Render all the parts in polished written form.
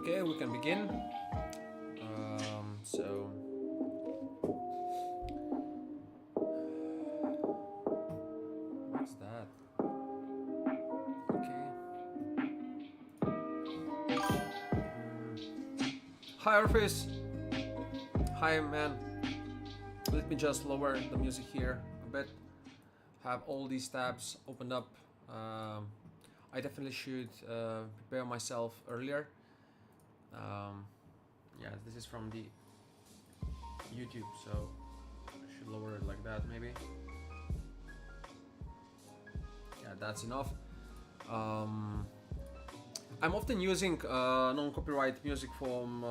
Okay, we can begin. So what's that? Okay. Hi, Orpheus. Hi, man. Let me just lower the music here a bit. Have all these tabs opened up. I definitely should prepare myself earlier. Yeah, this is from the YouTube, so I should lower it like that maybe. Yeah, that's enough. I'm often using non-copyright music from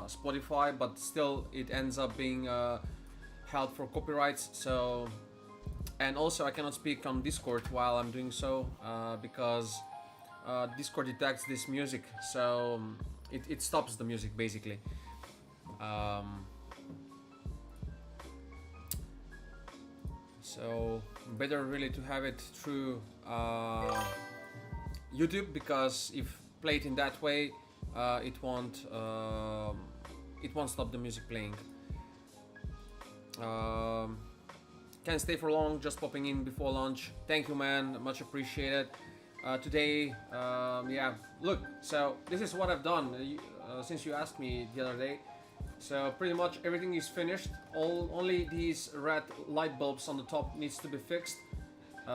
Spotify, but still it ends up being held for copyrights. So, and also I cannot speak on Discord while I'm doing so because Discord detects this music, so it stops the music basically. So better really to have it through YouTube, because if played in that way, it won't stop the music playing. Can't stay for long, just popping in before lunch. Thank you, man, much appreciated. Today, yeah, look, so this is what I've done since you asked me the other day. So pretty much everything is finished. Only these red light bulbs on the top needs to be fixed.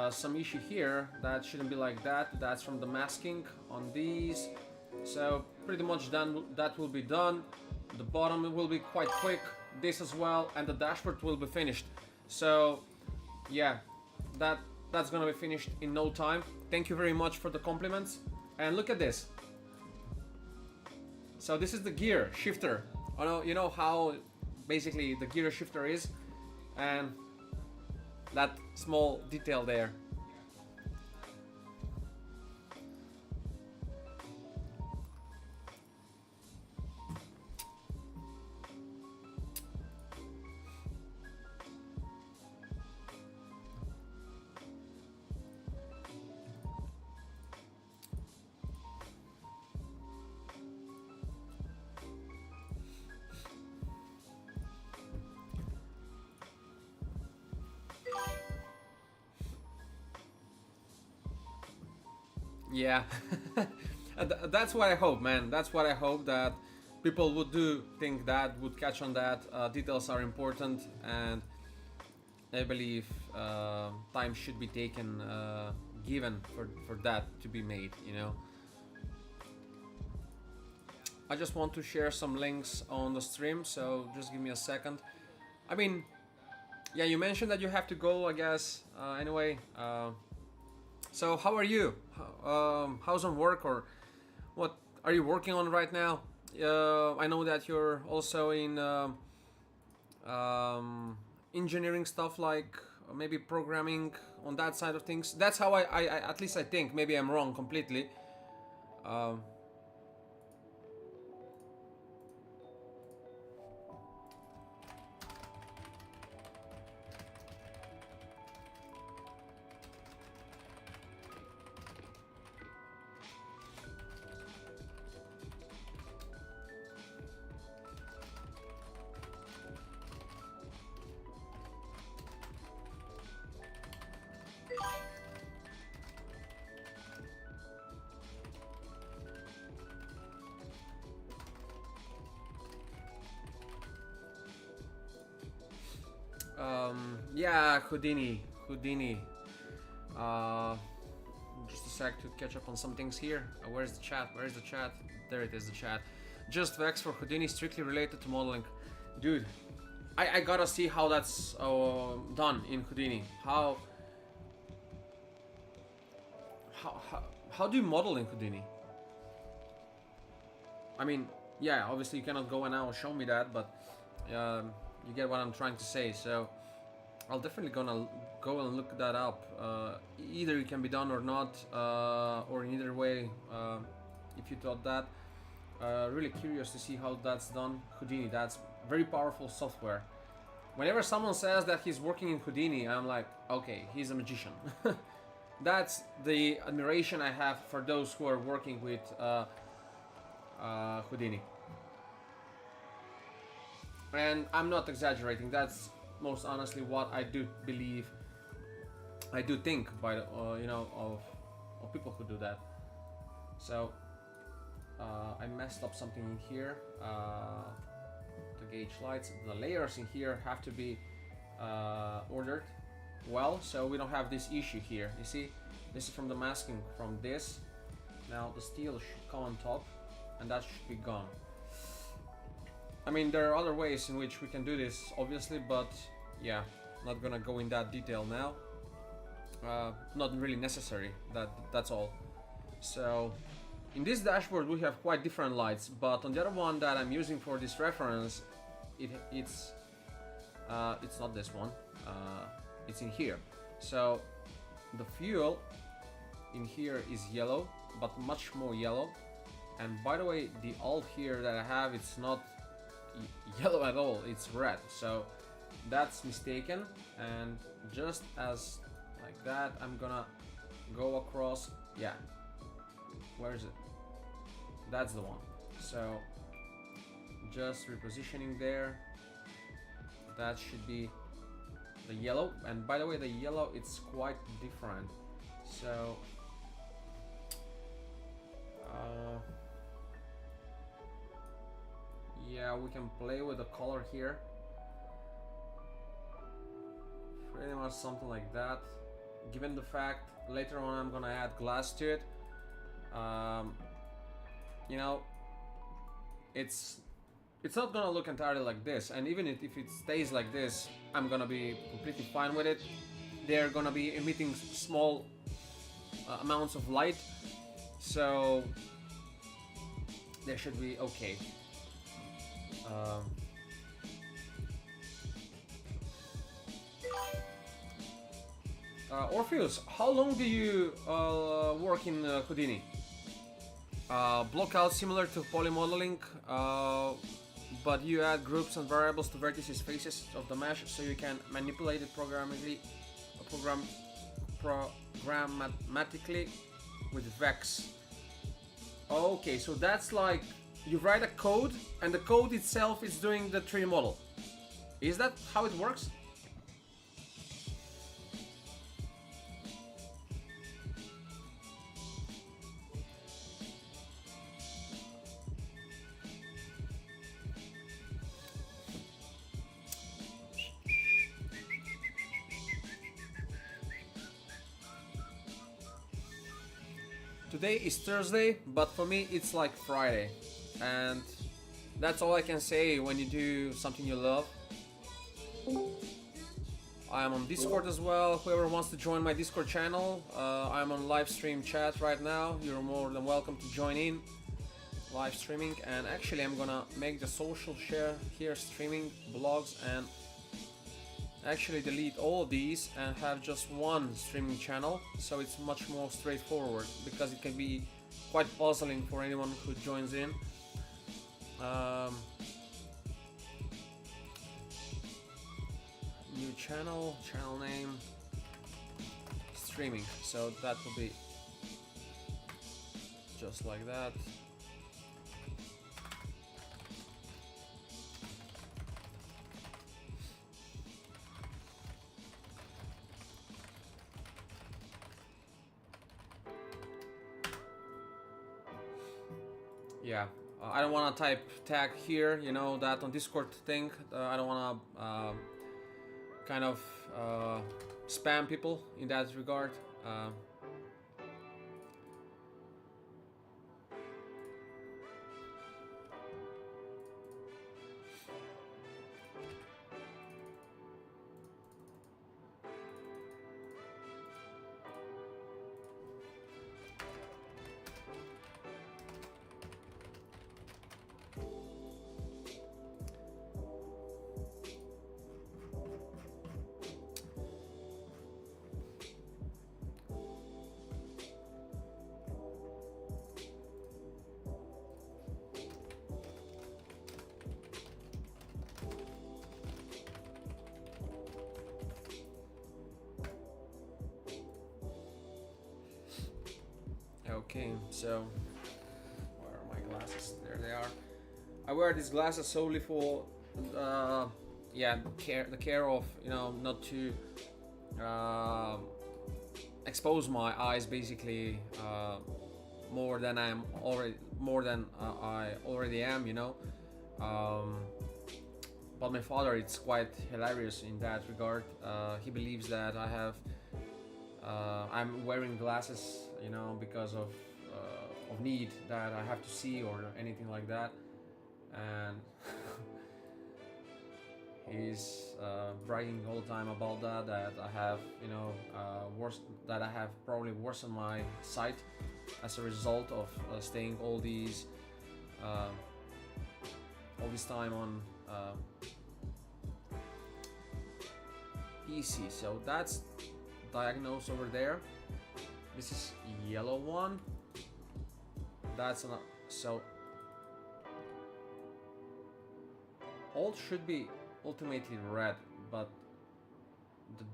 Some issue here, that shouldn't be like that. That's from the masking on these. So pretty much done. That will be done. The bottom will be quite quick. This as well, and the dashboard will be finished. So yeah, that's gonna be finished in no time. Thank you very much for the compliments. And look at this. So this is the gear shifter. You know how basically the gear shifter is, and that small detail there. Yeah, that's what I hope, man. That's what I hope, that people would do think that, would catch on that. Details are important, and I believe time should be taken, given for that to be made. You know, I just want to share some links on the stream, so just give me a second. I mean, yeah, you mentioned that you have to go, I guess. Anyway. So how are you? How's on work, or what are you working on right now? I know that you're also in engineering stuff, like maybe programming on that side of things. That's how I at least I think. Maybe I'm wrong completely. Um, yeah, Houdini. Uh, just a sec to catch up on some things here. Where's the chat? Where's the chat? There it is, the chat. Just Vex for Houdini, strictly related to modeling. Dude, I gotta see how that's done in Houdini. How, how do you model in Houdini? I mean, yeah, obviously you cannot go and now show me that, but you get what I'm trying to say. So I'll definitely gonna go and look that up. Either it can be done or not, or in either way, if you thought that. Really curious to see how that's done. Houdini, that's very powerful software. Whenever someone says that he's working in Houdini, I'm like, okay, he's a magician. That's the admiration I have for those who are working with Houdini. And I'm not exaggerating, that's most honestly what I do believe, I do think by the, you know, of people who do that. So I messed up something in here. The gauge lights, the layers in here have to be ordered well, so we don't have this issue here. You see, this is from the masking from this. Now the steel should come on top, and that should be gone. I mean, there are other ways in which we can do this, obviously, but yeah, not gonna go in that detail now. Not really necessary. That's all. So in this dashboard we have quite different lights, but on the other one that I'm using for this reference, it's not this one. It's in here. So the fuel in here is yellow, but much more yellow. And by the way, the alt here that I have, it's not yellow at all, it's red. So that's mistaken, and just as like that, I'm gonna go across. Yeah, where is it? That's the one. So just repositioning there, that should be the yellow. And by the way, the yellow, it's quite different. So yeah, we can play with the color here, pretty much something like that, given the fact later on I'm gonna add glass to it. You know, it's not gonna look entirely like this, and even if it stays like this, I'm gonna be completely fine with it. They're gonna be emitting small amounts of light, so they should be okay. Orpheus, how long do you work in Houdini? Block out similar to polymodeling, but you add groups and variables to vertices faces of the mesh, so you can manipulate it programmatically with Vex. Okay, so that's like you write a code and the code itself is doing the 3D model. Is that how it works? Today is Thursday, but for me it's like Friday, and that's all I can say when you do something you love. I am on Discord as well. Whoever wants to join my Discord channel, I'm on live stream chat right now. You're more than welcome to join in live streaming. And actually I'm gonna make the social share here, streaming, blogs, and actually delete all of these and have just one streaming channel, so it's much more straightforward, because it can be quite puzzling for anyone who joins in. New channel name, streaming, so that will be just like that. Yeah, I don't want to type tag here, you know, that on Discord thing. I don't want to kind of spam people in that regard. Okay, so where are my glasses? Yes, there they are. I wear these glasses solely for, yeah, the care of, you know, not to expose my eyes basically more than I already am, you know. But my father, it's quite hilarious in that regard. He believes that I'm wearing glasses, you know, because of need that I have to see or anything like that, and he's bragging all the time about that. That I have, you know, that I have probably worsened my sight as a result of staying all this time on PC. So that's diagnosed over there. This is yellow one. That's not so. All should be ultimately red, but the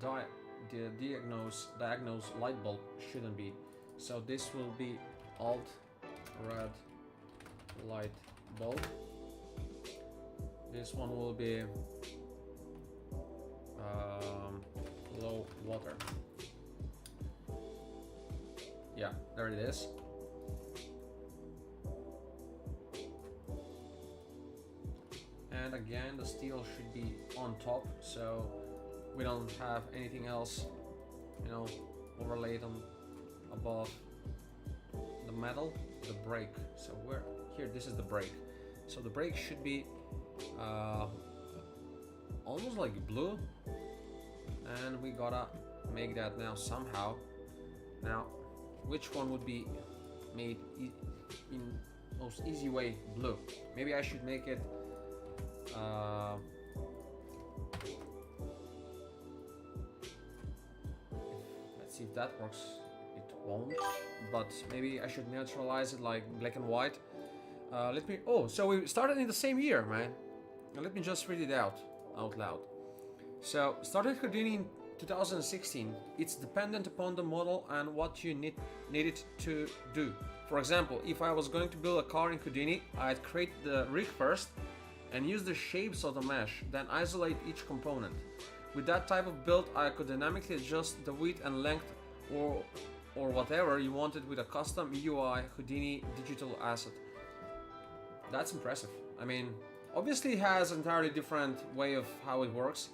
diagnosed light bulb shouldn't be. So this will be alt red light bulb. This one will be low water. Yeah, there it is. And again, the steel should be on top, so we don't have anything else, you know, overlaid on above the metal. The brake. So where here? This is the brake. So the brake should be almost like blue, and we gotta make that now somehow. Now, which one would be made in most easy way blue? Maybe I should make it. Let's see if that works. It won't, but maybe I should neutralize it like black and white. Let me. Oh, so we started in the same year, man. Let me just read it out loud. So started Houdini in 2016. It's dependent upon the model and what you need it to do. For example, if I was going to build a car in Houdini, I'd create the rig first and use the shapes of the mesh, then isolate each component. With that type of build, I could dynamically adjust the width and length or whatever you wanted with a custom UI Houdini digital asset. That's impressive. I mean, obviously it has an entirely different way of how it works.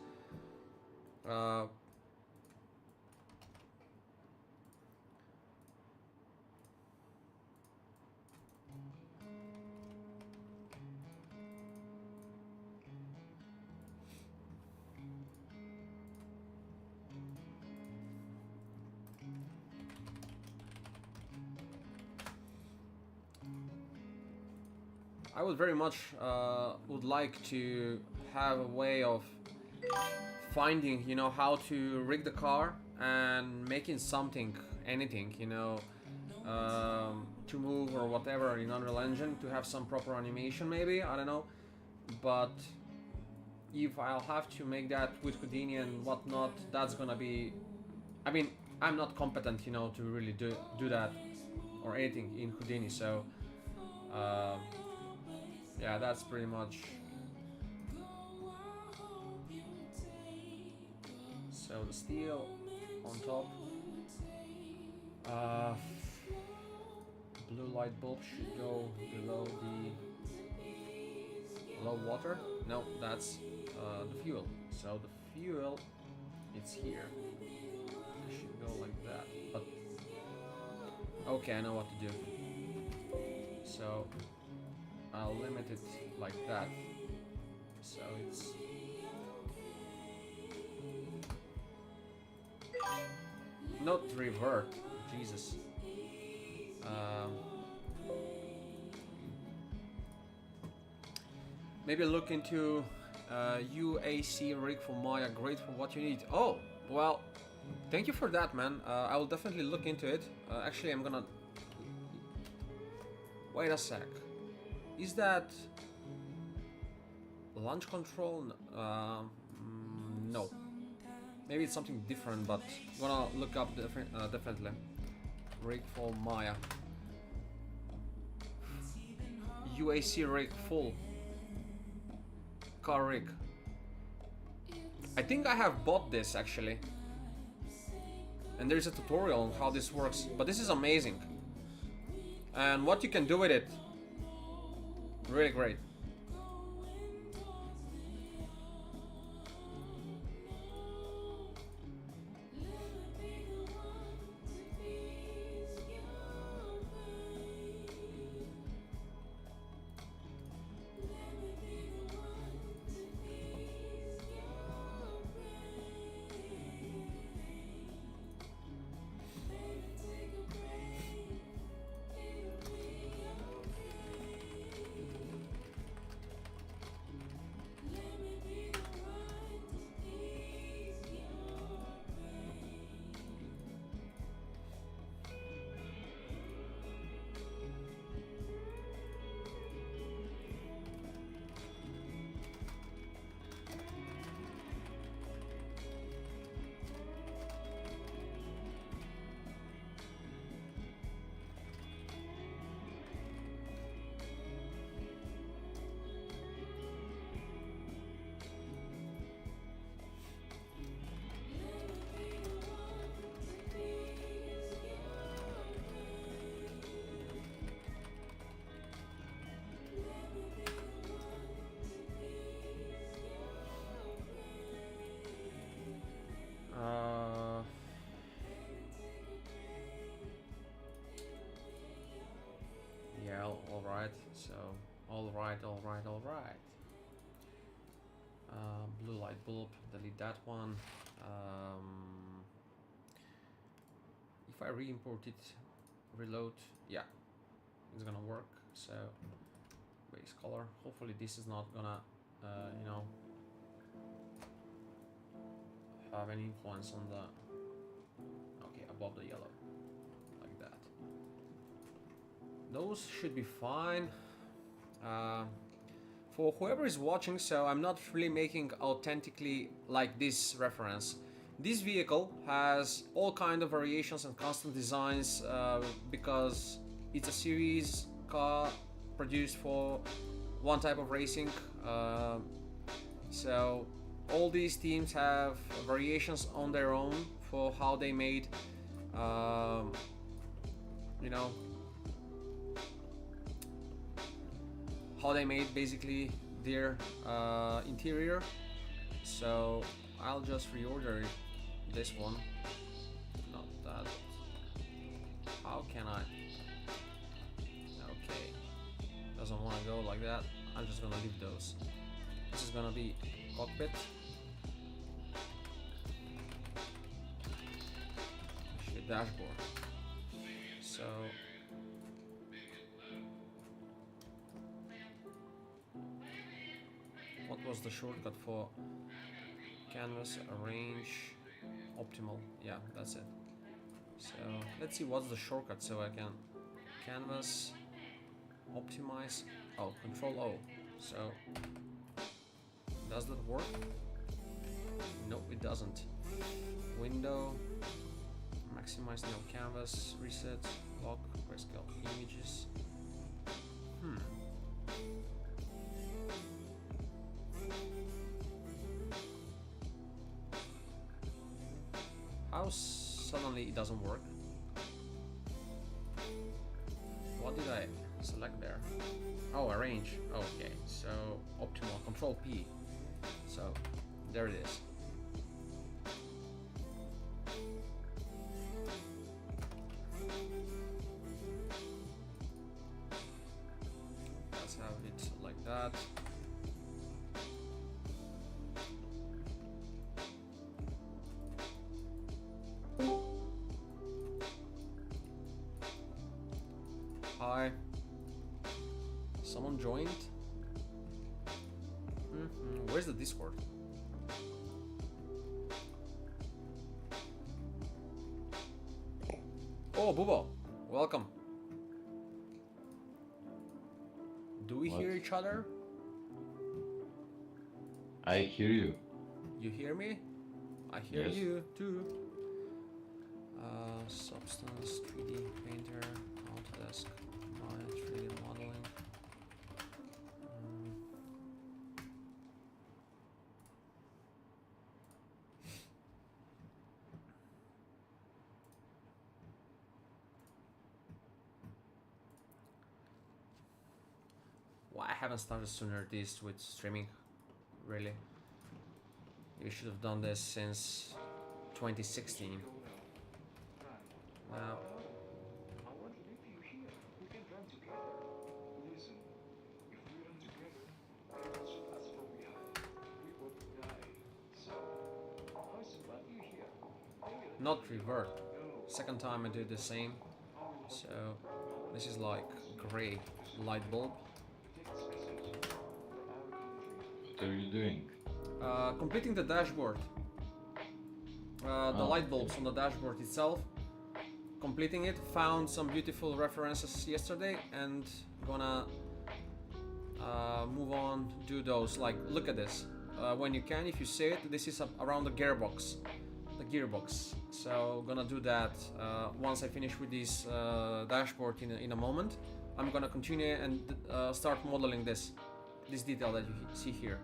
I would very much would like to have a way of finding, you know, how to rig the car and making something, anything, you know, to move or whatever in Unreal Engine, to have some proper animation maybe, I don't know. But if I'll have to make that with Houdini and whatnot, that's gonna be, I mean, I'm not competent, you know, to really do that or anything in Houdini, so yeah, that's pretty much. So the steel on top. Blue light bulb should go below the low water. No, that's the fuel. So the fuel, it's here. It should go like that. But okay, I know what to do. So I'll limit it like that. So it's not revert. Jesus. Maybe look into UAC rig for Maya. Great for what you need. Oh, well, thank you for that, man. I will definitely look into it. Actually, I'm gonna. Wait a sec. Is that launch control? No. Maybe it's something different, but I'm gonna look up definitely. Rig for Maya. UAC rig full. Car rig. I think I have bought this actually. And there's a tutorial on how this works. But this is amazing. And what you can do with it. Really great. Yeah, all right. So, all right. Blue light bulb, delete that one. If I re-import it, reload, yeah, it's gonna work. So, base color. Hopefully, this is not gonna, you know, have any influence on the. Okay, above the yellow, like that. Those should be fine. For whoever is watching, so I'm not really making authentically like this reference. This vehicle has all kind of variations and custom designs because it's a series car produced for one type of racing. So all these teams have variations on their own for how they made, you know, how they made basically their interior. So I'll just reorder this one, not that. How can I? Okay, doesn't want to go like that. I'm just gonna leave those. This is gonna be cockpit. Actually, dashboard. So what was the shortcut for canvas? Arrange, optimal. Yeah, that's it. So let's see what's the shortcut so I can canvas, optimize. Oh, Control O. So does that work? No, it doesn't. Window, maximize no canvas, reset, lock, grayscale images. How suddenly it doesn't work? What did I select there? Oh, arrange. Okay, so optimal. Control P. So there it is. Let's have it like that. Hi. Someone joined? Where's the Discord? Oh, Bubo, welcome. Do we hear each other? I hear you. You hear me? I hear Yes. you too. Substance, 3D Painter, Autodesk, my 3D modeling. haven't started sooner this with streaming, really. You should have done this since 2016. Now, not revert. Second time I do the same. So this is like gray light bulb. What are you doing? Completing the dashboard. The light bulbs on the dashboard itself. Completing it. Found some beautiful references yesterday and gonna move on, do those. Like, look at this. When you can, if you see it, this is around the gearbox. So gonna do that once I finish with this dashboard in a moment. I'm gonna continue and start modeling this detail that you see here.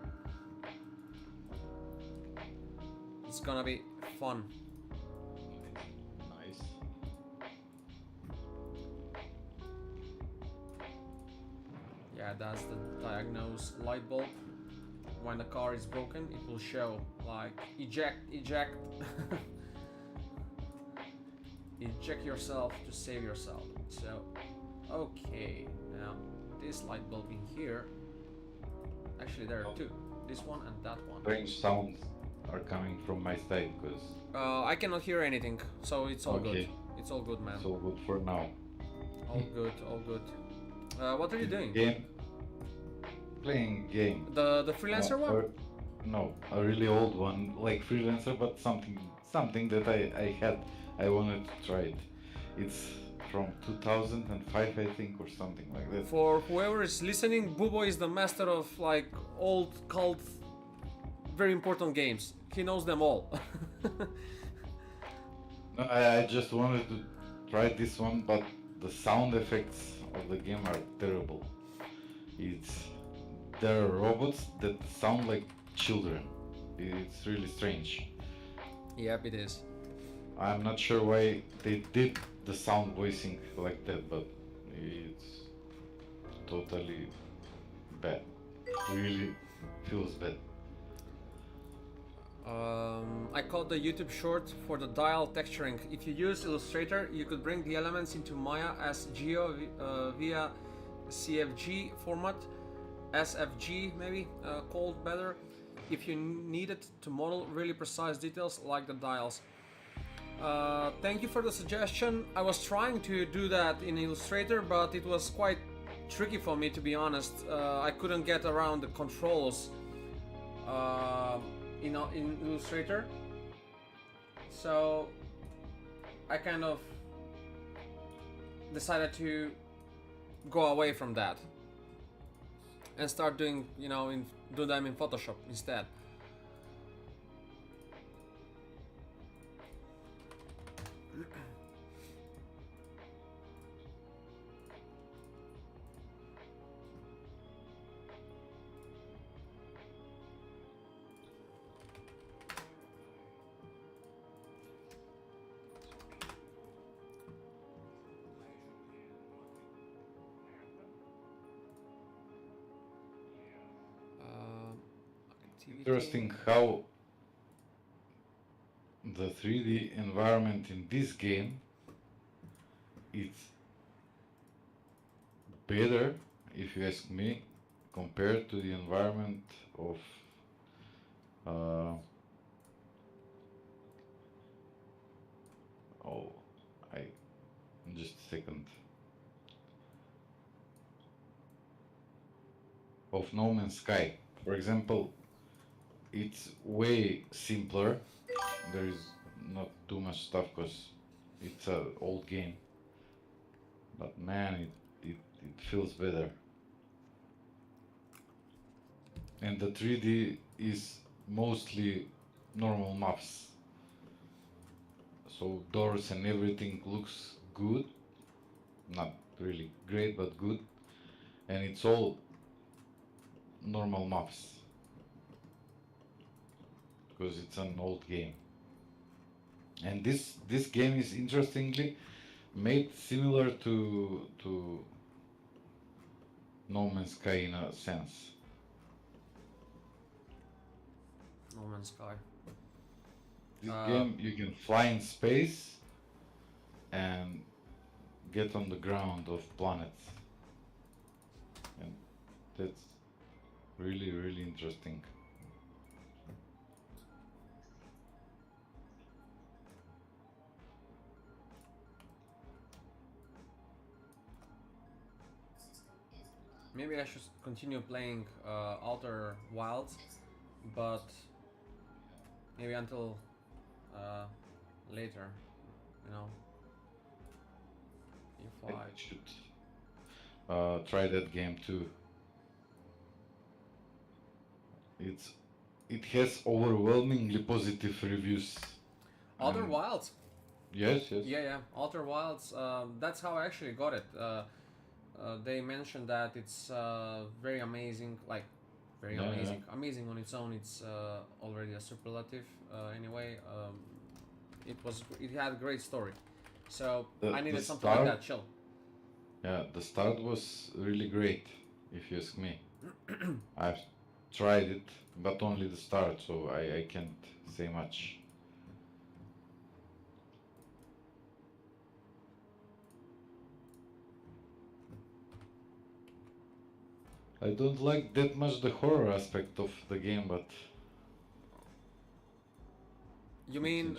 It's gonna be fun. Nice. Yeah, that's the diagnose light bulb. When the car is broken, it will show like eject. Eject yourself to save yourself. So, okay, now this light bulb in here. Actually, there are two. This one and that one. Strange sounds are coming from my side because I cannot hear anything, so it's all good. Okay. It's all good, man. it's all good for now. All good, all good. What are you doing? Playing game. The freelancer one? No, a really old one, like freelancer, but something that I wanted to try it. It's from 2005, I think, or something like that. For whoever is listening, Bubo is the master of like old cult, very important games. He knows them all. No, I just wanted to try this one, but the sound effects of the game are terrible. There are robots that sound like children. It's really strange. Yep, it is. I'm not sure why they did the sound voicing like that, but it's totally bad. Really feels bad. I caught the YouTube short for the dial texturing. If you use Illustrator, you could bring the elements into Maya as Geo via CFG format, SFG maybe, called better, if you needed to model really precise details like the dials. Thank you for the suggestion. I was trying to do that in Illustrator, but it was quite tricky for me, to be honest. I couldn't get around the controls in Illustrator, so I kind of decided to go away from that and start doing, do them in Photoshop instead. Interesting how the 3D environment in this game is better, if you ask me, compared to the environment of just a second, of No Man's Sky. For example, it's way simpler. There is not too much stuff because it's an old game. But man, it feels better. And the 3D is mostly normal maps. So doors and everything looks good. Not really great, but good. And it's all normal maps. Because it's an old game. And this game is interestingly made similar to No Man's Sky in a sense. No Man's Sky. This game you can fly in space and get on the ground of planets, and that's really, really interesting. Maybe I should continue playing Outer Wilds, but maybe until later, you know. If I I should try that game too. It has overwhelmingly positive reviews. Outer Wilds. Yes, yes. Yeah. Outer Wilds. That's how I actually got it. They mentioned that it's very amazing, like very Yeah, amazing. Amazing on its own. It's already a superlative. Anyway, it had a great story. So I needed something like that. Chill. Yeah, the start was really great, if you ask me. I've tried it, but only the start, so I can't say much. I don't like that much the horror aspect of the game, but You mean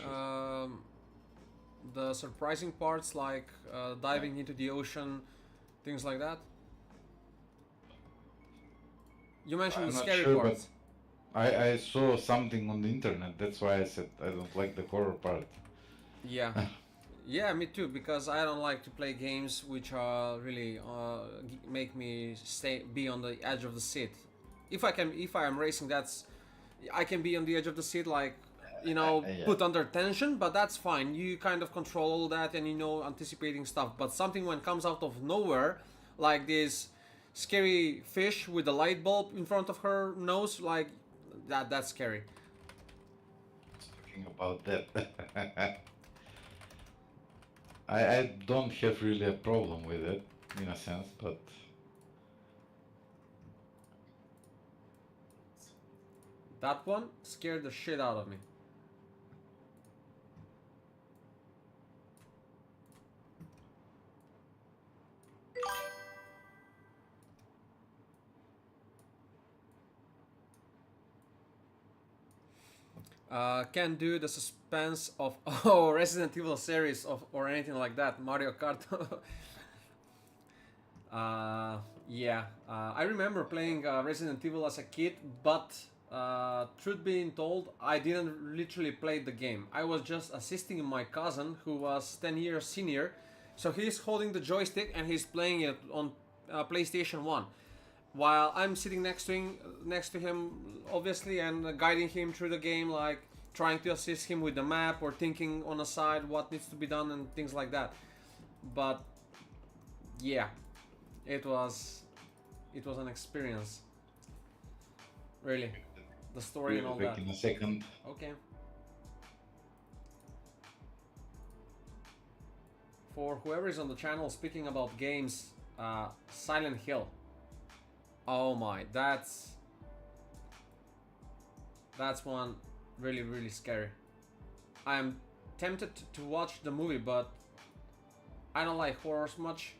the surprising parts, like diving into the ocean, things like that? You mentioned I'm the not scary sure, parts. I saw something on the internet, that's why I said I don't like the horror part. Yeah. Yeah, me too. Because I don't like to play games which are really make me be on the edge of the seat. If I am racing, I can be on the edge of the seat, like Yeah. put under tension. But that's fine. You kind of control all that, and anticipating stuff. But something when comes out of nowhere, like this scary fish with a light bulb in front of her nose, like that's scary. Talking about that. I don't have really a problem with it, in a sense, but That one scared the shit out of me. Can't do the suspense of Resident Evil series or anything like that. Mario Kart. Yeah, I remember playing Resident Evil as a kid, but truth being told, I didn't literally play the game. I was just assisting my cousin who was 10 years senior, so he's holding the joystick and he's playing it on PlayStation 1 while I'm sitting next to him, obviously, and guiding him through the game, like trying to assist him with the map or thinking on the side what needs to be done and things like that. But yeah, it was an experience, really. The story and all back that. in a second. Okay. For whoever is on the channel speaking about games, Silent Hill. Oh my, that's one really, really scary. I'm tempted to watch the movie, but I don't like horrors much.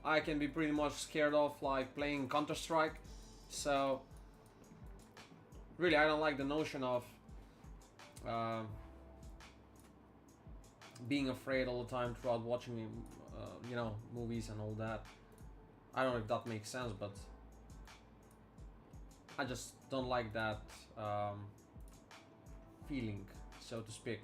I can be pretty much scared of like playing Counter-Strike, so really I don't like the notion of being afraid all the time throughout watching movies and all that. I don't know if that makes sense, but I just don't like that feeling, so to speak.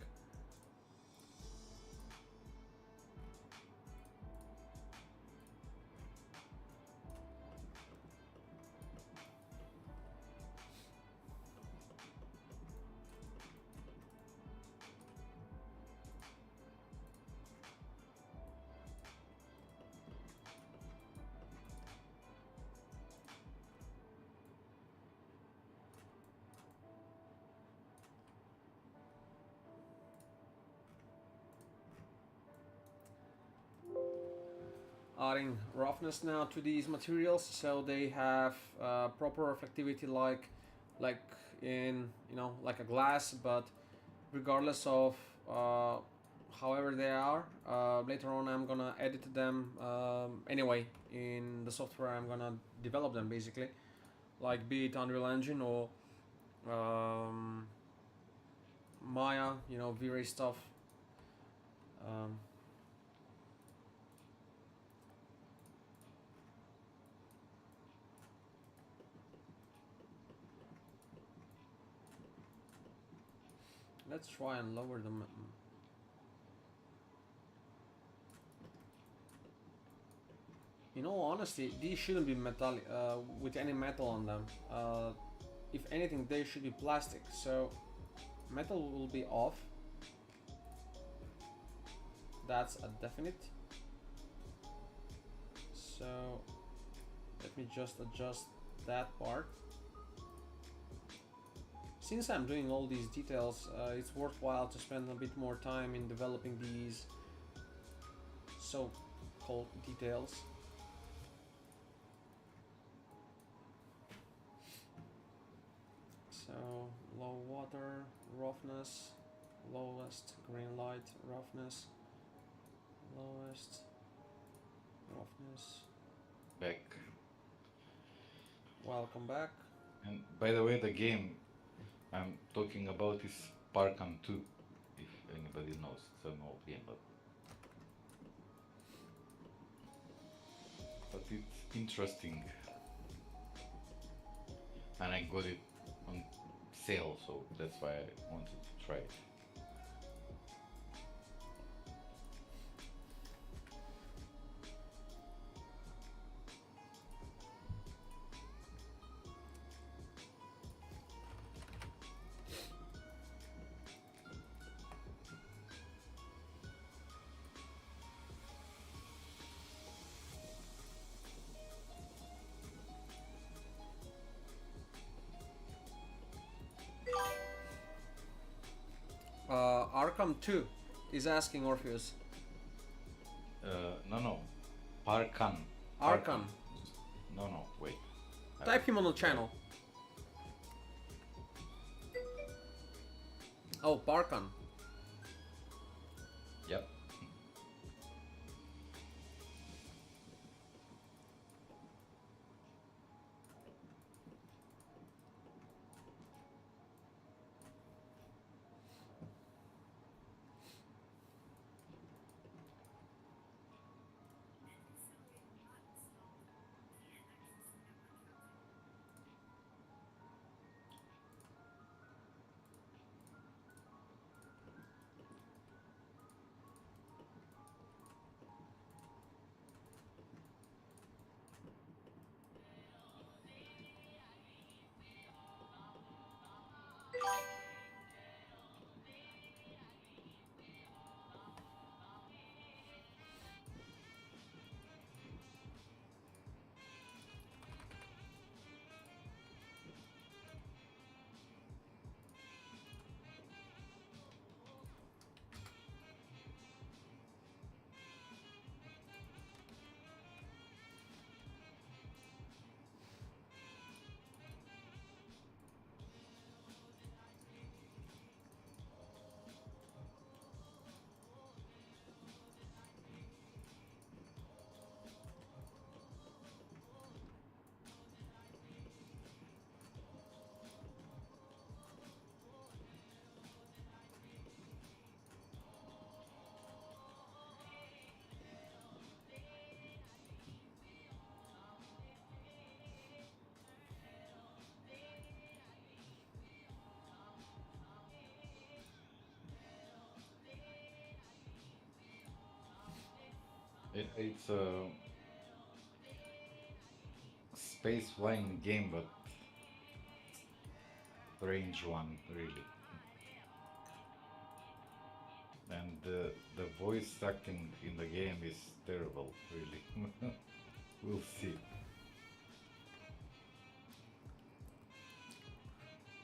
adding roughness now to these materials, so they have proper reflectivity, like in like a glass, but regardless of however they are. Later on, I'm gonna edit them anyway in the software. I'm gonna develop them basically, like be it Unreal Engine or um, Maya, V-Ray stuff. Um, let's try and lower them. In all honesty, these shouldn't be metallic with any metal on them. If anything, they should be plastic. So metal will be off. That's a definite. So let me just adjust that part. Since I'm doing all these details, it's worthwhile to spend a bit more time in developing these so-called details. So low water, roughness, lowest green light, roughness, lowest roughness. Back. Welcome back. And by the way, the game I'm talking about is Parkan 2, if anybody knows. It's an old game, but it's interesting. And I got it on sale, so that's why I wanted to try it. Arkham 2 is asking Orpheus. No, Parkan. Arkham. No, wait. Type him on the channel. Oh, Parkan. Yep. It's a space flying game, but range one, really. And the voice acting in the game is terrible, really. We'll see.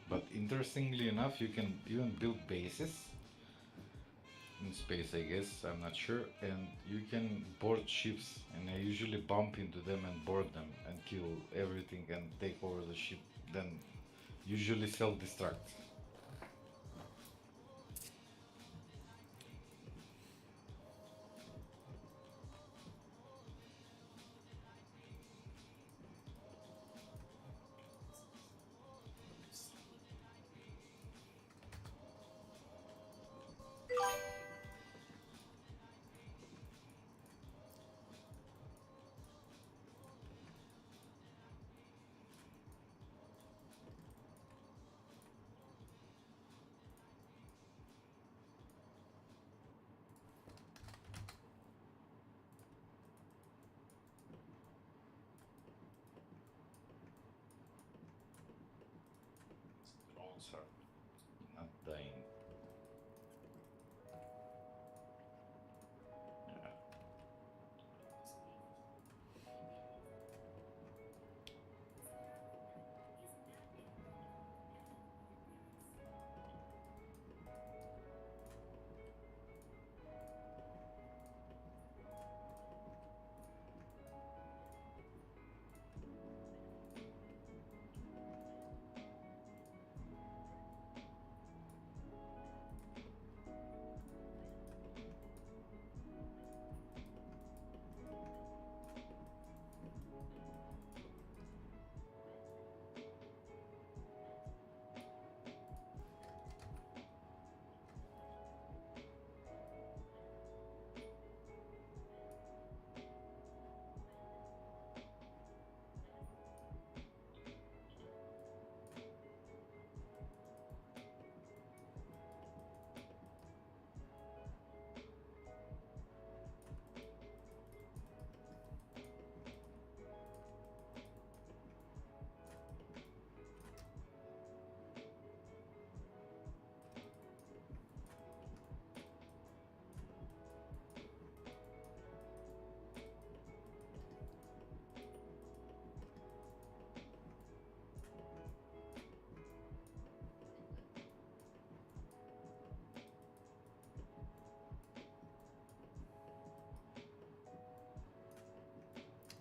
But interestingly enough, you can even build bases in space, I guess. I'm not sure. And you can board ships, and I usually bump into them and board them and kill everything and take over the ship. Then usually self-destruct. Drones are not dying. Yeah.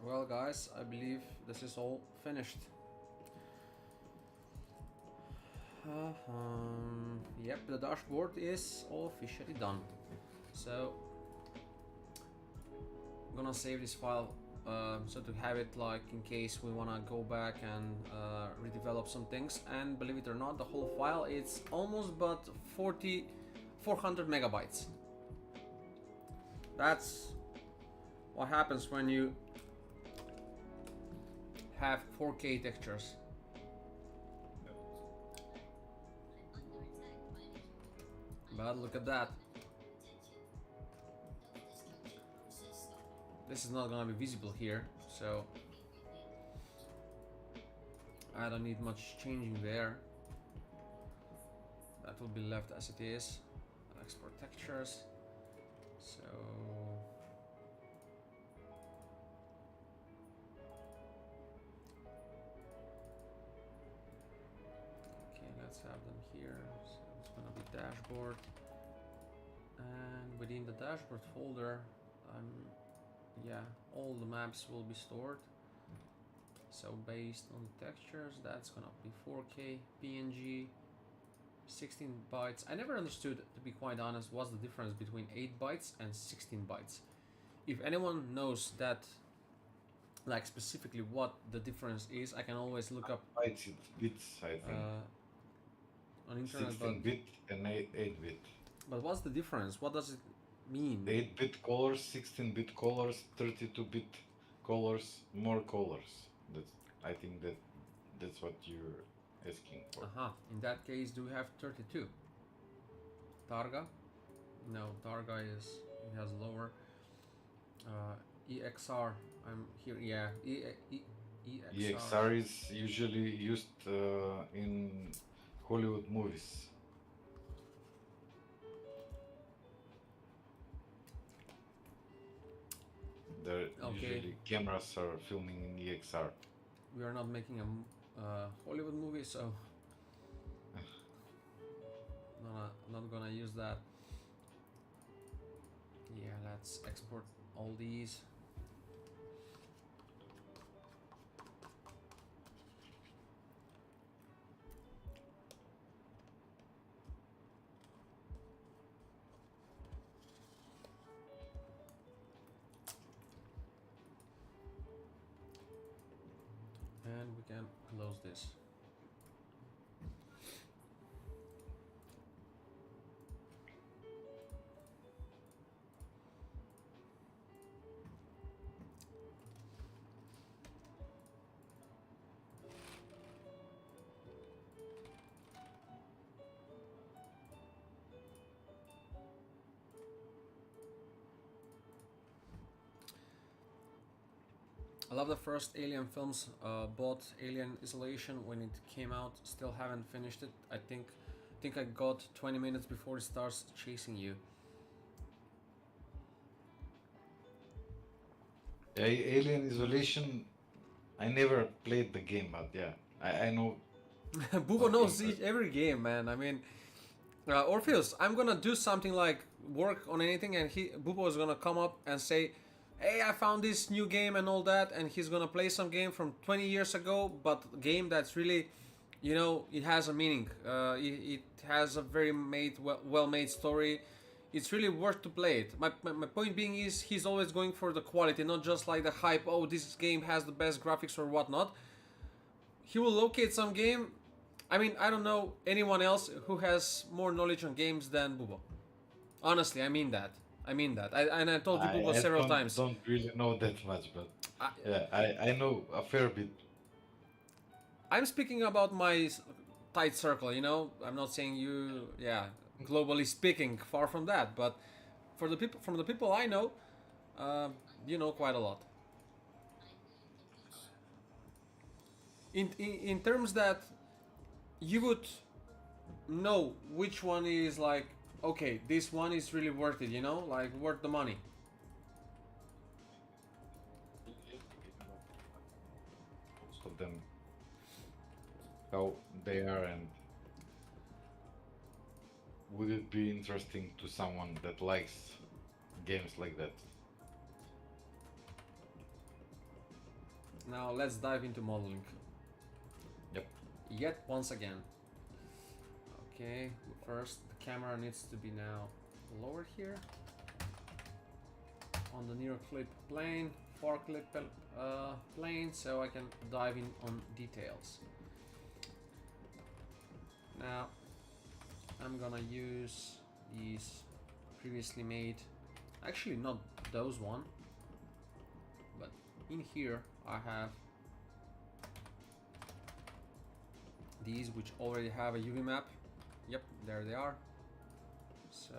Well, guys, I believe this is all finished. Yep, the dashboard is all officially done. So I'm gonna save this file so to have it like in case we wanna go back and redevelop some things. And believe it or not, the whole file it's almost but 400 megabytes. That's what happens when you have 4K textures. But look at that. This is not gonna be visible here, so I don't need much changing there. That will be left as it is. Export textures. So okay, let's have them here. So it's gonna be dashboard, and within the dashboard folder, yeah, all the maps will be stored. So based on the textures, that's gonna be 4K PNG, 16 bytes. I never understood, to be quite honest, what's the difference between 8 bytes and 16 bytes. If anyone knows that, like specifically what the difference is, I can always look up Bytes, it's bits, I think. on internet. 16-bit and 8-bit. But what's the difference? What does it mean? 8-bit colors, 16-bit colors, 32-bit colors, more colors. I think that's what you're asking for. In that case, do we have 32? Targa? No, Targa it has lower. EXR, I'm here. Yeah, EXR. EXR is usually used in Hollywood movies. Usually cameras are filming in EXR. We are not making a Hollywood movie, so not gonna use that. Let's export all these. And we can close this. I love the first Alien films. Bought Alien Isolation when it came out. Still haven't finished it. I think I got 20 minutes before it starts chasing you. Alien Isolation. I never played the game, but yeah, I know. Bubo knows every game, man. I mean, Orpheus, I'm gonna do something like work on anything, and Bubo is gonna come up and say, "Hey, I found this new game and all that," and he's gonna play some game from 20 years ago, but a game that's really, it has a meaning. It has a very well-made story. It's really worth to play it. My point being is he's always going for the quality, not just like the hype. Oh, this game has the best graphics or whatnot. He will locate some game. I mean, I don't know anyone else who has more knowledge on games than Bubo. Honestly, I mean that. And I told you Bubo several times. I don't really know that much, but I, yeah, I know a fair bit. I'm speaking about my tight circle, I'm not saying you, globally speaking, far from that. But from the people I know, you know quite a lot. In terms that you would know which one is like, okay, this one is really worth it, like worth the money. Most of them, how they are, and would it be interesting to someone that likes games like that? Now let's dive into modeling. Yep. Yet once again. Okay, first the camera needs to be now lowered here on the near clip plane, far clip plane, so I can dive in on details. Now I'm gonna use these previously made, actually not those one, but in here I have these which already have a UV map. Yep, there they are. So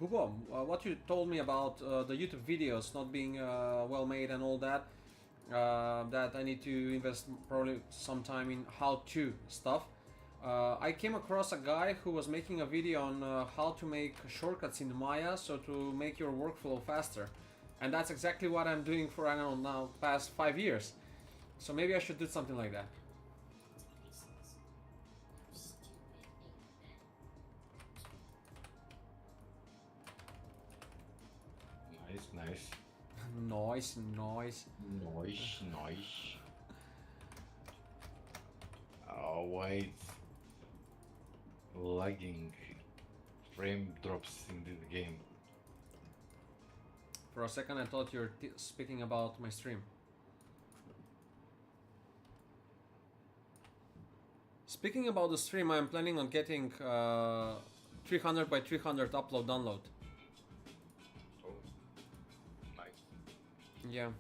Bubo, what you told me about the YouTube videos not being well made and all that, that I need to invest probably some time in how-to stuff. I came across a guy who was making a video on how to make shortcuts in Maya, so to make your workflow faster. And that's exactly what I'm doing for, I don't know, now past 5 years. So maybe I should do something like that. Nice. Nice. Oh, why it's lagging? Frame drops in the game. For a second I thought you were speaking about my stream. Speaking about the stream, I'm planning on getting 300 by 300 upload download. Oh, nice. Yeah.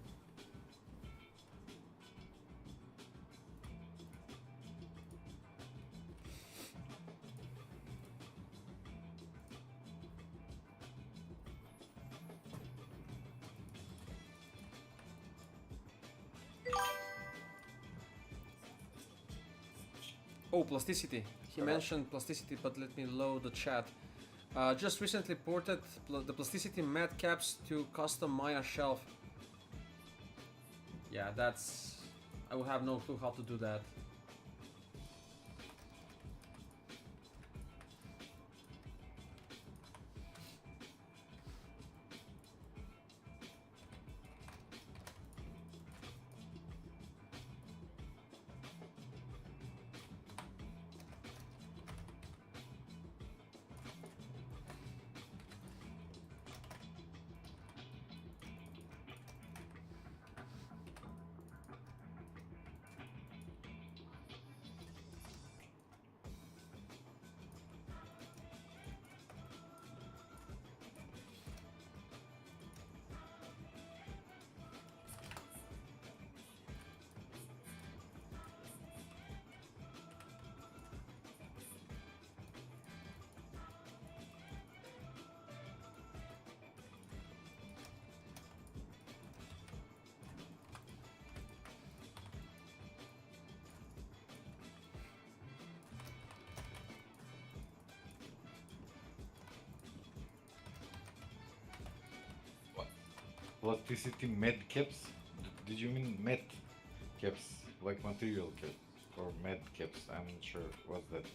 Oh, plasticity. He mentioned plasticity, but let me load the chat. Just recently ported the plasticity matte caps to custom Maya shelf. Yeah, that's. I would have no clue how to do that. What? Plasticity med caps? Did you mean med caps, like material caps, or med caps? I'm not sure. What's that?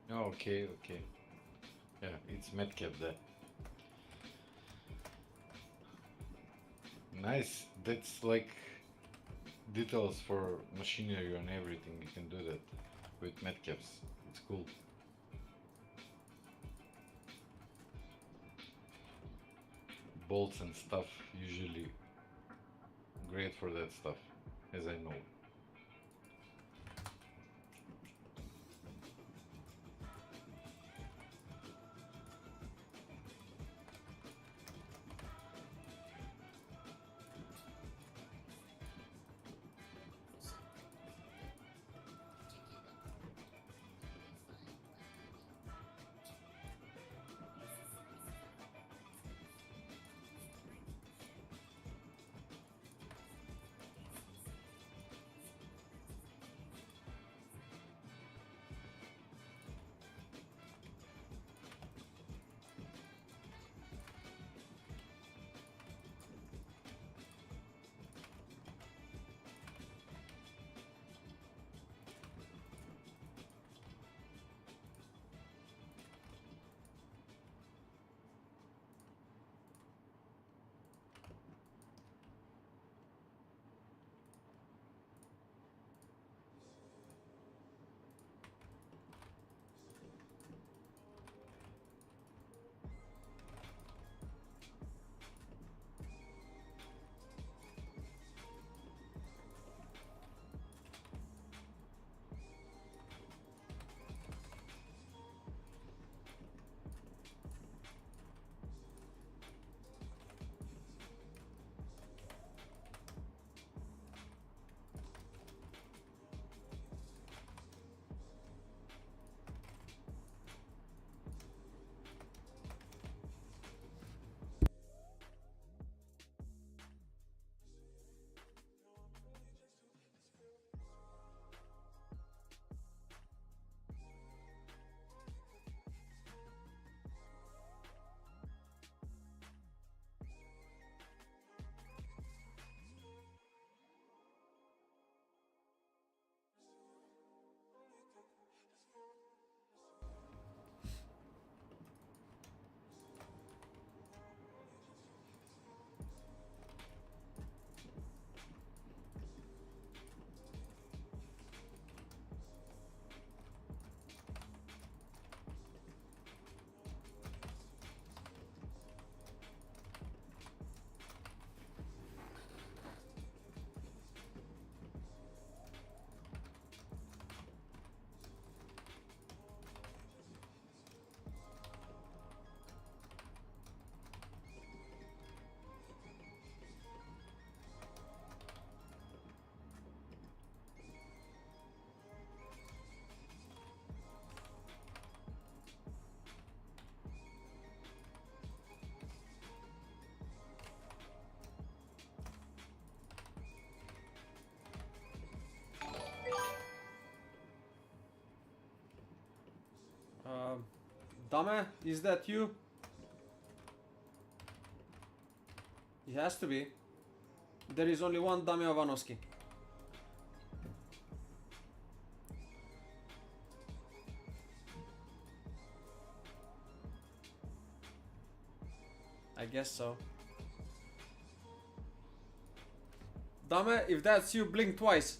Oh, okay, okay. Yeah, it's med cap there. Nice. That's like details for machinery and everything. You can do that with med caps. It's cool. Bolts and stuff usually great for that stuff, as I know. Dame, is that you? It has to be. There is only one Dame Ovanovsky. I guess so. Dame, if that's you, blink twice.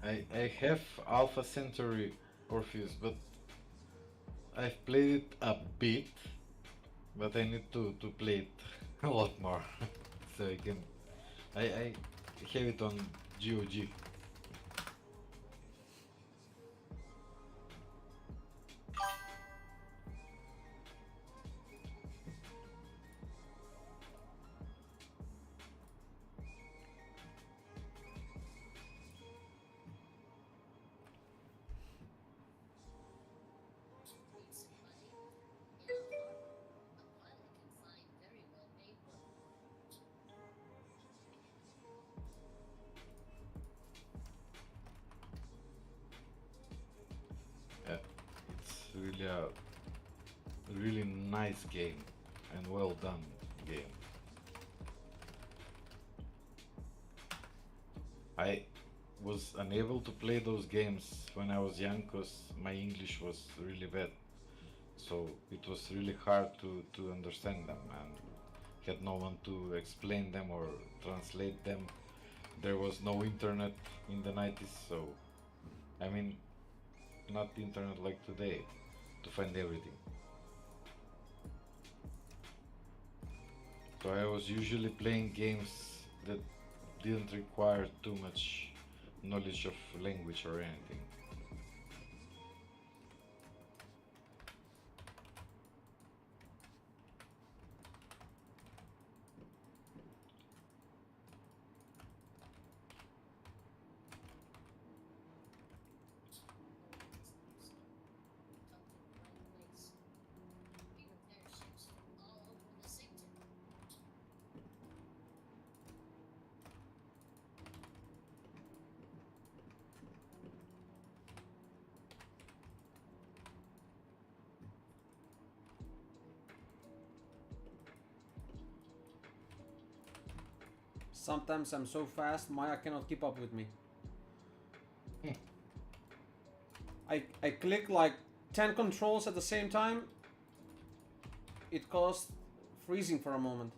I have Alpha Centauri Orpheus, but I've played it a bit, but I need to play it a lot more. So I have it on GOG. Yeah, it's really a really nice game and well done game. I was unable to play those games when I was young because my English was really bad. So it was really hard to understand them and had no one to explain them or translate them. There was no internet in the 90s, so I mean, not internet like today to find everything. So I was usually playing games that didn't require too much knowledge of language or anything. Sometimes I'm so fast, Maya cannot keep up with me. I click like 10 controls at the same time. It caused freezing for a moment.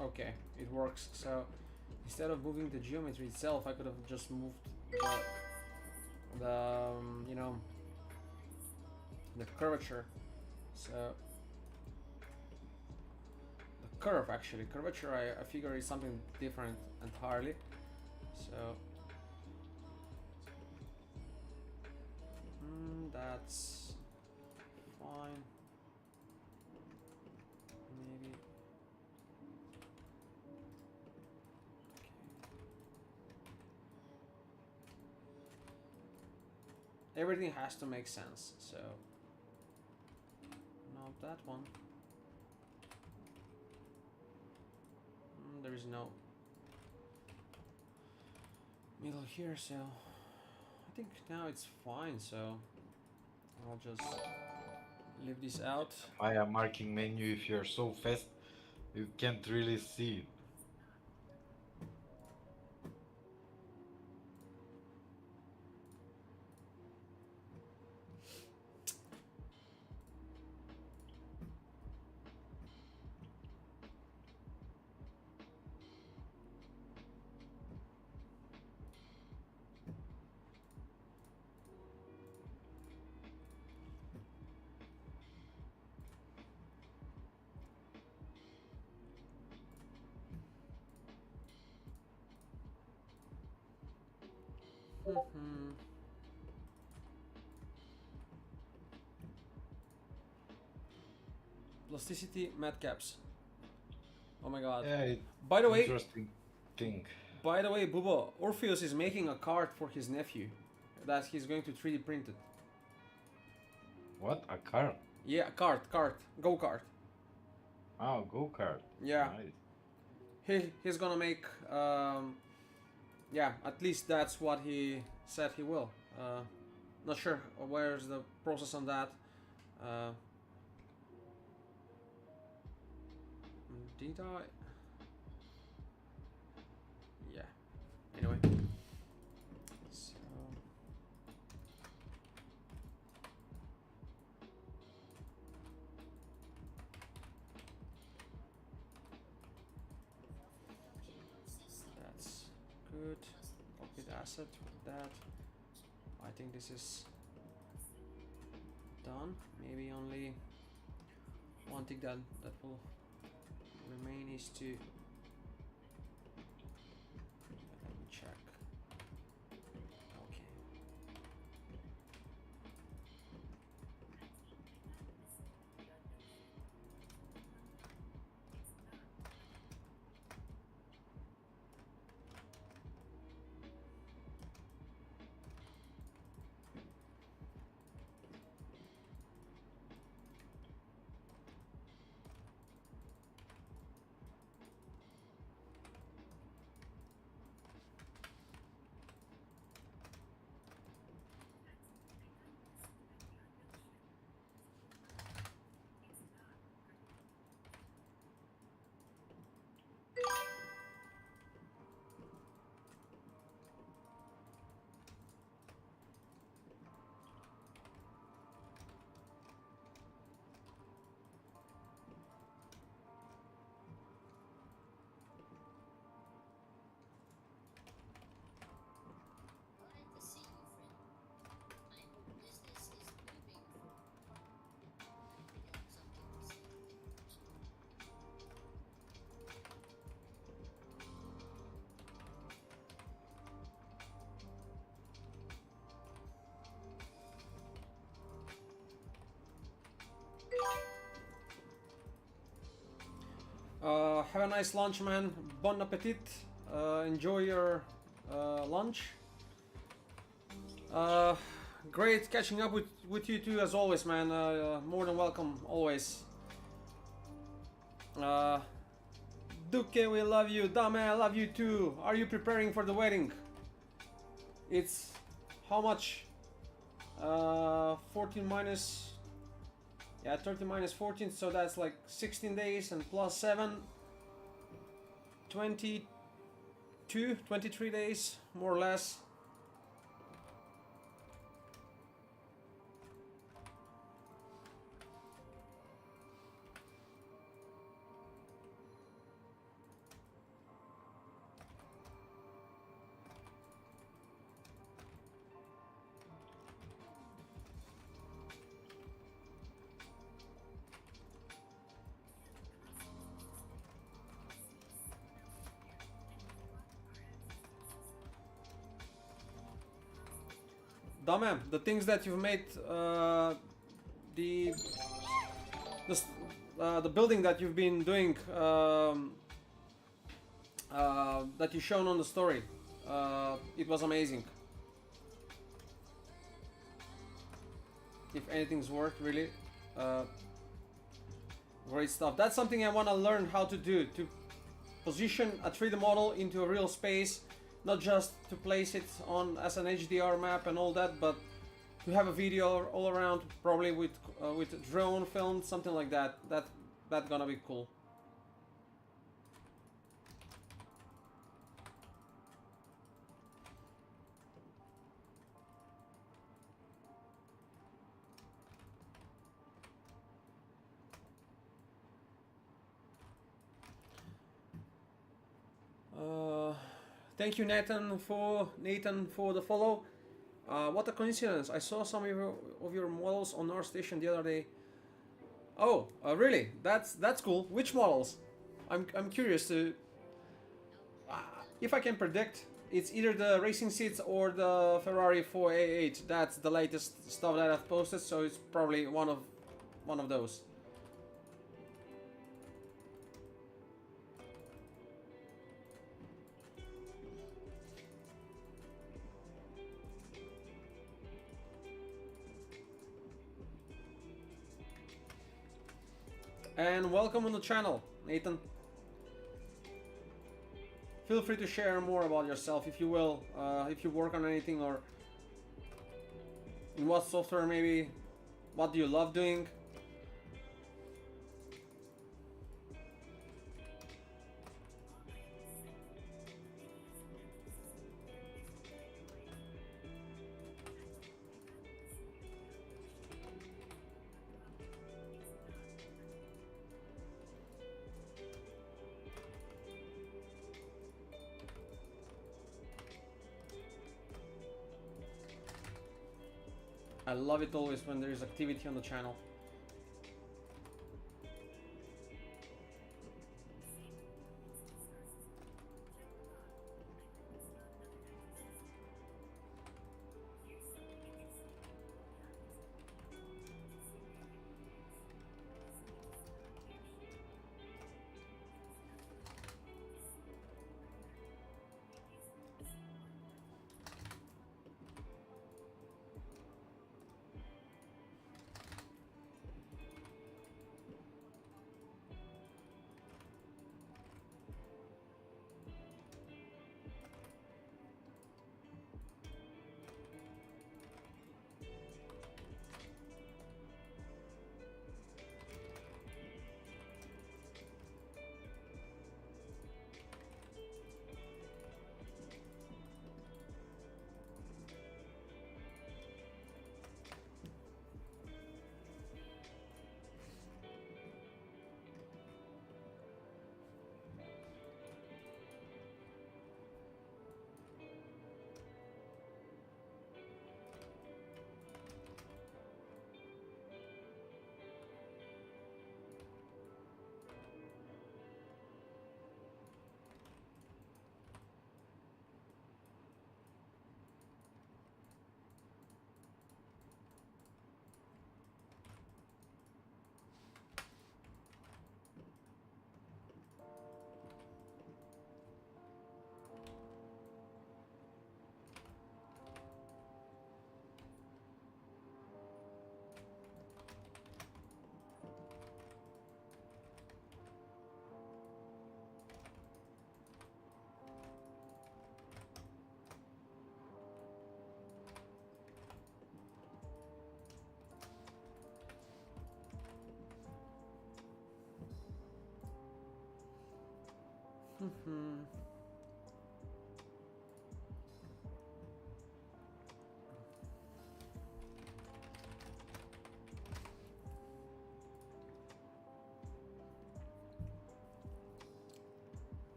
Okay, it works. So instead of moving the geometry itself, I could have just moved you know, the curvature. So the curve, actually, curvature, I figure is something different entirely. So that's fine. Maybe. Everything has to make sense, so not that one. There is no middle here, so I think now it's fine, so I'll just leave this out. Maya marking menu, if you're so fast, you can't really see it. Plasticity madcaps. Oh my god. Yeah, By the way, interesting thing. Bubo, Orpheus is making a cart for his nephew that he's going to 3D print it. What? A car? Yeah, cart, go-kart. Oh, go-kart. Yeah. Nice. He's gonna make, yeah, at least that's what he said he will. Not sure where's the process on that. Did I? Yeah. Anyway. So. That's good. Copy the asset with that. I think this is done. Maybe only one thing that will remain is to let me check. Okay. Have a nice lunch, man. Bon appetit. Enjoy your lunch. Great catching up with you too, as always, man. More than welcome, always. Duque, we love you. Dame, I love you too. Are you preparing for the wedding? It's how much? 14 minus. Yeah, 30 minus 14, so that's like 16 days and plus 7. 22, 23 days, more or less. Dame, the things that you've made, the building that you've been doing, that you shown on the story, it was amazing. If anything's worth, really, great stuff. That's something I want to learn how to do, to position a 3D model into a real space. Not just to place it on as an HDR map and all that, but to have a video all around, probably with drone filmed, something like that. That's gonna be cool. Thank you, Nathan, for the follow. What a coincidence! I saw some of your models on our station the other day. Oh, really? That's cool. Which models? I'm curious to. If I can predict, It's either the racing seats or the Ferrari 488. That's the latest stuff that I've posted, so it's probably one of those. And welcome on the channel, Nathan. Feel free to share more about yourself if you will, if you work on anything, or in what software maybe, what do you love doing. I love it always when there is activity on the channel.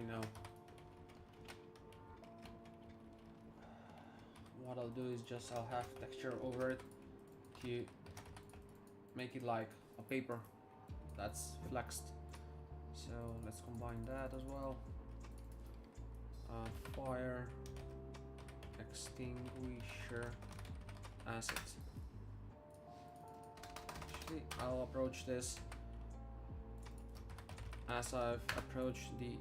No. What I'll do is just I'll have texture over it to make it like a paper that's flexed. So let's combine that as well. Fire extinguisher asset. Actually, I'll approach this as I've approached the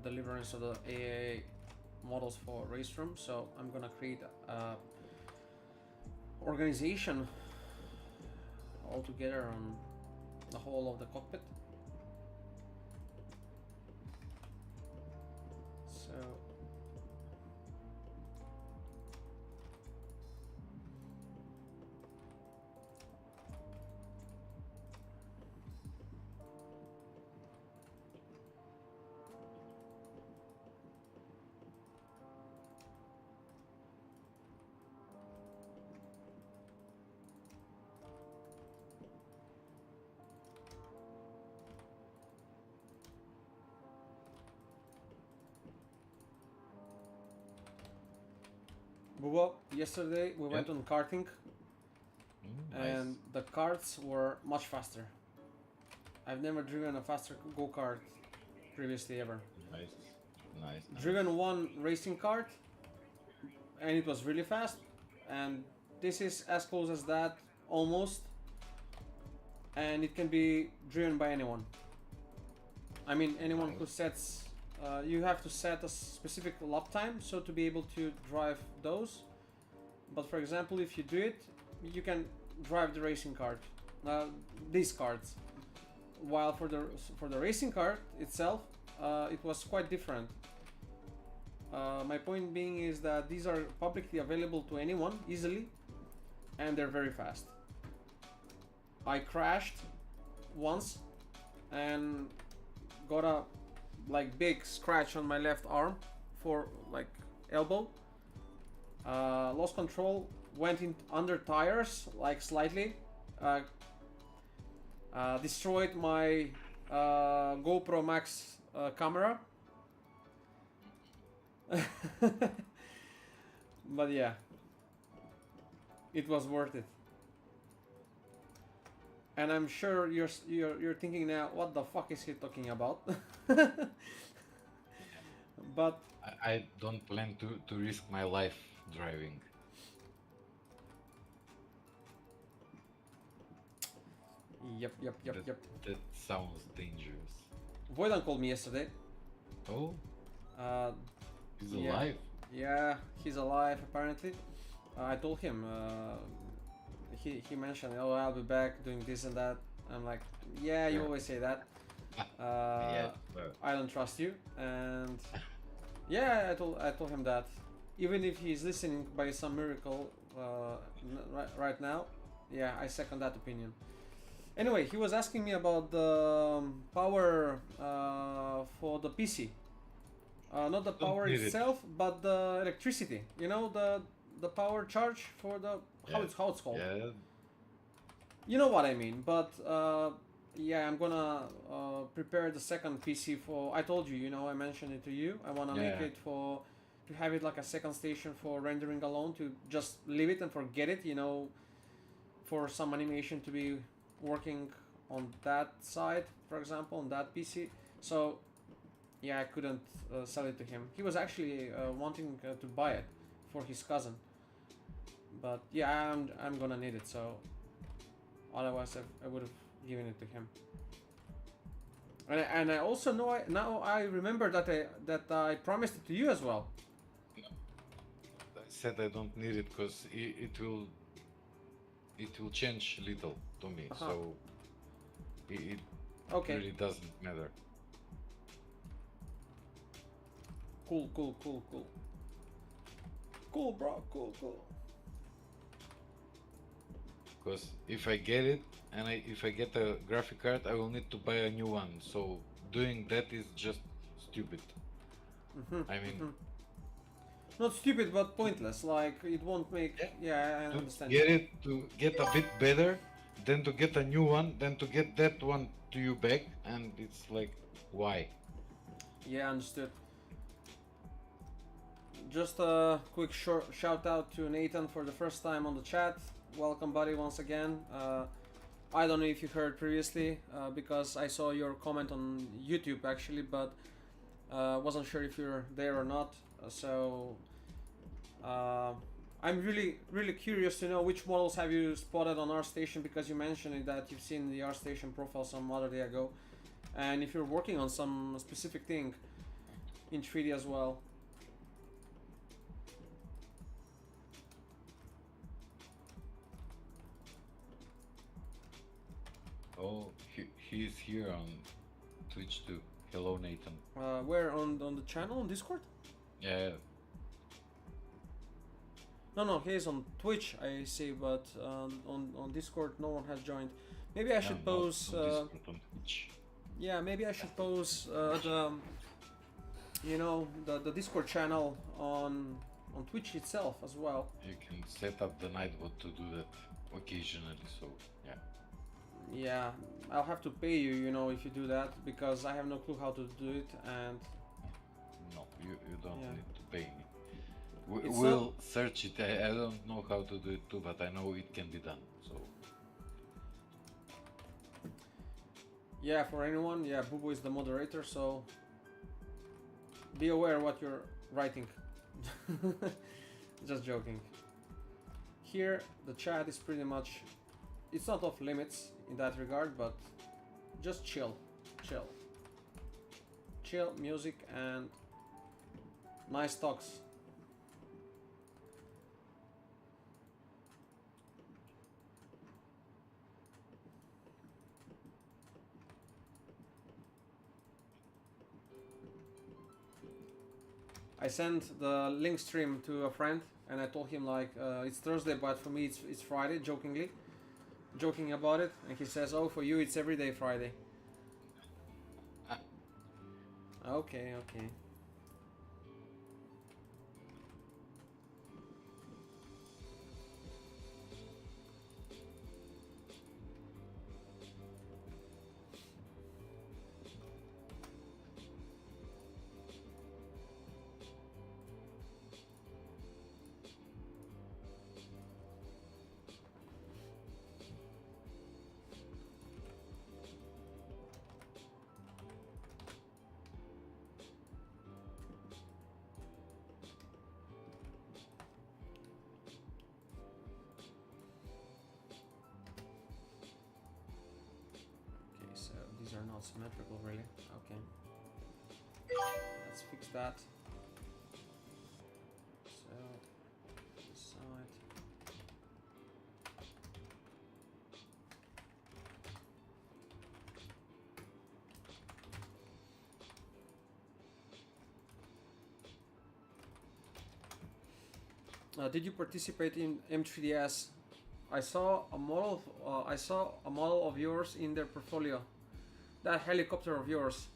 deliverance of the AAA models for race room. So I'm gonna create a organization altogether on the whole of the cockpit. So Bubba, yesterday we went on karting and Nice. the karts were much faster. I've never driven a faster go-kart previously ever. Nice. Nice. Nice. Driven one racing kart and it was really fast, and this is as close as that almost, and it can be driven by anyone. I mean, anyone who sets you have to set a specific lap time so to be able to drive those. But for example, if you do it, you can drive the racing kart, these karts. While for the racing kart itself, it was quite different. My point being is that these are publicly available to anyone easily, and they're very fast. I crashed once and got a like big scratch on my left arm for like elbow. Lost control, went in under tires like slightly. Destroyed my GoPro Max camera. But yeah, it was worth it. And I'm sure you're thinking now, what the fuck is he talking about? But I don't plan to risk my life driving. yep. That sounds dangerous. Voidan called me yesterday. Oh, Uh, he's yeah. alive. Yeah, he's alive apparently. I told him. He mentioned, oh, I'll be back doing this and that. I'm like, yeah, you Yeah. always say that. Yeah. I don't trust you, and yeah, I told him that. Even if he's listening by some miracle right now, yeah, I second that opinion. Anyway, he was asking me about the power for the PC. Not the power need it. itself, but the electricity. You know, the power charge for the how it's called. Yeah. You know what I mean. But yeah, I'm gonna prepare the second PC for. I told you, you know, I mentioned it to you. I wanna make Yeah. it for to have it like a second station for rendering alone. To just leave it and forget it. You know, for some animation to be working on that side, for example, on that PC. So yeah, I couldn't sell it to him. He was actually wanting to buy it for his cousin. But yeah, I'm gonna need it. So otherwise, I would have given it to him. And I also know now I remember that I promised it to you as well. I said I don't need it because it will change little to me. So it Okay. really doesn't matter. Cool, bro. Cool. Because if I get it and if I get a graphic card, I will need to buy a new one. So doing that is just stupid. I mean, Not stupid, but pointless. Like it won't make. Yeah, I to understand. get it to get a bit better, then to get a new one, then to get that one to you back, and it's like, why? Yeah, understood. Just a quick short shout out to Nathan for the first time on the chat. Welcome, buddy, once again. I don't know if you heard previously because I saw your comment on YouTube actually, but wasn't sure if you're there or not. So I'm really curious to know which models have you spotted on ArtStation, because you mentioned that you've seen the ArtStation profile some other day ago, and if you're working on some specific thing in 3D as well. Oh, he's here on Twitch too. Hello, Nathan. Where on the channel on Discord? Yeah, No, he's on Twitch, I see, but on Discord no one has joined. Maybe I should pose. on Twitch. Yeah, maybe I should pose the Discord channel on Twitch itself as well. You can set up the nightbot to do that occasionally. So yeah. Yeah, I'll have to pay you, you know, if you do that, because I have no clue how to do it, and No, you don't Yeah. need to pay me. It's We'll search it. I don't know how to do it too, but I know it can be done. So yeah, for anyone, yeah, Bubu is the moderator, so be aware what you're writing. Just joking. Here, the chat is pretty much, it's not off limits in that regard, but just chill, chill. Chill, music, and nice talks. I sent the link stream to a friend and I told him like it's Thursday but for me it's Friday, jokingly. Joking about it, and he says, oh, for you it's everyday Friday. Okay, okay. So these are not symmetrical really. Okay. Let's fix that. So this side. Did you participate in M3DS? I saw a model of yours in their portfolio. That helicopter of yours.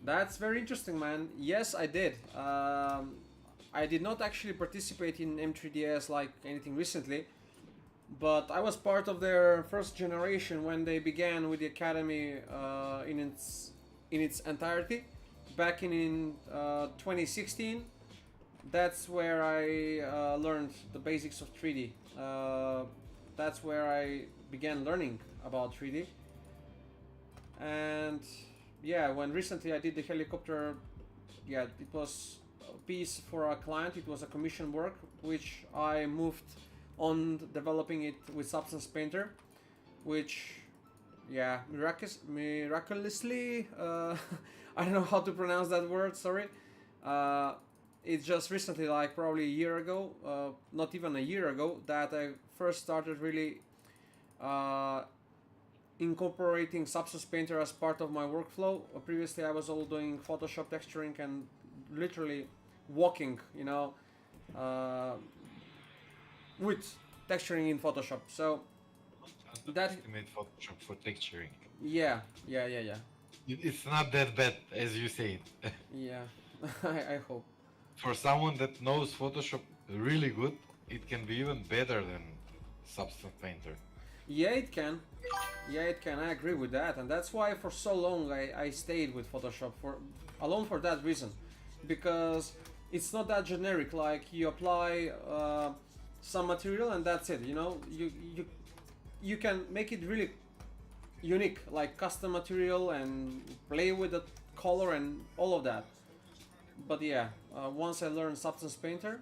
That's very interesting, man. Yes, I did. I did not actually participate in M3DS like anything recently, but I was part of their first generation when they began with the academy in its entirety back in 2016. That's where I learned the basics of 3D. That's where I began learning about 3D. And yeah, when recently I did the helicopter, yeah, it was a piece for a client. It was a commission work, which I moved on developing it with Substance Painter, which, yeah, miraculously, I don't know how to pronounce that word, sorry. It's just recently, like probably a year ago, not even a year ago, that I first started really incorporating Substance Painter as part of my workflow. Previously I was all doing Photoshop texturing and literally walking, you know, with texturing in Photoshop. So that made Photoshop for texturing. yeah. It's not that bad as you say it. Yeah, I hope. For someone that knows Photoshop really good, it can be even better than Substance Painter. Yeah, it can. Yeah, it can. I agree with that, and that's why for so long I stayed with Photoshop alone for that reason, because it's not that generic. Like you apply some material and that's it. You know, you can make it really unique, like custom material and play with the color and all of that. But yeah, once I learned Substance Painter,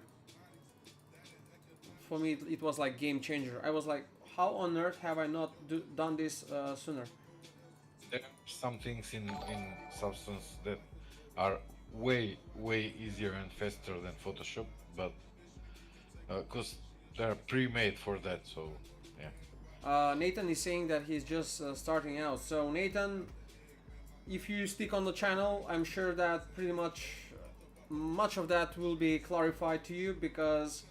for me it was like game changer. I was like, how on earth have I not done this sooner? There are some things in Substance that are way easier and faster than Photoshop, but because they're pre-made for that, so yeah. Nathan is saying that he's just starting out. So Nathan, if you stick on the channel, I'm sure that pretty much of that will be clarified to you, because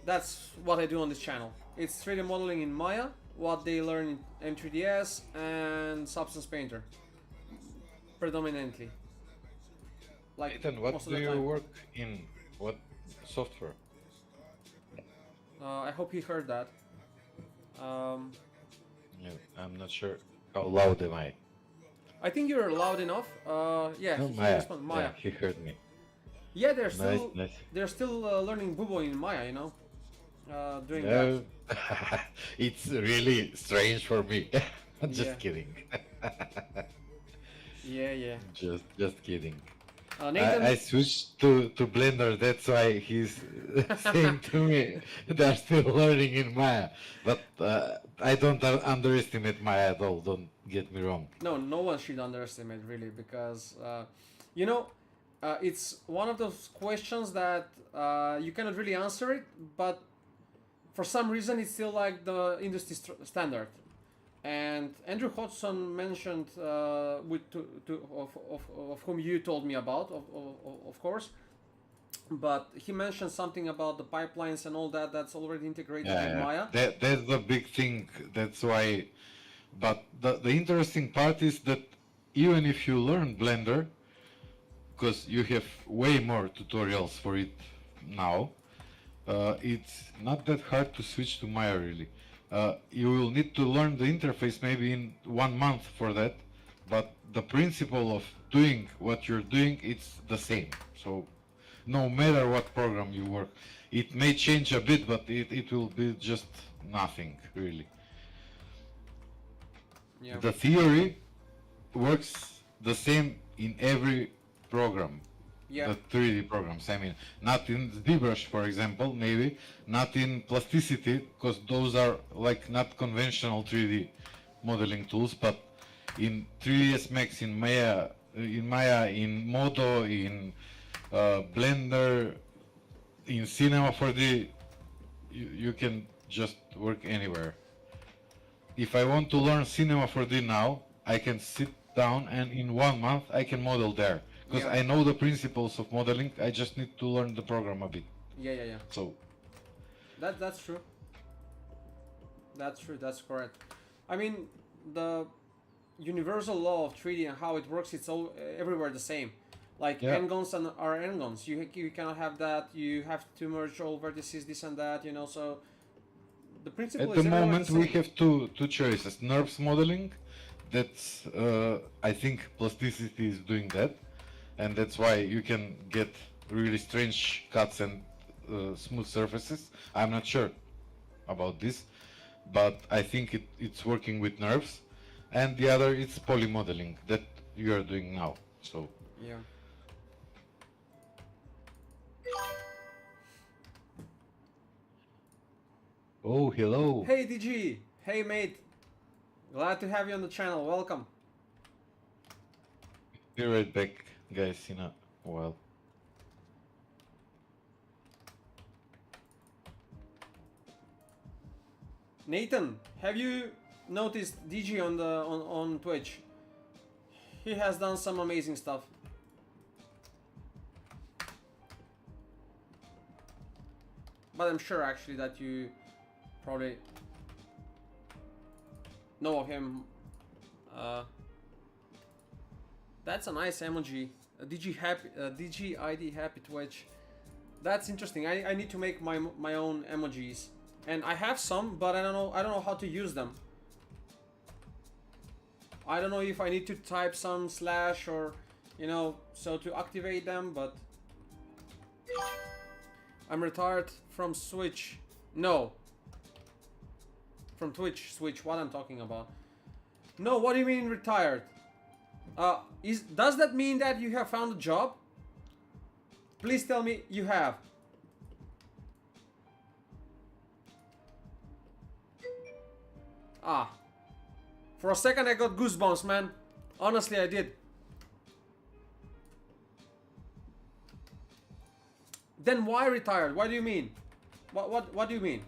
that's what I do on this channel. It's 3D modeling in Maya, what they learn in M3DS and Substance Painter, predominantly. Like Ethan, what most of do the you time. work in? What software? I hope he heard that. Yeah, I'm not sure how loud am I. I think you're loud enough. Yeah, No, he Maya. responded. Maya. Yeah, he heard me. Yeah, Nice, nice. they're still learning Bubo in Maya, you know, doing that. No, it's really strange for me. Yeah, Just kidding. yeah, yeah. Just kidding. I Nathan, switched to Blender. That's why he's saying to me they're still learning in Maya. But I don't underestimate Maya at all. Don't get me wrong. no, no one should underestimate really because you know it's one of those questions that you cannot really answer it, but for some reason it's still like the industry standard. And Andrew Hodgson mentioned of whom you told me about, of course, but he mentioned something about the pipelines and all that that's already integrated Yeah, with yeah. Maya. That's the big thing. That's why. But the interesting part is that even if you learn Blender, because you have way more tutorials for it now, it's not that hard to switch to Maya really. You will need to learn the interface maybe in 1 month for that, but the principle of doing what you're doing, it's the same. So no matter what program you work, it may change a bit, but it will be just nothing really. Yeah, The theory works the same in every program, yeah, the 3D programs. I mean, not in ZBrush, for example, maybe, not in plasticity, because those are like not conventional 3D modeling tools, but in 3ds Max, in Maya, in Modo, in Blender, in Cinema 4D, you can just work anywhere. If I want to learn Cinema 4D now, I can sit down and in 1 month I can model there. Because yeah, I know the principles of modeling, I just need to learn the program a bit. yeah, yeah, yeah. So, That's true. That's true. That's correct. I mean, the universal law of 3D and how it works, it's all everywhere the same. Like yeah. n-gons and are n-gons. You cannot have that. You have to merge all vertices, this and that. You know, so the principle At the is everywhere moment the we same. have two choices. NURBS modeling, that's, I think plasticity is doing that. And that's why you can get really strange cuts and smooth surfaces. I'm not sure about this, but I think it's working with nerves. And the other is polymodeling that you are doing now. So Yeah. oh, hello. Hey DG. Hey mate. Glad to have you on the channel. Welcome. Be right back, guys, in a while. Nathan, have you noticed DG on Twitch? He has done some amazing stuff. But I'm sure actually that you probably know of him. That's a nice emoji. DG happy, DG ID happy Twitch. That's interesting. I need to make my own emojis, and I have some, but I don't know how to use them. I don't know if I need to type some slash or, you know, so to activate them, but I'm retired from Switch. No. From Twitch, Switch, what I'm talking about. No, what do you mean retired? Does that mean that you have found a job? Please tell me you have. Ah. For a second I got goosebumps, man. Honestly, I did. Then why retired? What do you mean? What do you mean?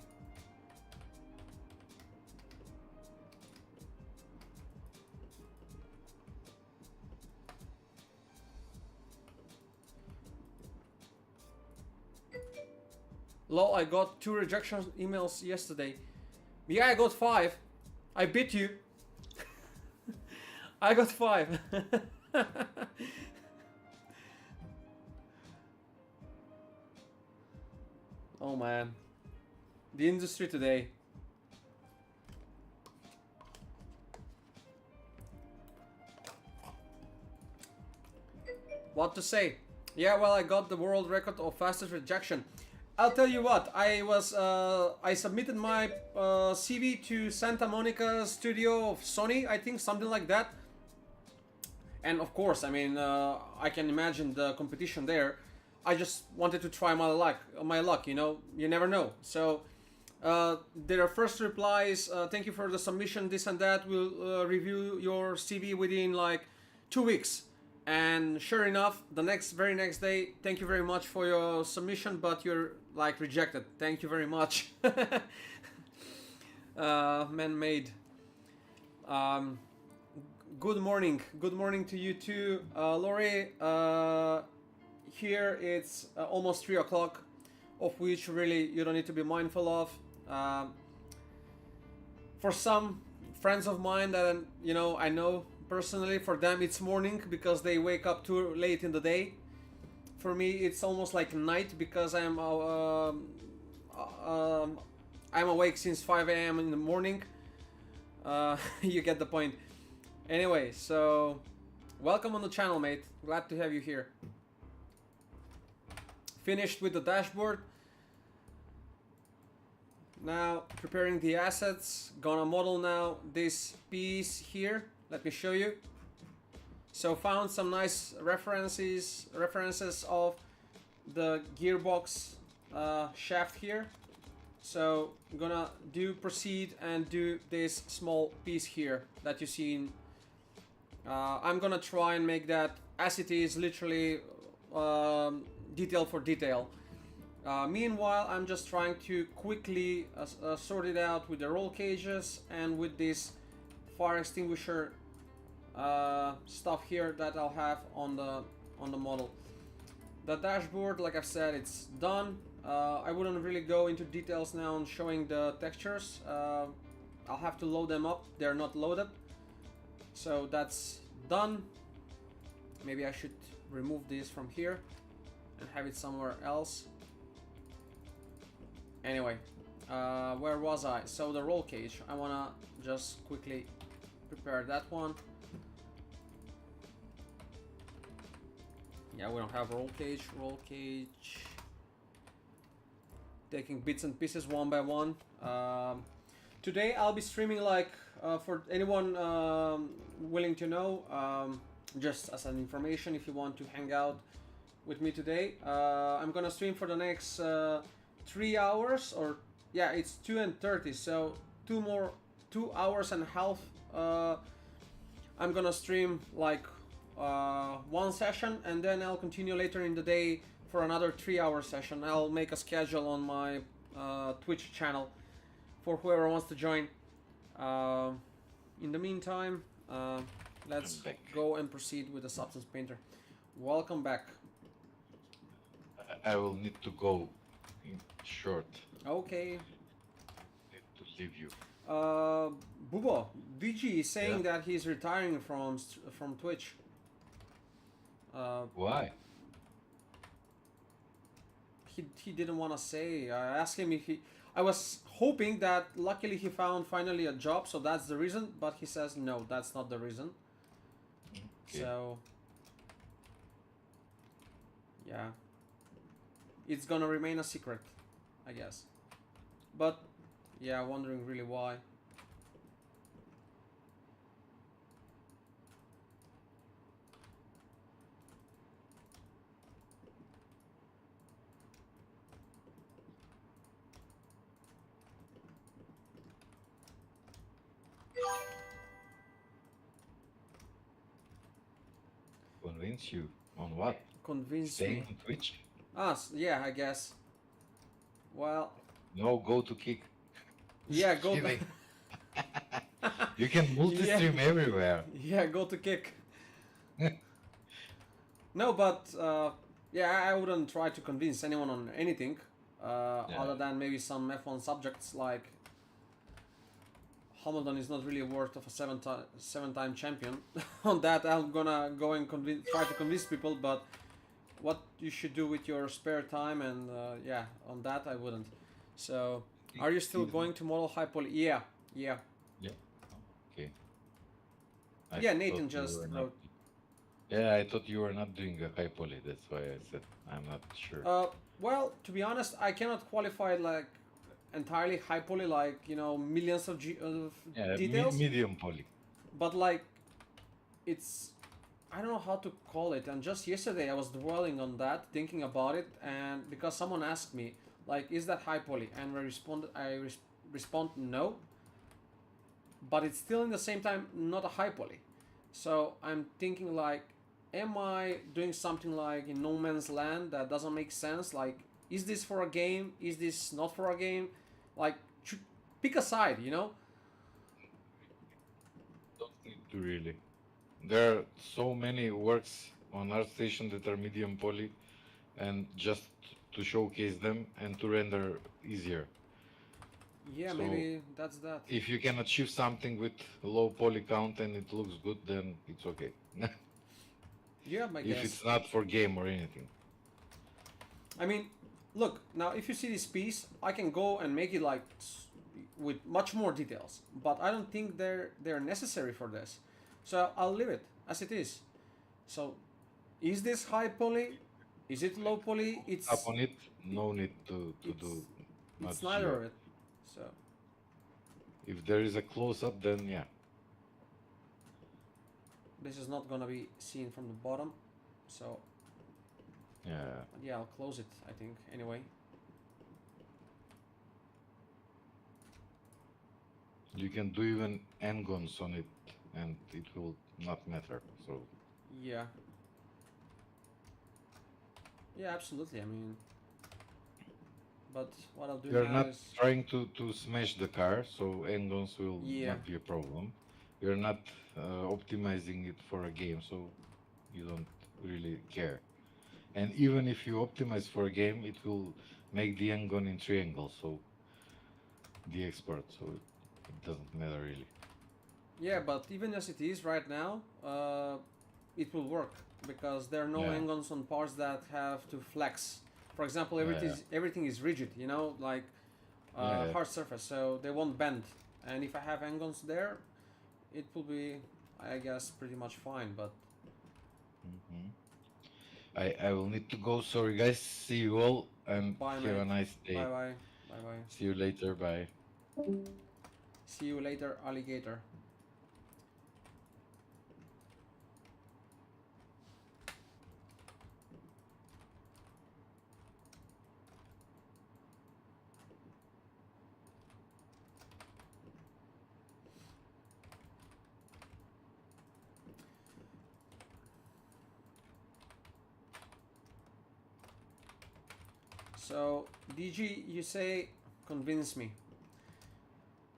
Lol, I got 2 rejection emails yesterday. Yeah, I got 5. I beat you. I got 5. Oh man. The industry today. What to say? Yeah, well, I got the world record of fastest rejection. I'll tell you what. I submitted my CV to Santa Monica studio of Sony. I think something like that. And of course, I mean, I can imagine the competition there. I just wanted to try my luck. My luck, you know. You never know. So their first reply is, "Thank you for the submission. This and that. We'll review your CV within like 2 weeks." And sure enough, the very next day, "Thank you very much for your submission, but you're like rejected. Thank you very much." Man-made. Um, Good morning to you too, Lori. Here it's almost 3 o'clock, of which really you don't need to be mindful of. Um, for some friends of mine that I know personally, for them it's morning because they wake up too late in the day. For me, it's almost like night because I'm awake since 5 a.m. in the morning. You get the point. Anyway, so welcome on the channel, mate. Glad to have you here. Finished with the dashboard. Now preparing the assets. Gonna model now this piece here. Let me show you. So found some nice references of the gearbox shaft here. So I'm gonna proceed and do this small piece here that you see in. I'm gonna try and make that as it is, literally detail for detail. Meanwhile, I'm just trying to quickly sort it out with the roll cages and with this fire extinguisher stuff here that I'll have on the model. The dashboard, like I've said, it's done. I wouldn't really go into details now on showing the textures. I'll have to load them up. They're not loaded. So that's done. Maybe I should remove this from here and have it somewhere else. Anyway, where was I? So the roll cage. I wanna just quickly prepare that one. Yeah, we don't have roll cage. Roll cage. Taking bits and pieces one by one. Today I'll be streaming like for anyone willing to know, just as an information, if you want to hang out with me today, I'm gonna stream for the next 3 hours, or yeah, it's 2:30, so 2 hours and a half. I'm gonna stream like one session, and then I'll continue later in the day for another 3-hour session. I'll make a schedule on my Twitch channel for whoever wants to join. In the meantime, let's go and proceed with the substance painter. Welcome back. I will need to go in short. Okay. Need to leave you. Bubo, VG is saying that he's retiring from Twitch. Why? He didn't want to say. I asked him if he. I was hoping that luckily he found finally a job, so that's the reason. But he says no, that's not the reason. Okay. So yeah, it's gonna remain a secret, I guess. But yeah, wondering really why. Convince you on what? Convince Staying me. on Twitch? Yeah, I guess. Well. No, go to Kick. Yeah, go. You can multi-stream everywhere. Yeah, go to Kick. No, but yeah, I wouldn't try to convince anyone on anything, other than maybe some F1 subjects like Hamilton is not really worth of a seven-time champion. On that, I'm gonna go and try to convince people, but what you should do with your spare time, and yeah, on that I wouldn't. So, are you still going to model high poly? Yeah. Okay. Yeah, Nathan just wrote. Yeah, I thought you were not doing a high poly. That's why I said I'm not sure. Uh, well, to be honest, I cannot qualify it like entirely high poly, like millions of Yeah, details, medium poly. but like it's I don't know how to call it. And just yesterday I was dwelling on that, thinking about it, and because someone asked me like, "Is that high poly?" and respond no, but it's still in the same time not a high poly. So I'm thinking like, am I doing something like in no man's land that doesn't make sense? Like, is this for a game? Is this not for a game? Like, pick a side, you know? Don't need to really. There are so many works on ArtStation that are medium poly, and just to showcase them and to render easier. Yeah, So maybe that's that. if you can achieve something with low poly count and it looks good, then it's okay. Yeah, I If guess. it's not for game or anything. I mean, look, now if you see this piece, I can go and make it like with much more details, but I don't think they're necessary for this. So I'll leave it as it is. So is this high poly? Is it low poly? Up on it, no need to It's do it's much neither GR. of it. So If there is a close up, then yeah. this is not gonna be seen from the bottom. So Yeah. yeah, I'll close it, I think, anyway. You can do even n-gons on it and it will not matter. So Yeah. Yeah, absolutely. I mean, but what I'll do you're now not is trying to smash the car, so n-gons will yeah. not be a problem. You're not optimizing it for a game, so you don't really care. And even if you optimize for a game, it will make the n-gon in triangle, so the export, so it doesn't matter really. Yeah, but even as it is right now, it will work because there are no Yeah, angles on parts that have to flex. For example, yeah, everything is rigid, like yeah, yeah. hard surface, so they won't bend. And if I have angles there, it will be, I guess, pretty much fine. But Hmm. I will need to go. Sorry, guys. See you all and bye, have a mate. nice Bye, day. bye, bye, bye. See you later. Bye. See you later, alligator. So, DG, you say convince me.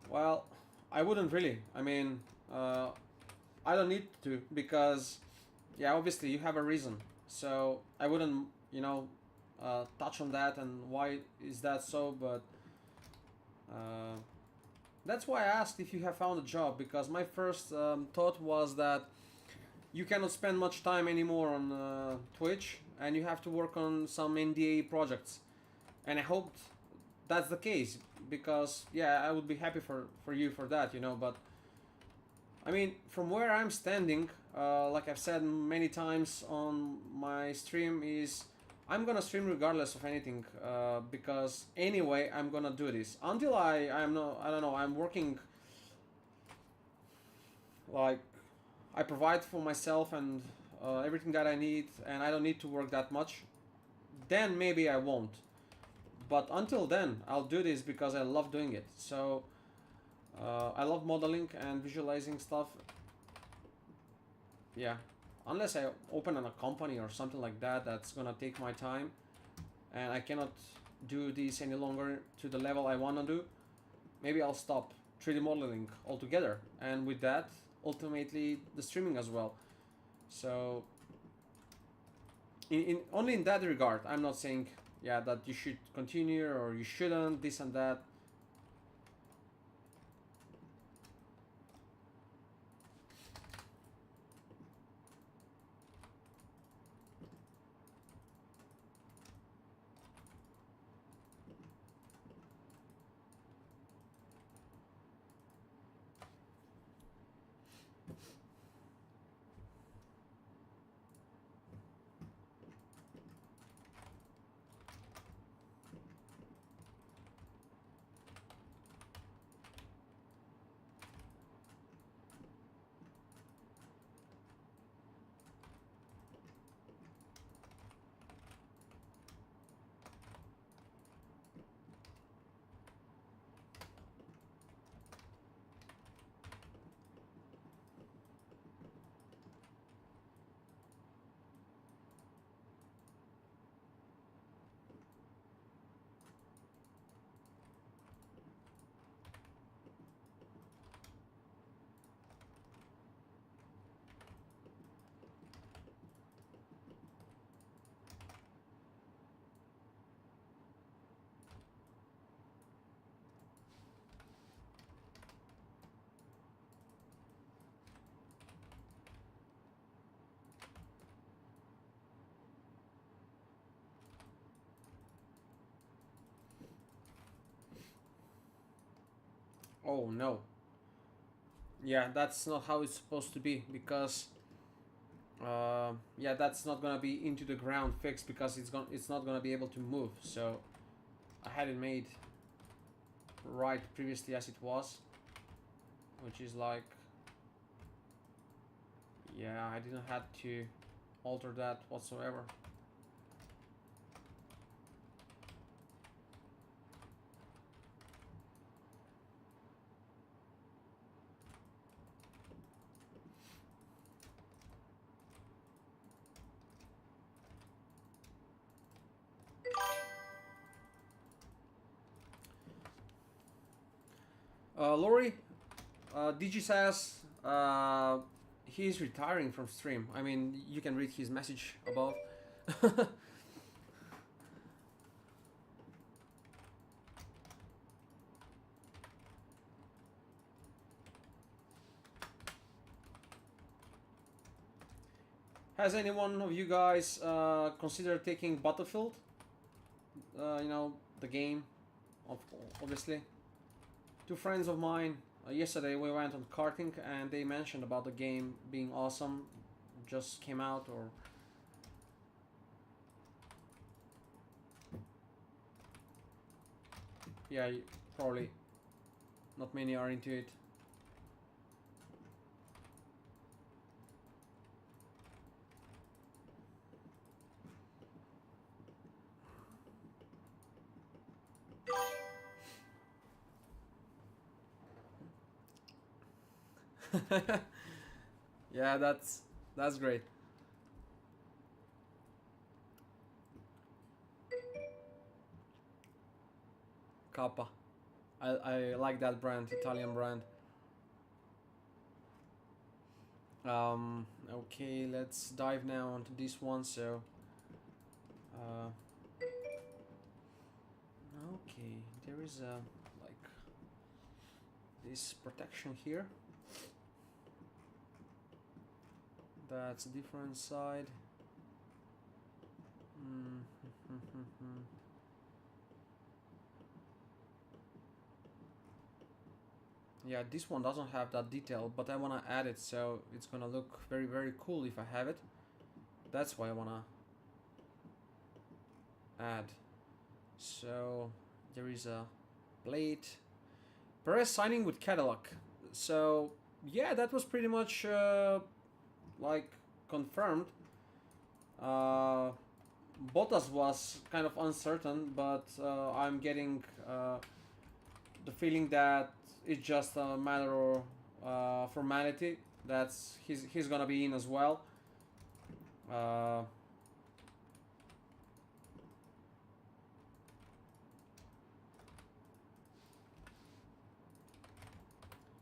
Well, I wouldn't really. I mean, I don't need to because, yeah, obviously you have a reason. So I wouldn't, touch on that and why is that so. But uh, that's why I asked if you have found a job because my first thought was that you cannot spend much time anymore on Twitch and you have to work on some NDA projects. And I hoped that's the case because yeah, I would be happy for you for that, But I mean, from where I'm standing, like I've said many times on my stream, is I'm gonna stream regardless of anything because anyway I'm gonna do this until I'm not I don't know I'm working like I provide for myself and everything that I need and I don't need to work that much. Then maybe I won't. But until then, I'll do this because I love doing it. So I love modeling and visualizing stuff. Yeah, unless I open a company or something like that, that's gonna take my time, and I cannot do this any longer to the level I wanna do. Maybe I'll stop 3D modeling altogether, and with that, ultimately the streaming as well. So, in only in that regard, I'm not saying yeah that you should continue or you shouldn't this and that. Oh no. Yeah, that's not how it's supposed to be, because yeah, that's not gonna be into the ground fixed, because it's not gonna be able to move. So I had it made right previously as it was, which is like, yeah, I didn't have to alter that whatsoever. Lori, DG says he's retiring from stream. I mean, you can read his message above. Has any one of you guys considered taking Battlefield? You know, the game, obviously. Two friends of mine, yesterday we went on karting, and they mentioned about the game being awesome. Just came out, or yeah, probably not many are into it. Yeah, that's great. Kappa. I like that brand, Italian brand. Okay, let's dive now onto this one. So, uh, okay, there is a like this protection here. That's a different side. Yeah, this one doesn't have that detail, but I wanna add it, so it's gonna look very, very cool if I have it. That's why I wanna add. So there is a plate. Perez signing with Cadillac. So yeah, that was pretty much like confirmed. Uh, Bottas was kind of uncertain, but I'm getting the feeling that it's just a matter of formality. That's he's gonna be in as well. Uh,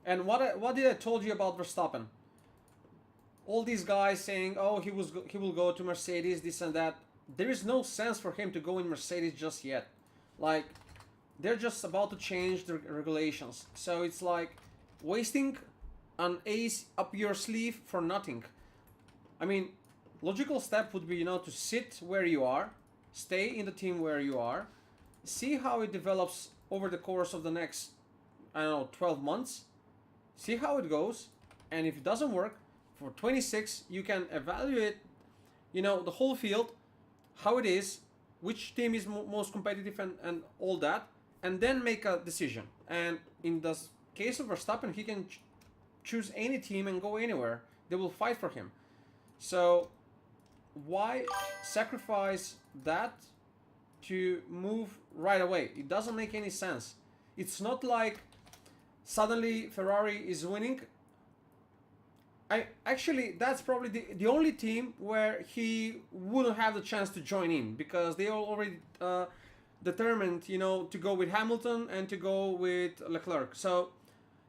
and what did I told you about Verstappen? All these guys saying, "Oh, he will go to Mercedes, this and that." There is no sense for him to go in Mercedes just yet. Like, they're just about to change the regulations, so it's like wasting an ace up your sleeve for nothing. I mean, logical step would be, you know, to sit where you are, stay in the team where you are, see how it develops over the course of the next, I don't know, 12 months, see how it goes, and if it doesn't work, for 26 you can evaluate, you know, the whole field, how it is, which team is most competitive, and all that, and then make a decision. And in the case of Verstappen, he can choose any team and go anywhere. They will fight for him. So why sacrifice that to move right away? It doesn't make any sense. It's not like suddenly Ferrari is winning. I actually, that's probably the only team where he wouldn't have the chance to join in, because they are already determined, you know, to go with Hamilton and to go with Leclerc. So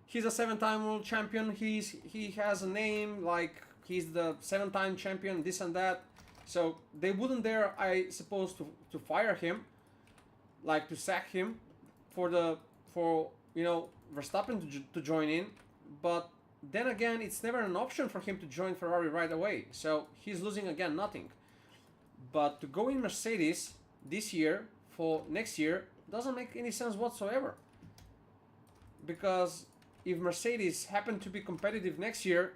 he's a seven-time world champion. He has a name, like he's the seven-time champion, this and that. So they wouldn't dare, I suppose, to fire him, like to sack him for you know, Verstappen to join in. But then again, it's never an option for him to join Ferrari right away. So he's losing again nothing. But to go in Mercedes this year for next year doesn't make any sense whatsoever. Because if Mercedes happen to be competitive next year,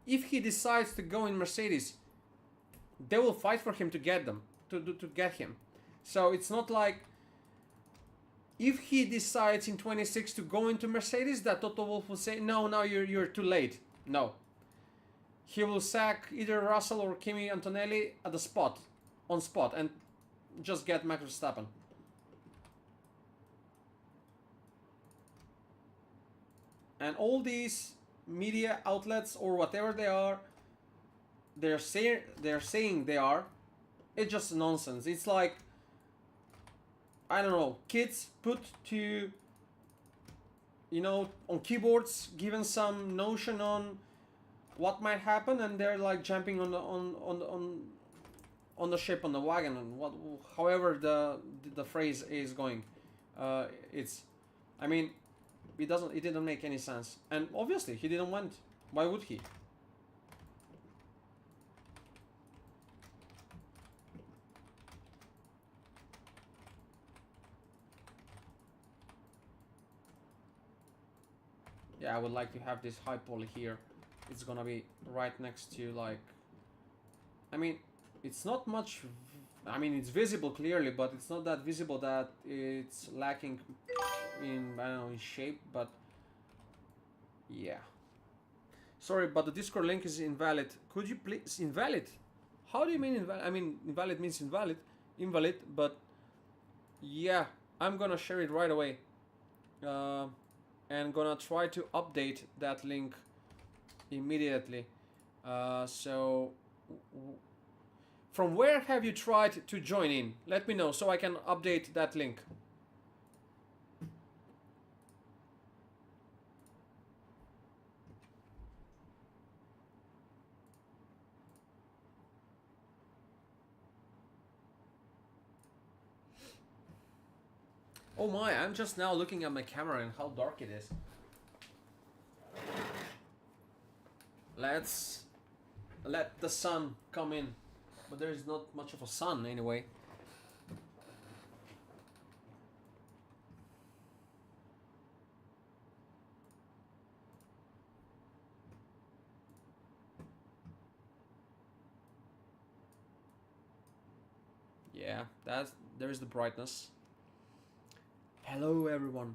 if he decides to go in Mercedes, they will fight for him to get them, to get him. So it's not like if he decides in 26 to go into Mercedes, that Toto Wolff will say, no, now you're too late. No. He will sack either Russell or Kimi Antonelli at the spot, on spot, and just get Max Verstappen. And all these media outlets or whatever they are, they're saying they are, it's just nonsense. It's like, I don't know, kids put to, you know, on keyboards, given some notion on what might happen, and they're like jumping on the ship, on the wagon, and what, however the phrase is going. It's, I mean, it didn't make any sense, and obviously he didn't want. Why would he? Yeah, I would like to have this high poly here. It's gonna be right next to, like, I mean, it's not much, I mean, it's visible clearly, but it's not that visible that it's lacking in, I don't know, in shape, but yeah. Sorry, but the Discord link is invalid. Could you please, invalid? How do you mean invalid? I mean, invalid means invalid, but yeah, I'm gonna share it right away. And gonna try to update that link immediately. So from where have you tried to join in? Let me know so I can update that link. Oh my, I'm just now looking at my camera and how dark it is. Let's let the sun come in. But there is not much of a sun anyway. Yeah, there's the brightness. Hello everyone.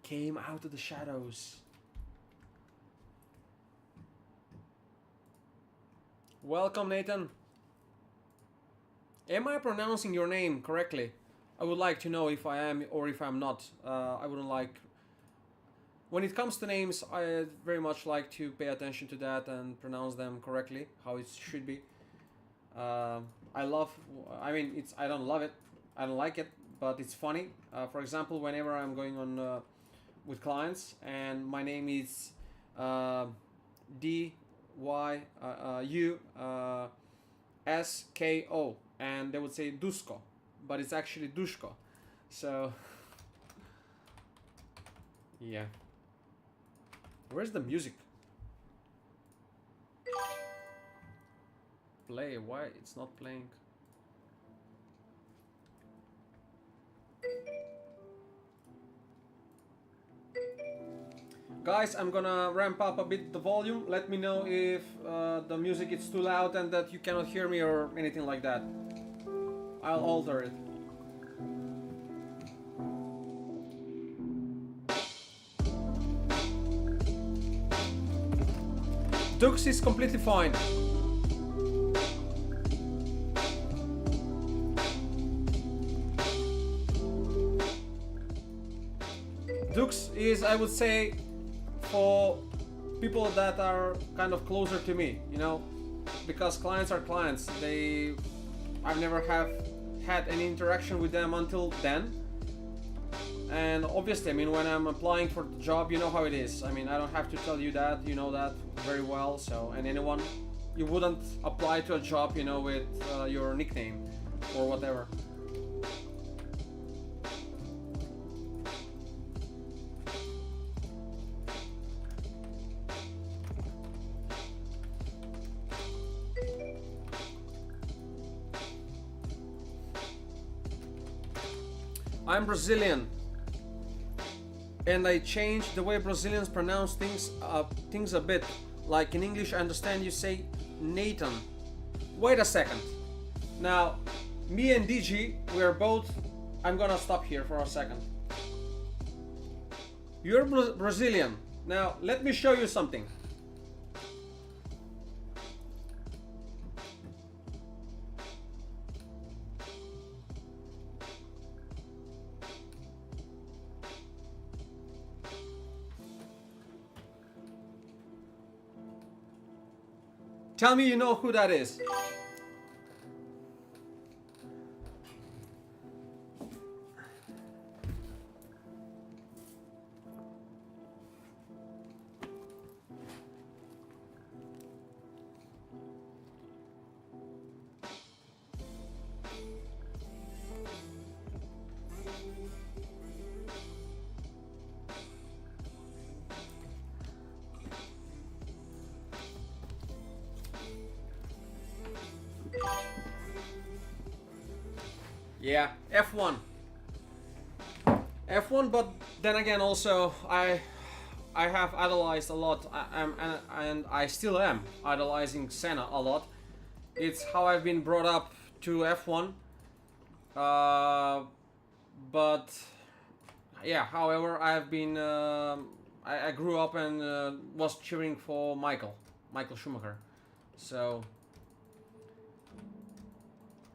Came out of the shadows. Welcome, Nathan. Am I pronouncing your name correctly? I would like to know if I am or if I'm not. I wouldn't like... When it comes to names, I very much like to pay attention to that and pronounce them correctly, how it should be. I don't love it, I don't like it, but it's funny. For example, whenever I'm going on with clients and my name is Dyusko, and they would say Dusko, but it's actually Dushko. So yeah. Where's the music? Play, why it's not playing? Guys, I'm gonna ramp up a bit the volume. Let me know if the music is too loud and that you cannot hear me or anything like that. I'll alter it. Dux is completely fine. Dux is, I would say, for people that are kind of closer to me, you know, because clients are clients. I've never had any interaction with them until then. And obviously, I mean, when I'm applying for the job, you know how it is. I mean, I don't have to tell you that, you know that very well. So, and anyone, you wouldn't apply to a job, you know, with your nickname or whatever. I'm Brazilian. and I changed the way Brazilians pronounce things a bit. Like in English, I understand you say Nathan. Wait a second. Now, me and DG, we are both. I'm gonna stop here for a second. You're Brazilian. Now, let me show you something. Tell me you know who that is. Yeah, F1. F1, but then again, also I have idolized a lot, and I still am idolizing Senna a lot. It's how I've been brought up to F1. But yeah, however, I've been I grew up and was cheering for Michael Schumacher. So,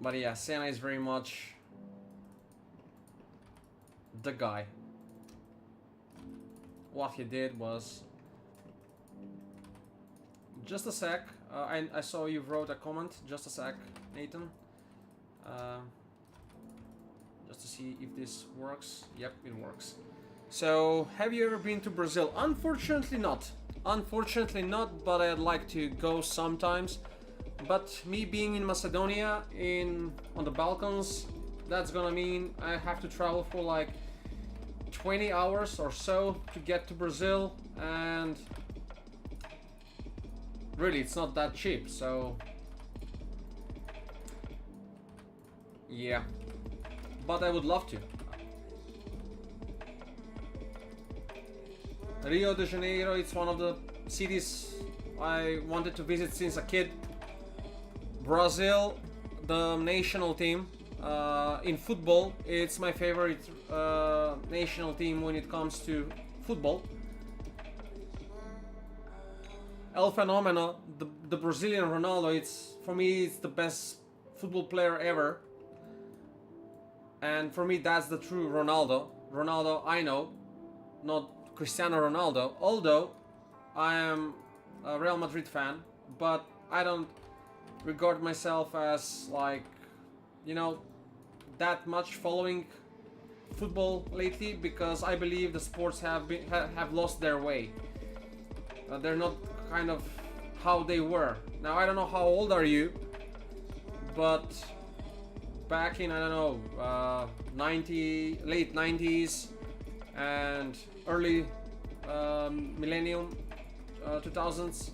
but yeah, Senna is very much the guy. What he did was... Just a sec. I saw you wrote a comment. Just a sec, Nathan. Just to see if this works. Yep, it works. So, have you ever been to Brazil? Unfortunately not. Unfortunately not, but I'd like to go sometimes. But me being in Macedonia, on the Balkans, that's gonna mean I have to travel for like 20 hours or so to get to Brazil, and really it's not that cheap, so yeah, but I would love to. Rio de Janeiro, it's one of the cities I wanted to visit since a kid. Brazil, the national team, in football, it's my favorite national team when it comes to football. El Fenomeno, the Brazilian Ronaldo, for me it's the best football player ever. And for me that's the true Ronaldo. Ronaldo I know, not Cristiano Ronaldo, although I am a Real Madrid fan, but I don't regard myself as like, you know, that much following football lately, because I believe the sports have lost their way. They're not kind of how they were. Now I don't know how old are you, but back in, I don't know, late 90s and early millennium 2000s,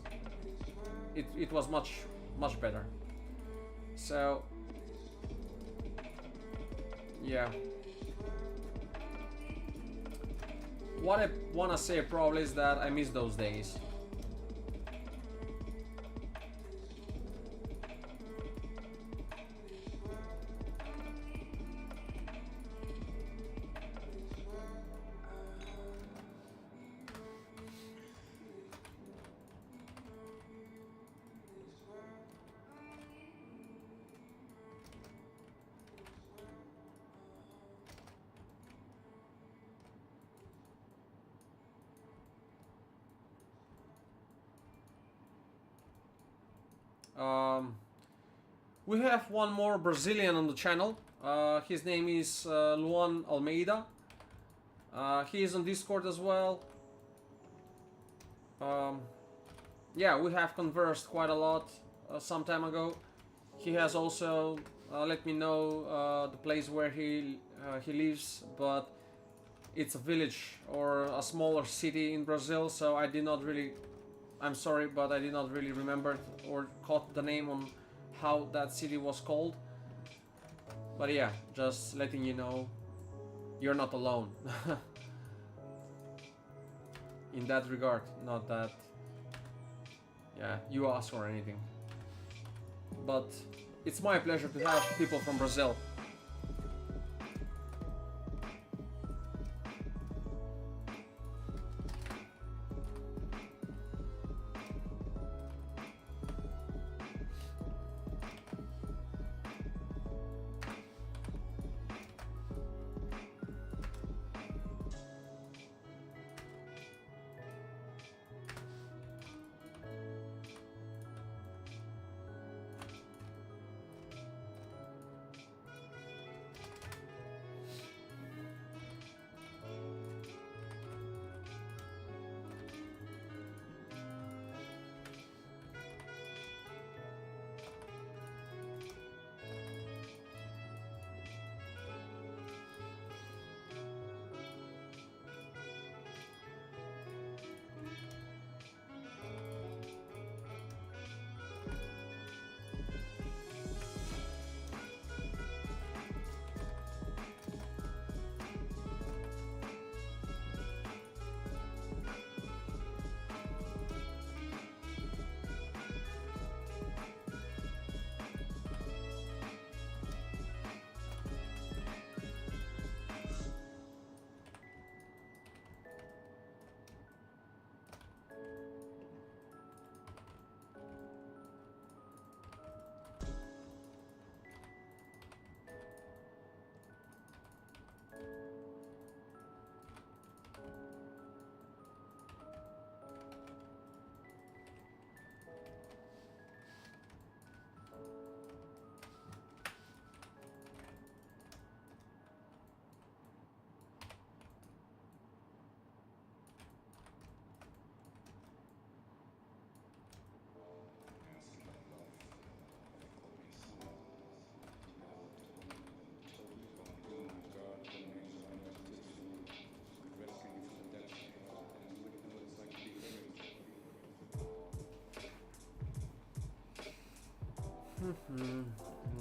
it was much better. So yeah, what I wanna say probably is that I miss those days. We have one more Brazilian on the channel. His name is Luan Almeida. He is on Discord as well. Yeah, we have conversed quite a lot some time ago. He has also let me know the place where he lives, but it's a village or a smaller city in Brazil, so I did not really... I'm sorry, but I did not really remember or caught the name on how that city was called. But yeah, just letting you know, you're not alone. in that regard, not that, yeah, you ask or anything. But it's my pleasure to have people from Brazil.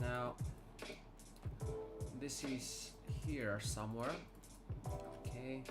Now, this is here somewhere. Okay.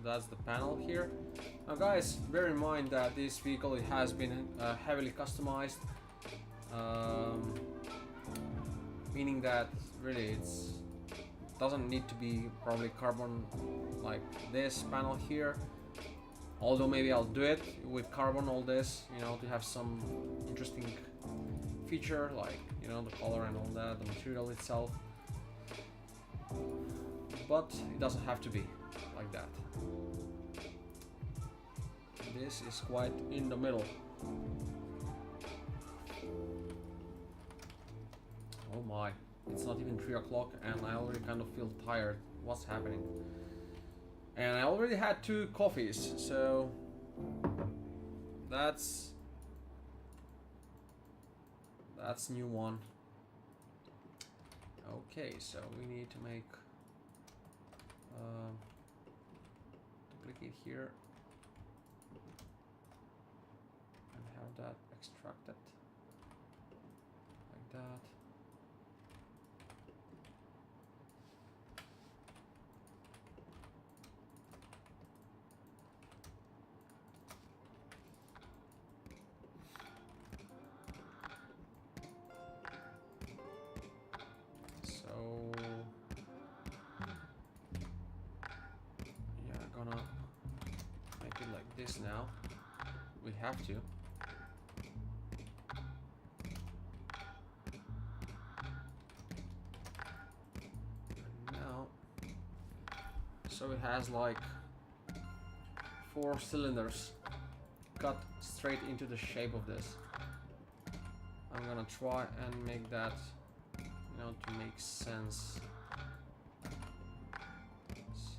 That's the panel here. Now guys, bear in mind that this vehicle, it has been heavily customized, meaning that really it doesn't need to be probably carbon like this panel here, although maybe I'll do it with carbon, all this, you know, to have some interesting feature like, you know, the color and all that, the material itself, but it doesn't have to be like that. This is quite in the middle. Oh my, it's not even 3 o'clock and I already kind of feel tired. What's happening? And I already had 2 coffees, so that's new one. Okay, so we need to make duplicate here and have that extracted like that. This now. We have to. And now, so it has like 4 cylinders cut straight into the shape of this. I'm gonna try and make that, you know, to make sense.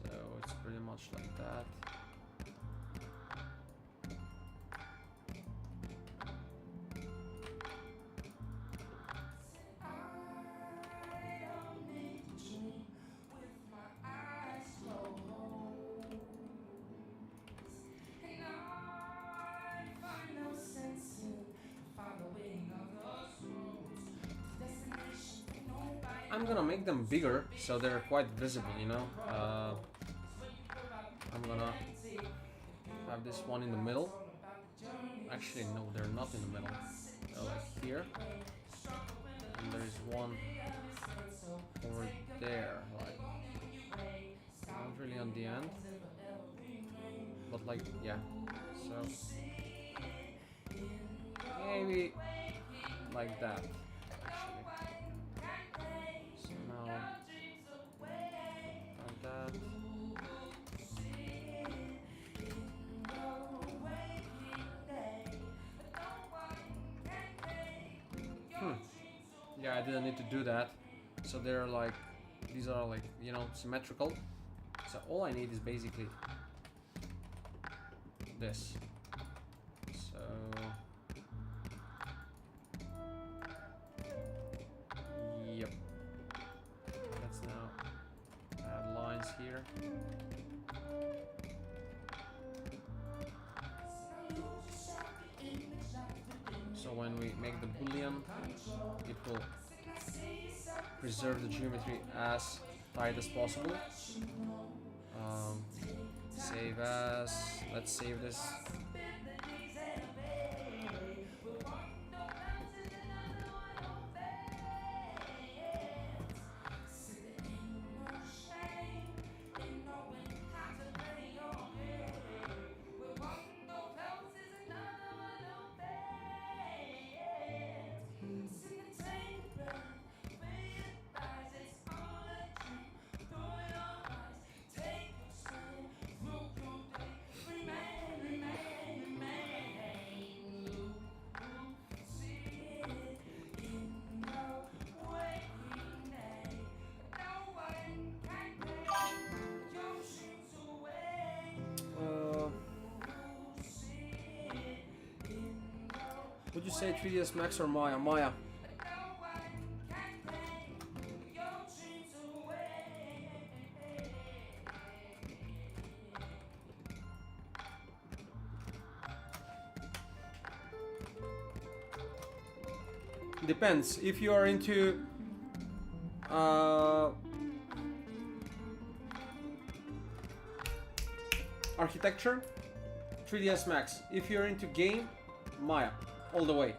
So it's pretty much like that. I'm gonna make them bigger so they're quite visible, you know. I'm gonna have this one in the middle. Actually, no, they're not in the middle. They're like here. And there's one over there, like not really on the end, but like, yeah. So maybe like that. Yeah, I didn't need to do that. So they're like, these are like, you know, symmetrical. So all I need is basically this. So yep. Let's now add lines here. So when we make the boolean, it will preserve the geometry as tight as possible. Save as, let's save this. Would you say 3ds Max or Maya? Maya. Depends. If you are into architecture, 3ds Max. If you're into game, Maya. All the way.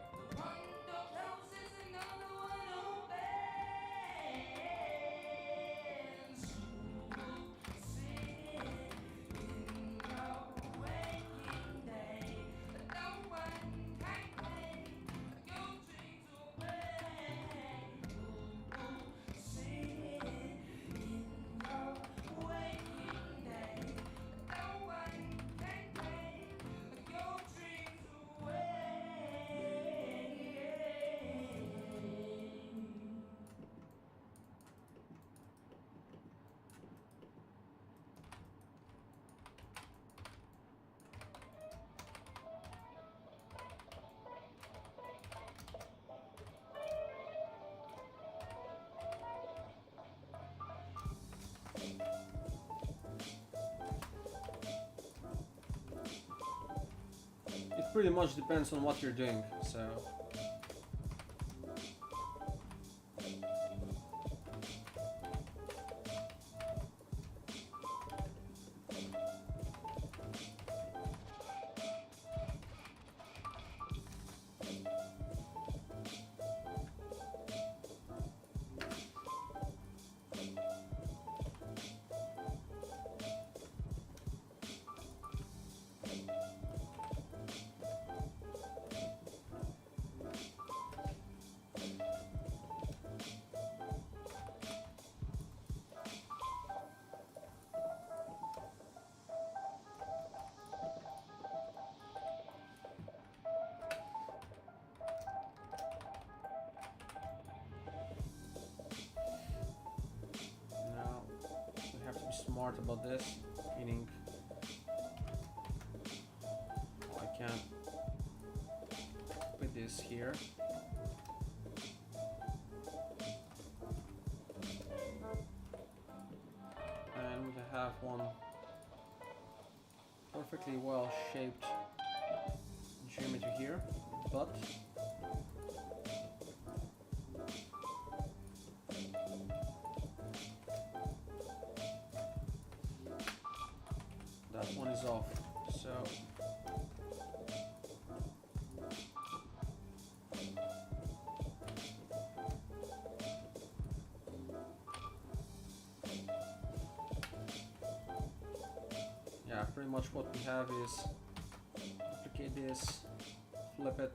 pretty much depends on what you're doing. So now we have to be smart about this, meaning I can't put this here. And we have one perfectly well shaped geometry here, but that one is off. So yeah, pretty much what we have is duplicate this, flip it,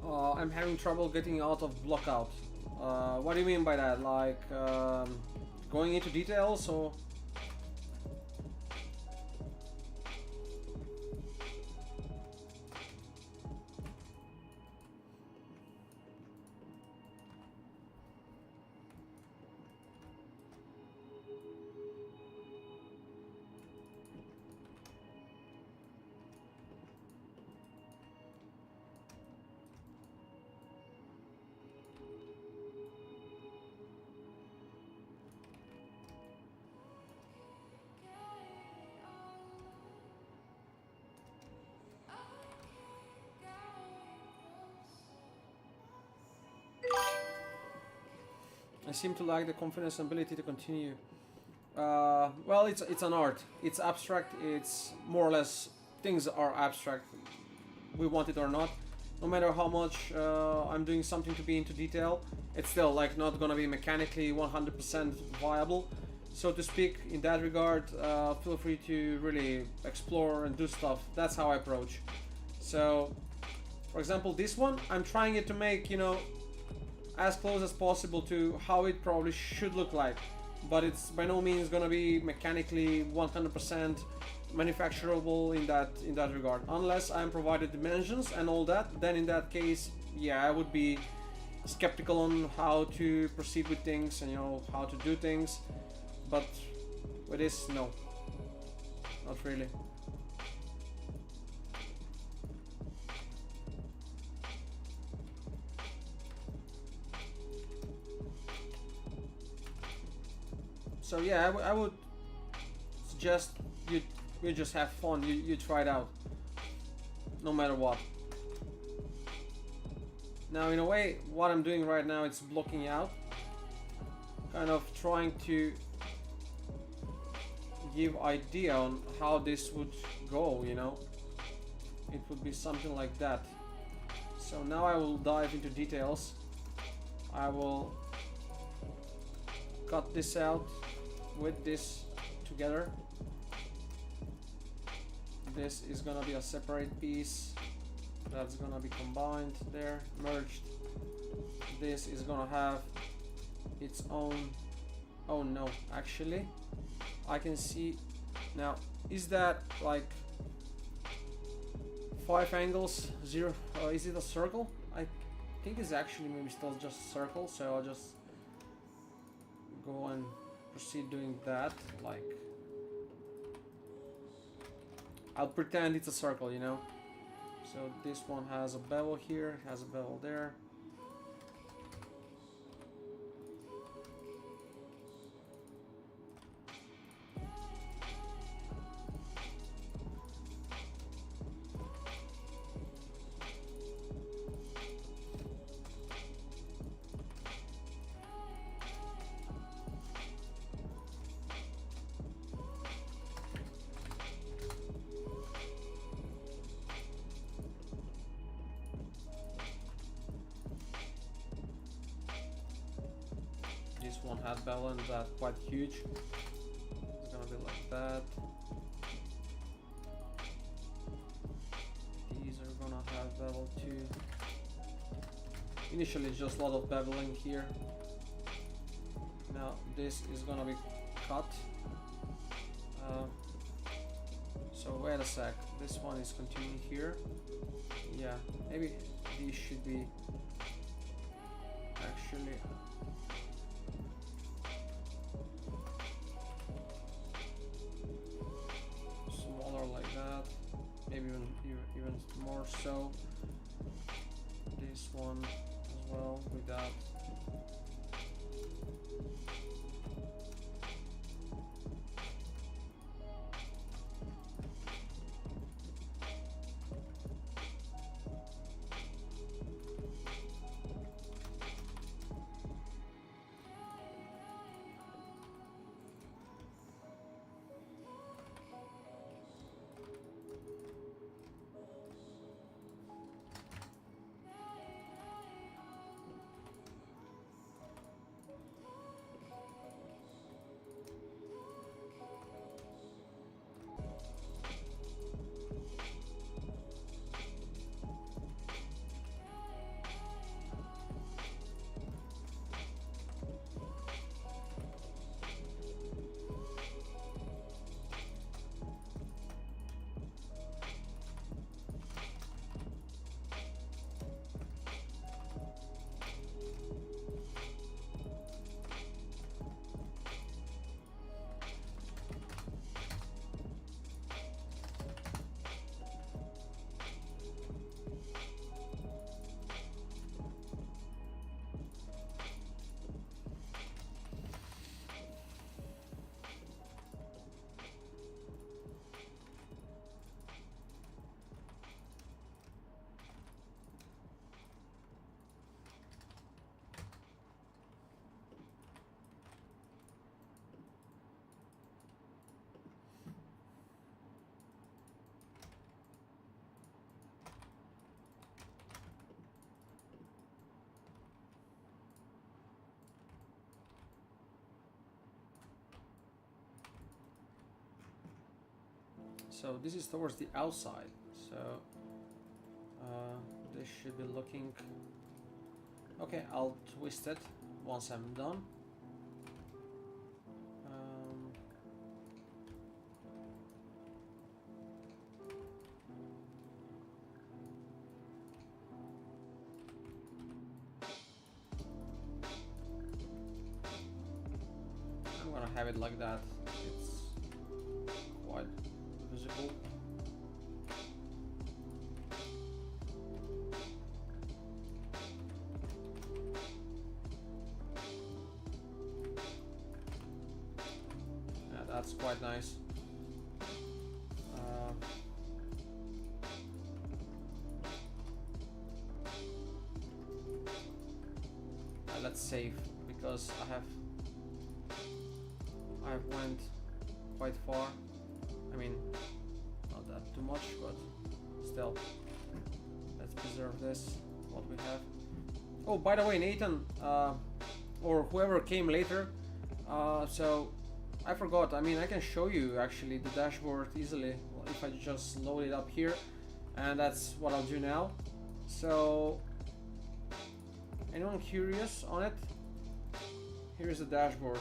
I'm having trouble getting out of blockout. What do you mean by that? Like going into details or? I seem to lack the confidence and ability to continue. Well, it's an art. It's abstract. It's more or less things are abstract. We want it or not. No matter how much I'm doing something to be into detail, it's still like not gonna be mechanically 100% viable, so to speak. In that regard, feel free to really explore and do stuff. That's how I approach. So, for example, this one, I'm trying it to make, as close as possible to how it probably should look like, but it's by no means gonna be mechanically 100% manufacturable in that regard, unless I'm provided dimensions and all that. Then in that case, yeah, I would be skeptical on how to proceed with things and how to do things. But with this, no, not really. So yeah, I would suggest you just have fun. You try it out, no matter what. Now, in a way, what I'm doing right now, it's blocking out, kind of trying to give idea on how this would go. It would be something like that. So now I will dive into details. I will cut this out with this together. This is gonna be a separate piece that's gonna be combined there, merged. This is gonna have its own. Oh no, actually I can see now. Is that like 5 angles, 0? Is it a circle? I think it's actually maybe still just a circle, so I'll just go and proceed doing that. Like, I'll pretend it's a circle, So this one has a bevel here, has a bevel there. This one has bevel and that's quite huge. It's gonna be like that. These are gonna have bevel too. Initially it's just a lot of beveling here. Now this is gonna be cut. So wait a sec, this one is continuing here. Yeah, maybe these should be actually smaller like that. Maybe even more so. This one as well with that. So this is towards the outside. So this should be looking okay. I'll twist it once I'm done. I'm gonna have it like that. It's quite visible. Yeah, that's quite nice. Let's save because I've went quite far. I mean, not that too much, but still. Let's preserve this, what we have. Oh, by the way, Nathan, or whoever came later, so I forgot. I mean, I can show you actually the dashboard easily if I just load it up here, and that's what I'll do now. So, anyone curious on it? Here's the dashboard.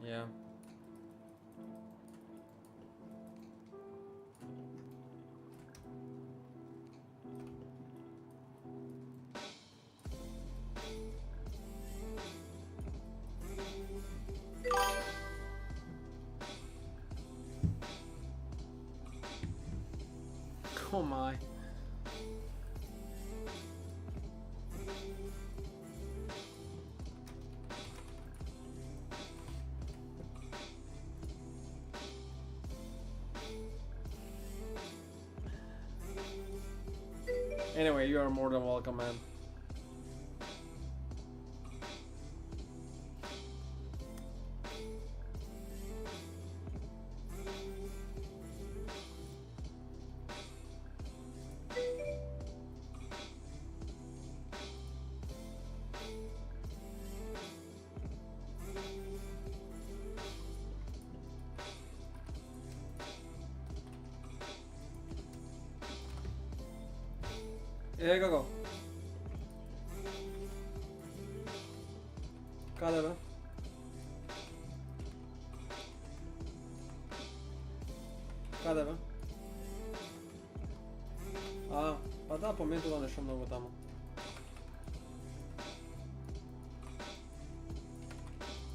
Yeah. Oh my. Anyway, you are more than welcome, man. Kako? Kada bе? Kada bе? Pa da, pometува нешто многу таму.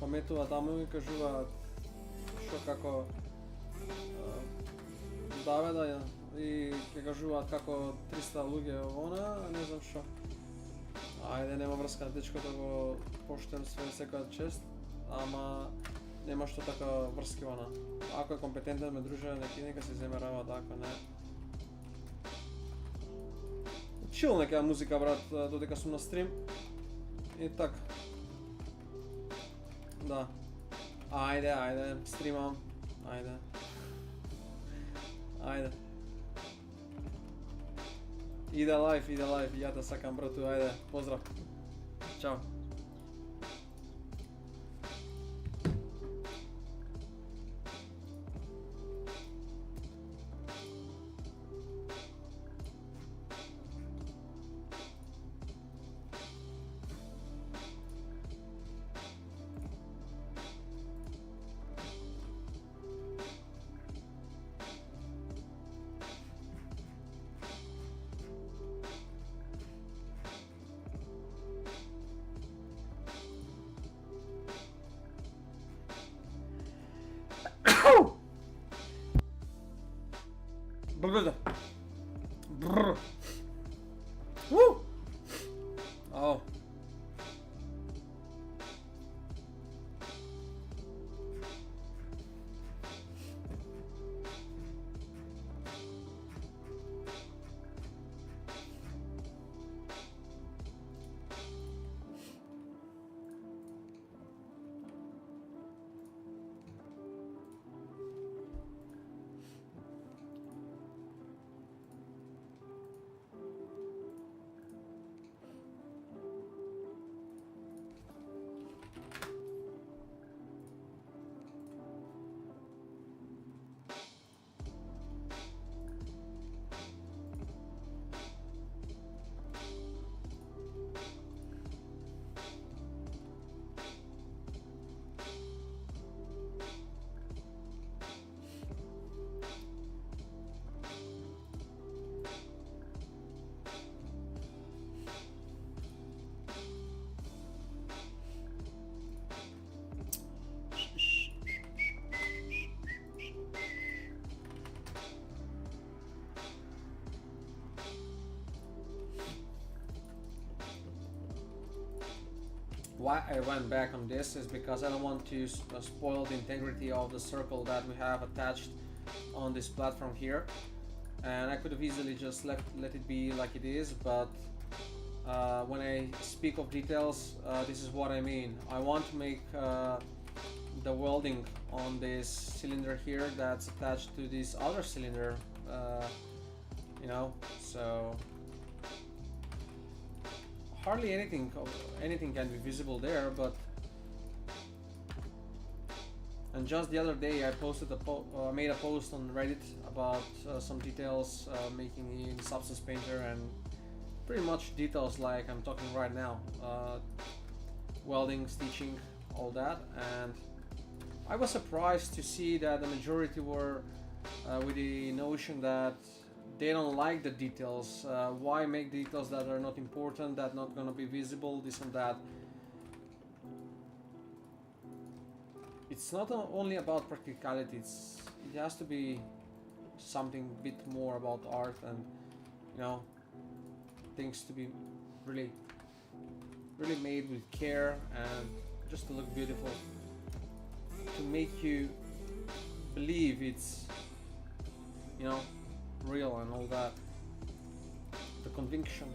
Пометува таму и кажуваат што како Даведа и ќе кажуваат како 300 луѓе она, не знам што. Ајде, нема врска, дечкото го поштен секоја чест, ама нема што така врски она. Ако е компетентен ме друже, нека се земе работа, ако не. Чил нека музика, брат, додека сум на стрим. И така. Да. Ајде, стримам. Ајде. Иде лайф, ја те сакам, брату, ајде, поздрав. Чао. why I went back on this is because I don't want to spoil the integrity of the circle that we have attached on this platform here, and I could have easily just let it be like it is, but when I speak of details, this is what I mean. I want to make the welding on this cylinder here that's attached to this other cylinder, you know, so hardly anything can be visible there, but and just the other day I posted made a post on Reddit about some details making in Substance Painter, and pretty much details like I'm talking right now, welding, stitching, all that, and I was surprised to see that the majority were with the notion that they don't like the details. Why make details that are not important, that not gonna be visible, this and that. It's not only about practicality, it has to be something a bit more about art, and you know, things to be really made with care and just to look beautiful, to make you believe it's, you know, real and all that. The conviction.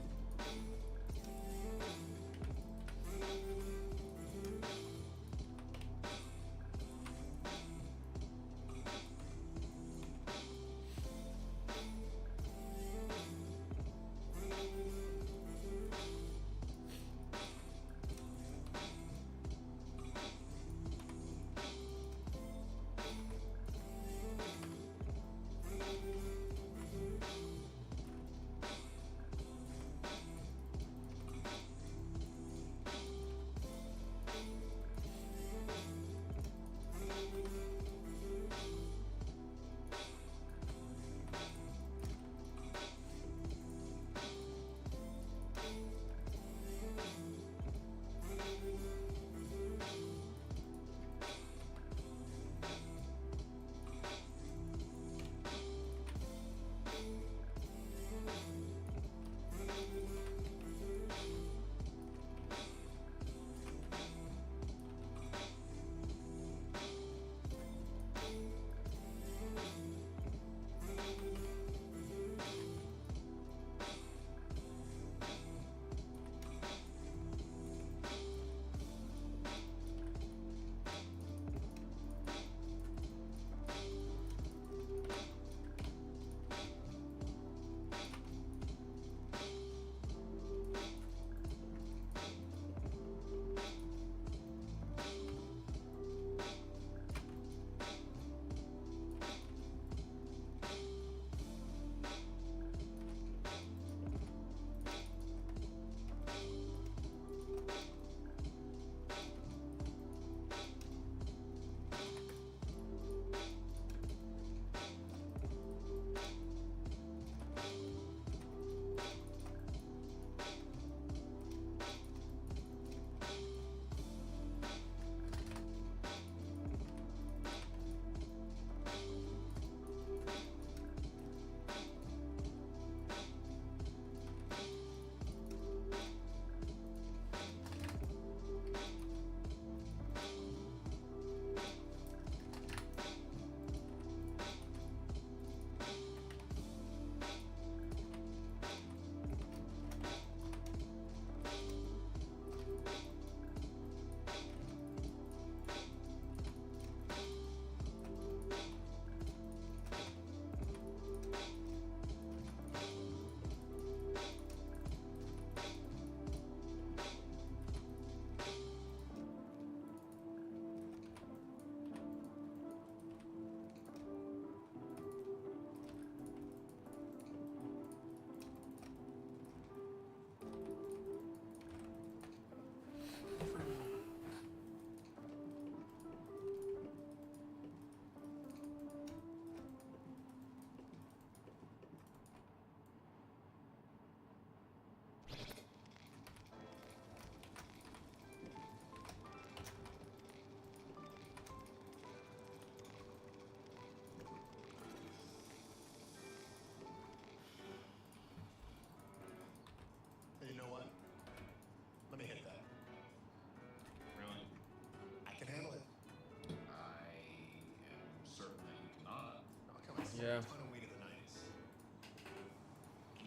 Yeah.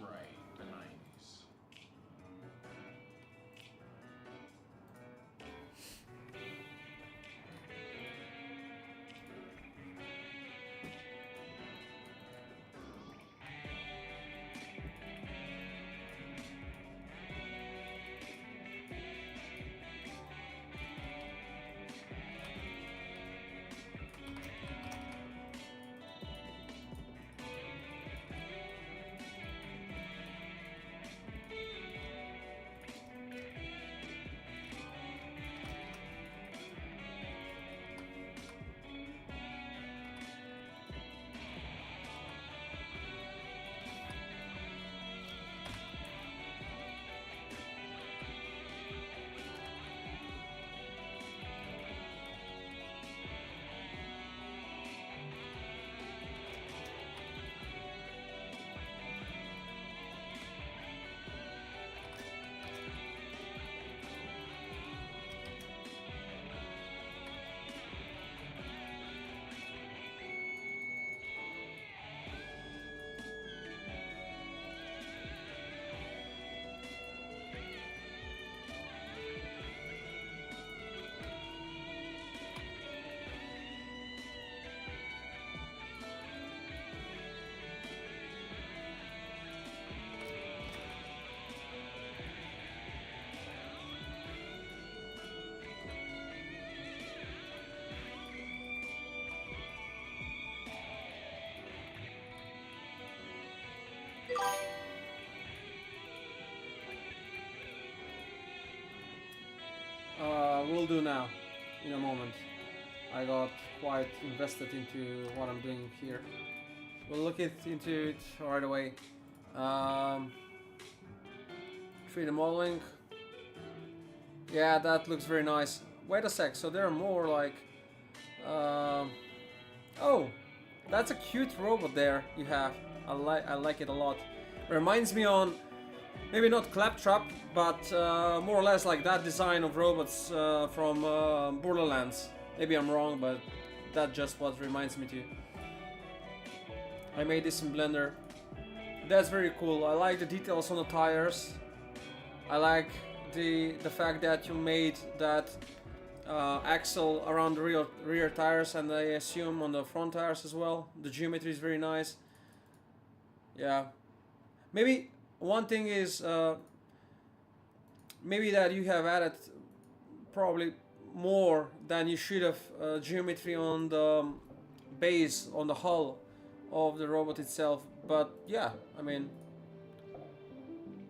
Right, the 90s. Will do now, in a moment. I got quite invested into what I'm doing here. We'll look into it right away. Um, 3D modeling. Yeah, that looks very nice. Wait a sec, so there are more like... oh, that's a cute robot there you have. I like it a lot. Reminds me on... maybe not Claptrap, but more or less like that design of robots from Borderlands. Maybe I'm wrong, but that's just what reminds me to. I made this in Blender. That's very cool. I like the details on the tires. I like the fact that you made that axle around the rear tires, and I assume on the front tires as well. The geometry is very nice. Yeah. Maybe one thing is maybe that you have added probably more than you should have geometry on the base, on the hull of the robot itself. But yeah, I mean,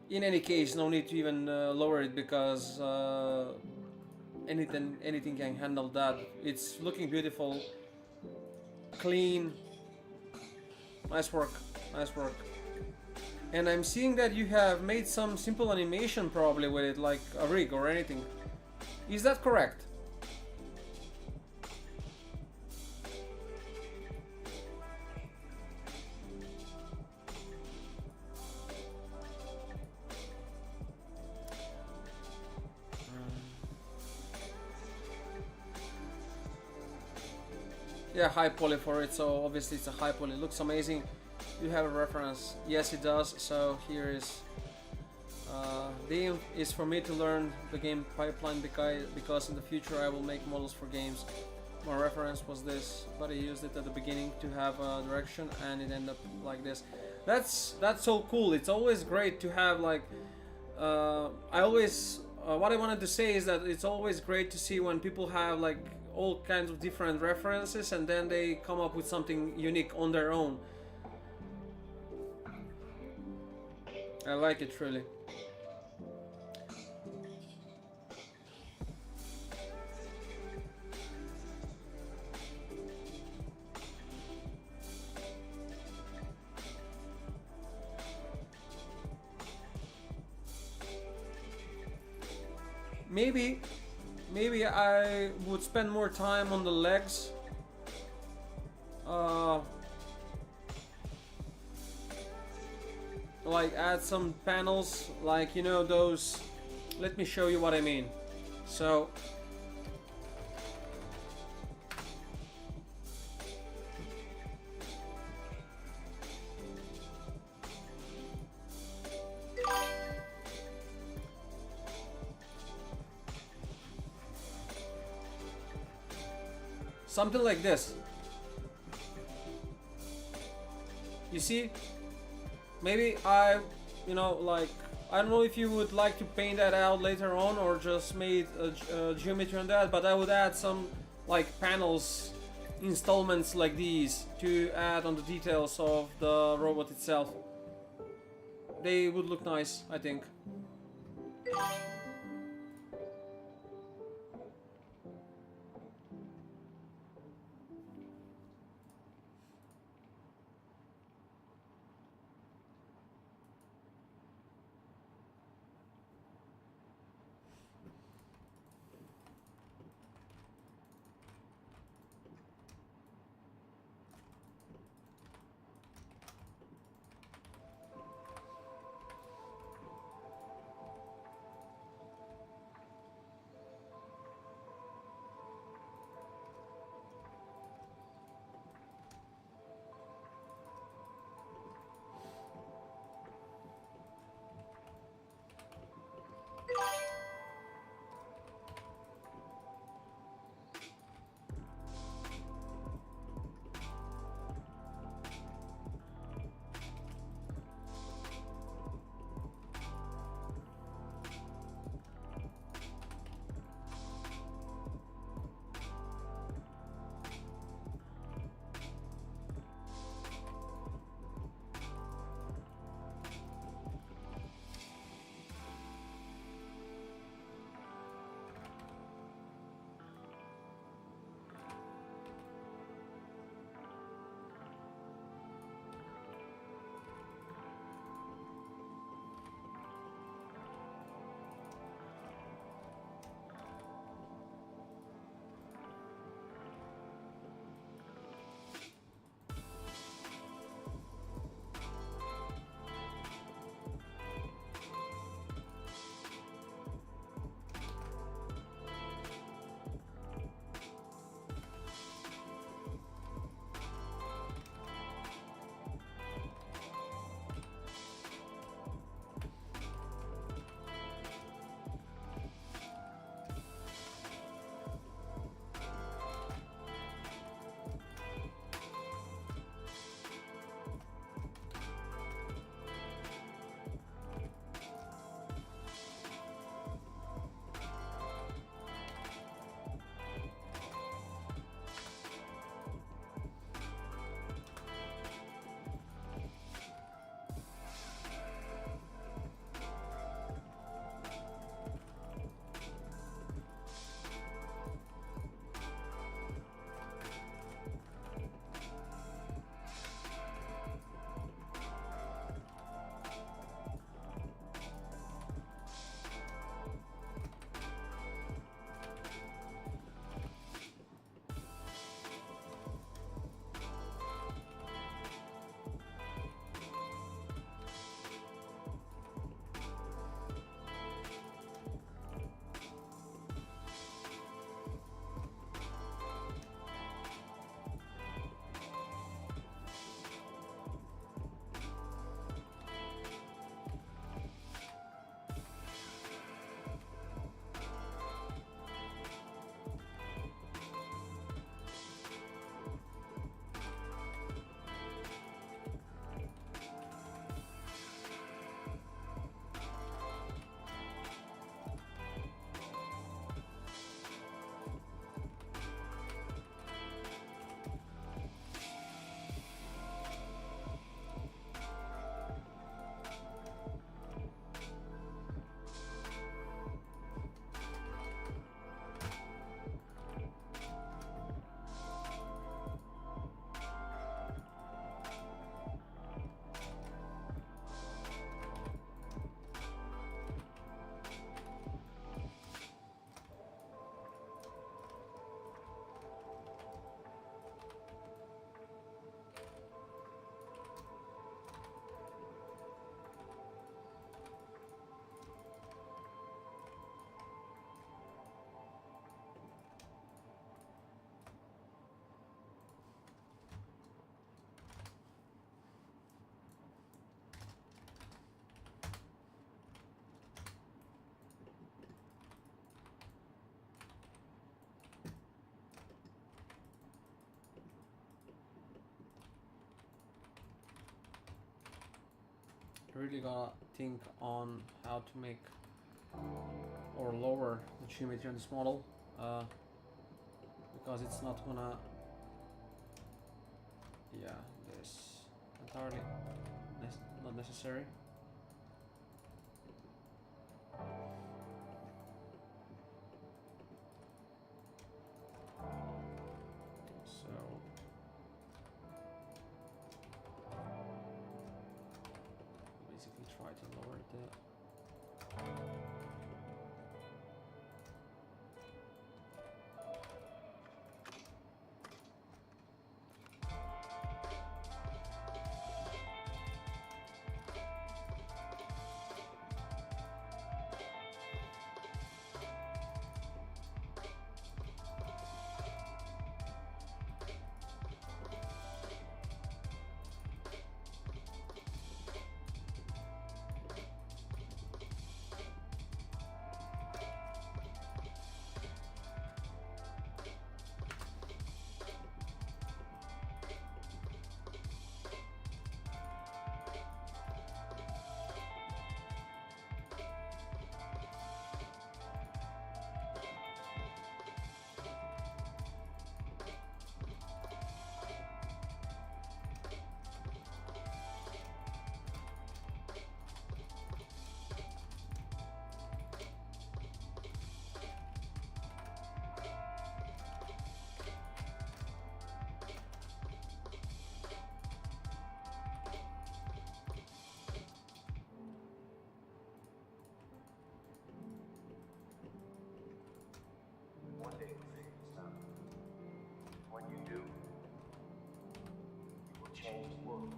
in any case, no need to even lower it, because anything can handle that. It's looking beautiful, clean, nice work, nice work. And I'm seeing that you have made some simple animation probably with it, like a rig or anything. Is that correct? Yeah, high poly for it, so obviously it's a high poly. It looks amazing. You have a reference. Yes, it does. So here is the aim is for me to learn the game pipeline, because in the future I will make models for games. My reference was this, but I used it at the beginning to have a direction, and it ended up like this. That's so cool. It's always great to have like what I wanted to say is that it's always great to see when people have like all kinds of different references and then they come up with something unique on their own. I like it really. Maybe I would spend more time on the legs. Like add some panels, like, you know, those. Let me show you what I mean. So something like this. You see? Maybe you know, like, I don't know if you would like to paint that out later on or just made a geometry on that, but I would add some like panels, installments like these to add on the details of the robot itself. They would look nice, I think. really gotta think on how to make or lower the geometry on this model, because it's not gonna, yeah, this entirely not necessary. So basically try to lower the One day you'll figure this out. When you do, you will change the world.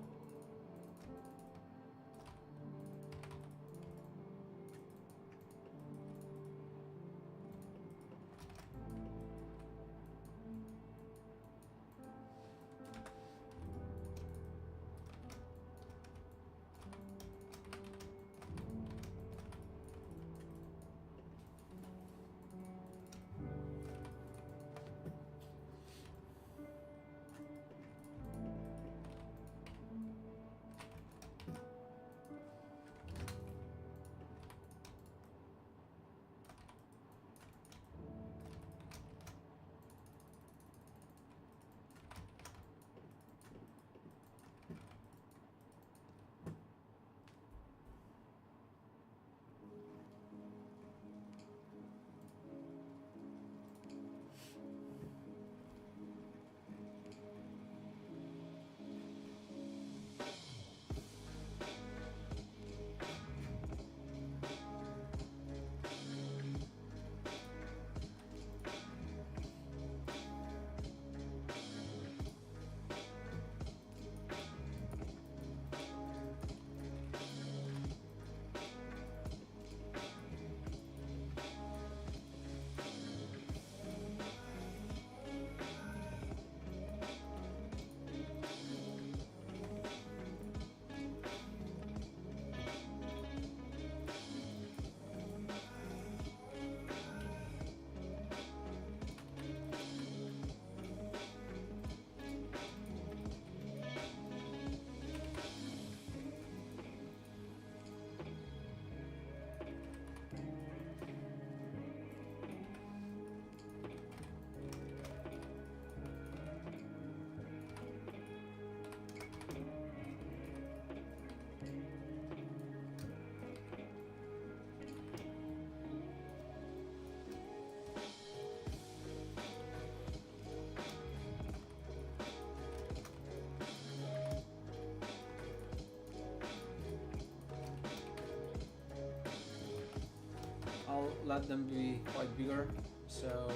I'll let them be quite bigger, so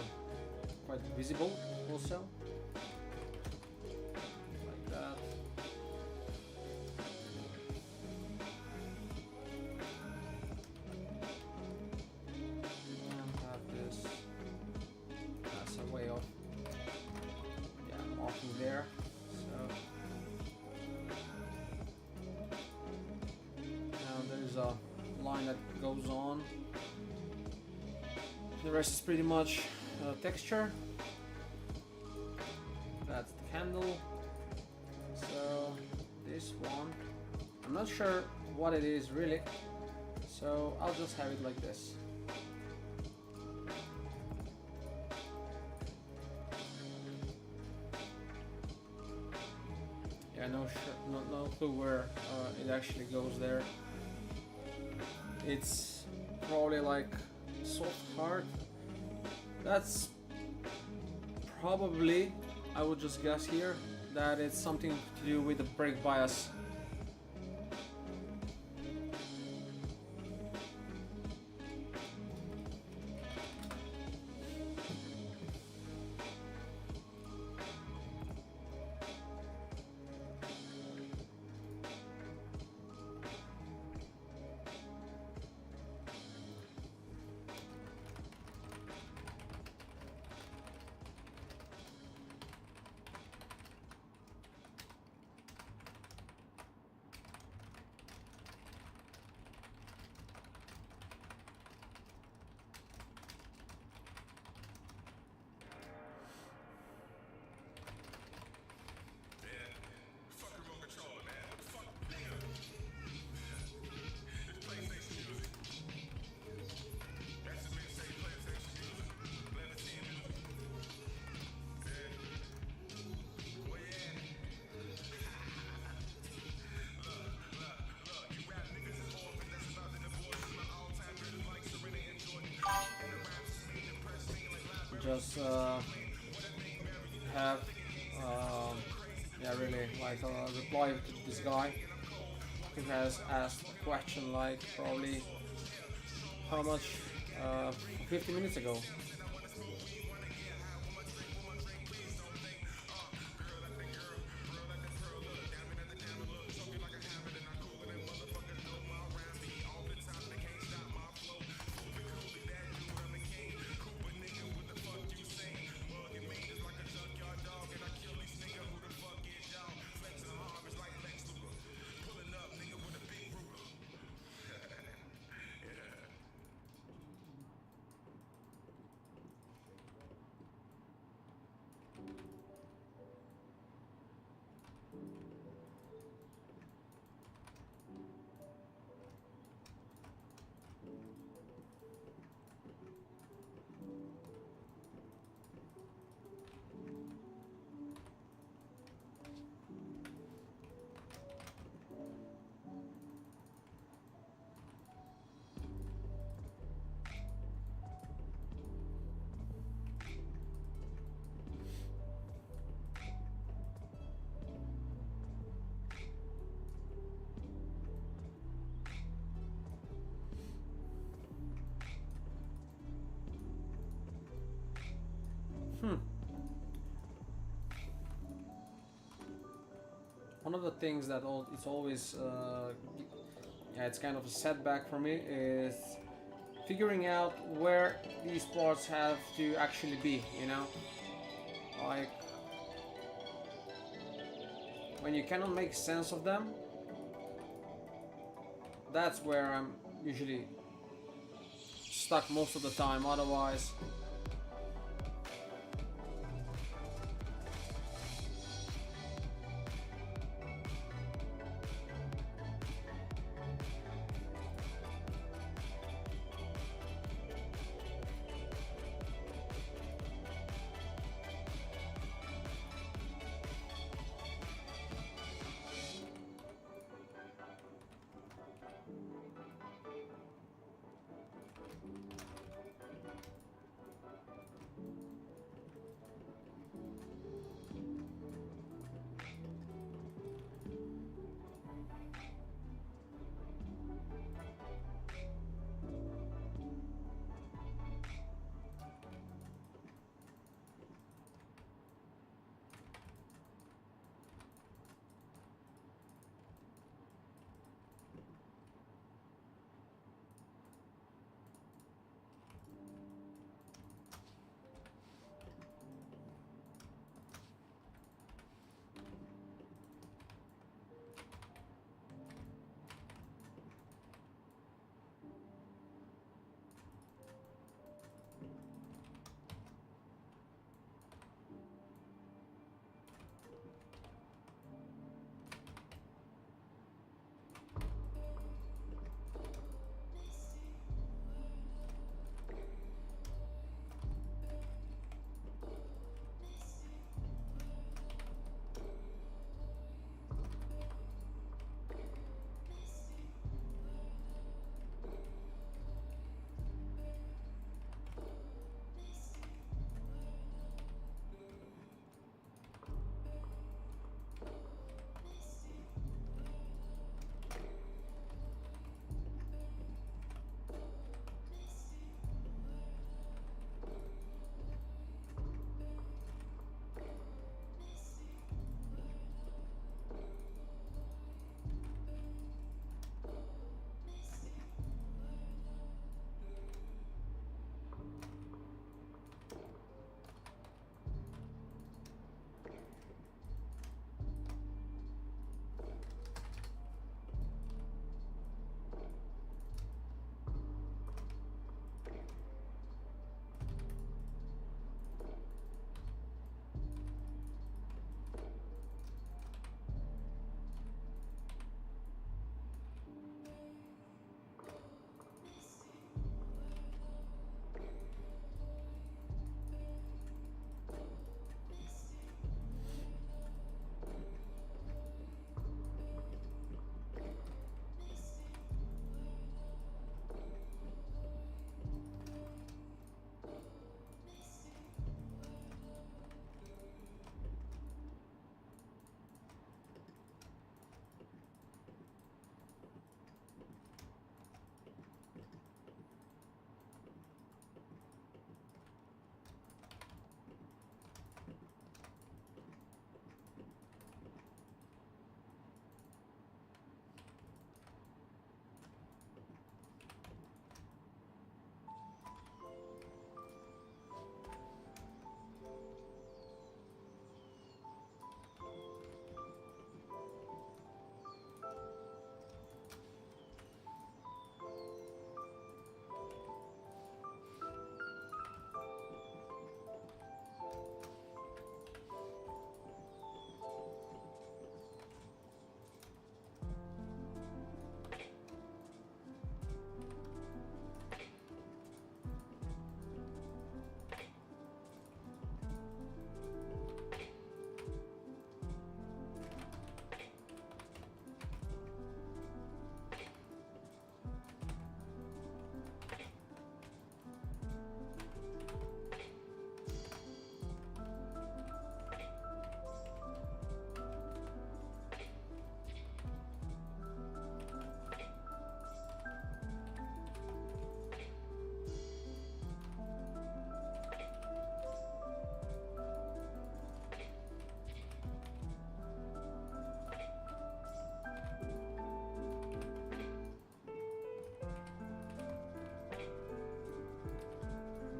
quite visible also, like that. And have this as a way of, yeah, marking there. So now there's a line that goes on. The rest is pretty much texture. That's the handle. So this one, I'm not sure what it is really. So I'll just have it like this. Yeah, no clue where it actually goes there. It's probably like soft hard. That's probably, I would just guess here, that it's something to do with the brake bias. Just have yeah, really like a reply to this guy who has asked a question like probably how much 50 minutes ago. One of the things that it's always yeah, it's kind of a setback for me is figuring out where these parts have to actually be, you know, like when you cannot make sense of them, that's where I'm usually stuck most of the time. Otherwise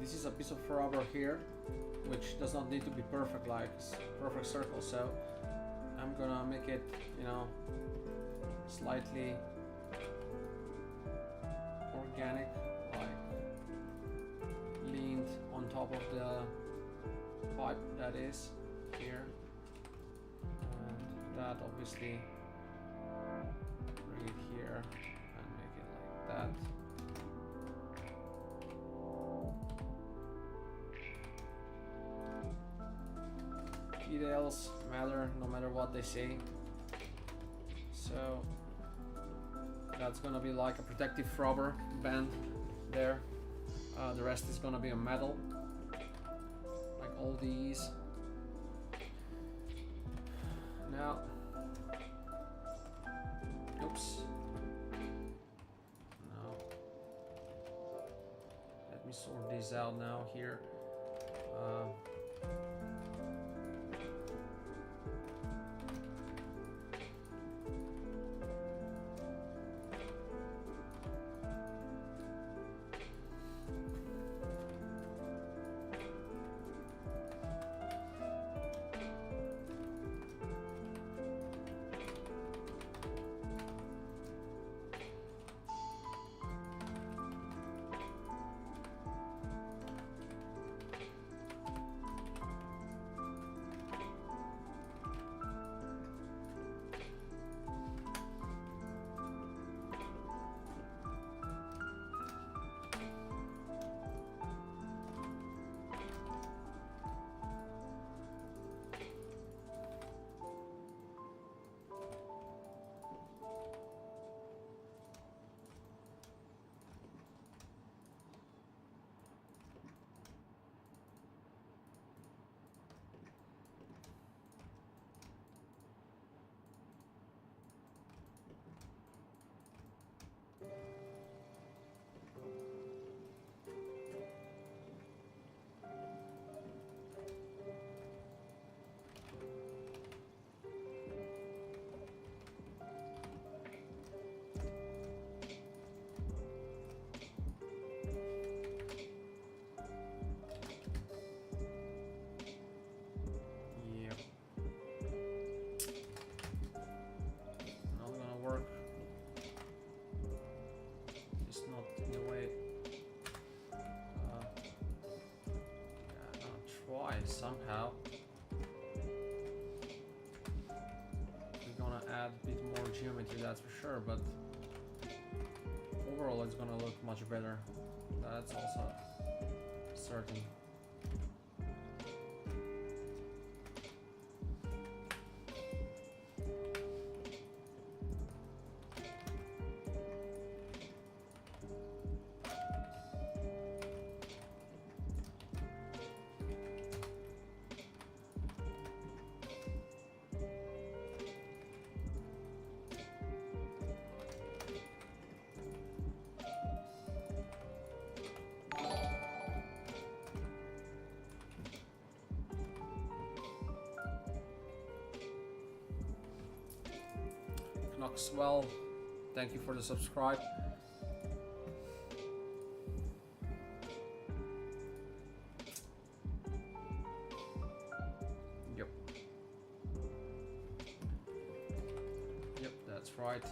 this is a piece of rubber here, which does not need to be perfect, like perfect circle. So I'm gonna make it, you know, slightly organic, like leaned on top of the pipe that is here, and that obviously bring it here and make it like that. Details matter no matter what they say. So that's gonna be like a protective rubber band there. The rest is gonna be a metal, like all these. Now, oops. No. Let me sort these out now here. Somehow we're gonna add a bit more geometry, that's for sure, but overall it's gonna look much better. That's also certain. Knoxwell, thank you for the subscribe. Yep. Yep, that's right.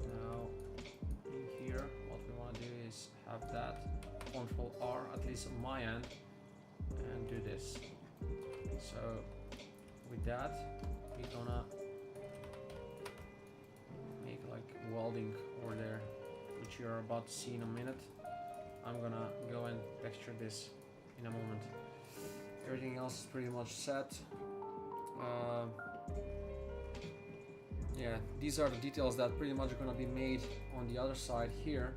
Now, in here, what we want to do is have that. Control R, at least on my end, and do this. So with that, we're gonna make like welding over there, which you're about to see in a minute. I'm gonna go and texture this in a moment. Everything else is pretty much set. Yeah, these are the details that pretty much are gonna be made on the other side here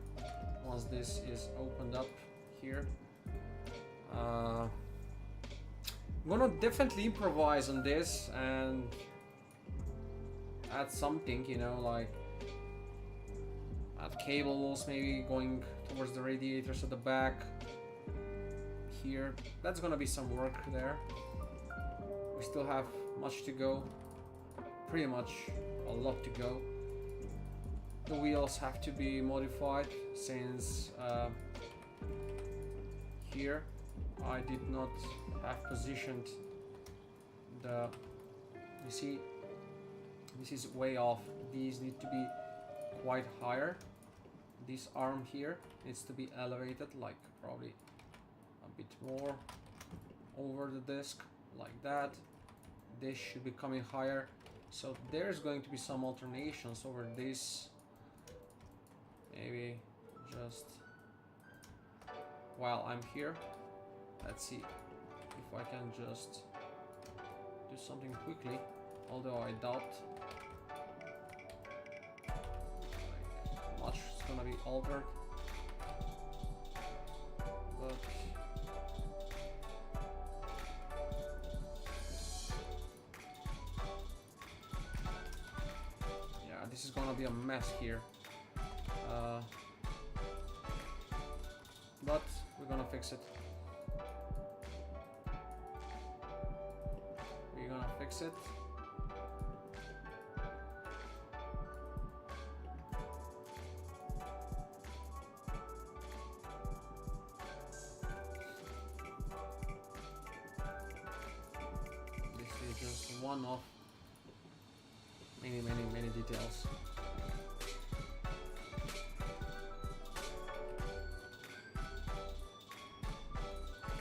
once this is opened up here. I'm gonna definitely improvise on this and add something, you know, like add cables maybe going towards the radiators at the back here. That's gonna be some work there. We still have much to go. pretty much a lot to go. The wheels have to be modified since here I did not have positioned the, you see, this is way off. These need to be quite higher. This arm here needs to be elevated, like probably a bit more over the disc, like that. This should be coming higher. So there's going to be some alternations over this. Maybe just while I'm here, let's see if I can just do something quickly, although I doubt like much is gonna be altered, but yeah, this is gonna be a mess here. But we're gonna fix it. We're gonna fix it. This is just one of many details.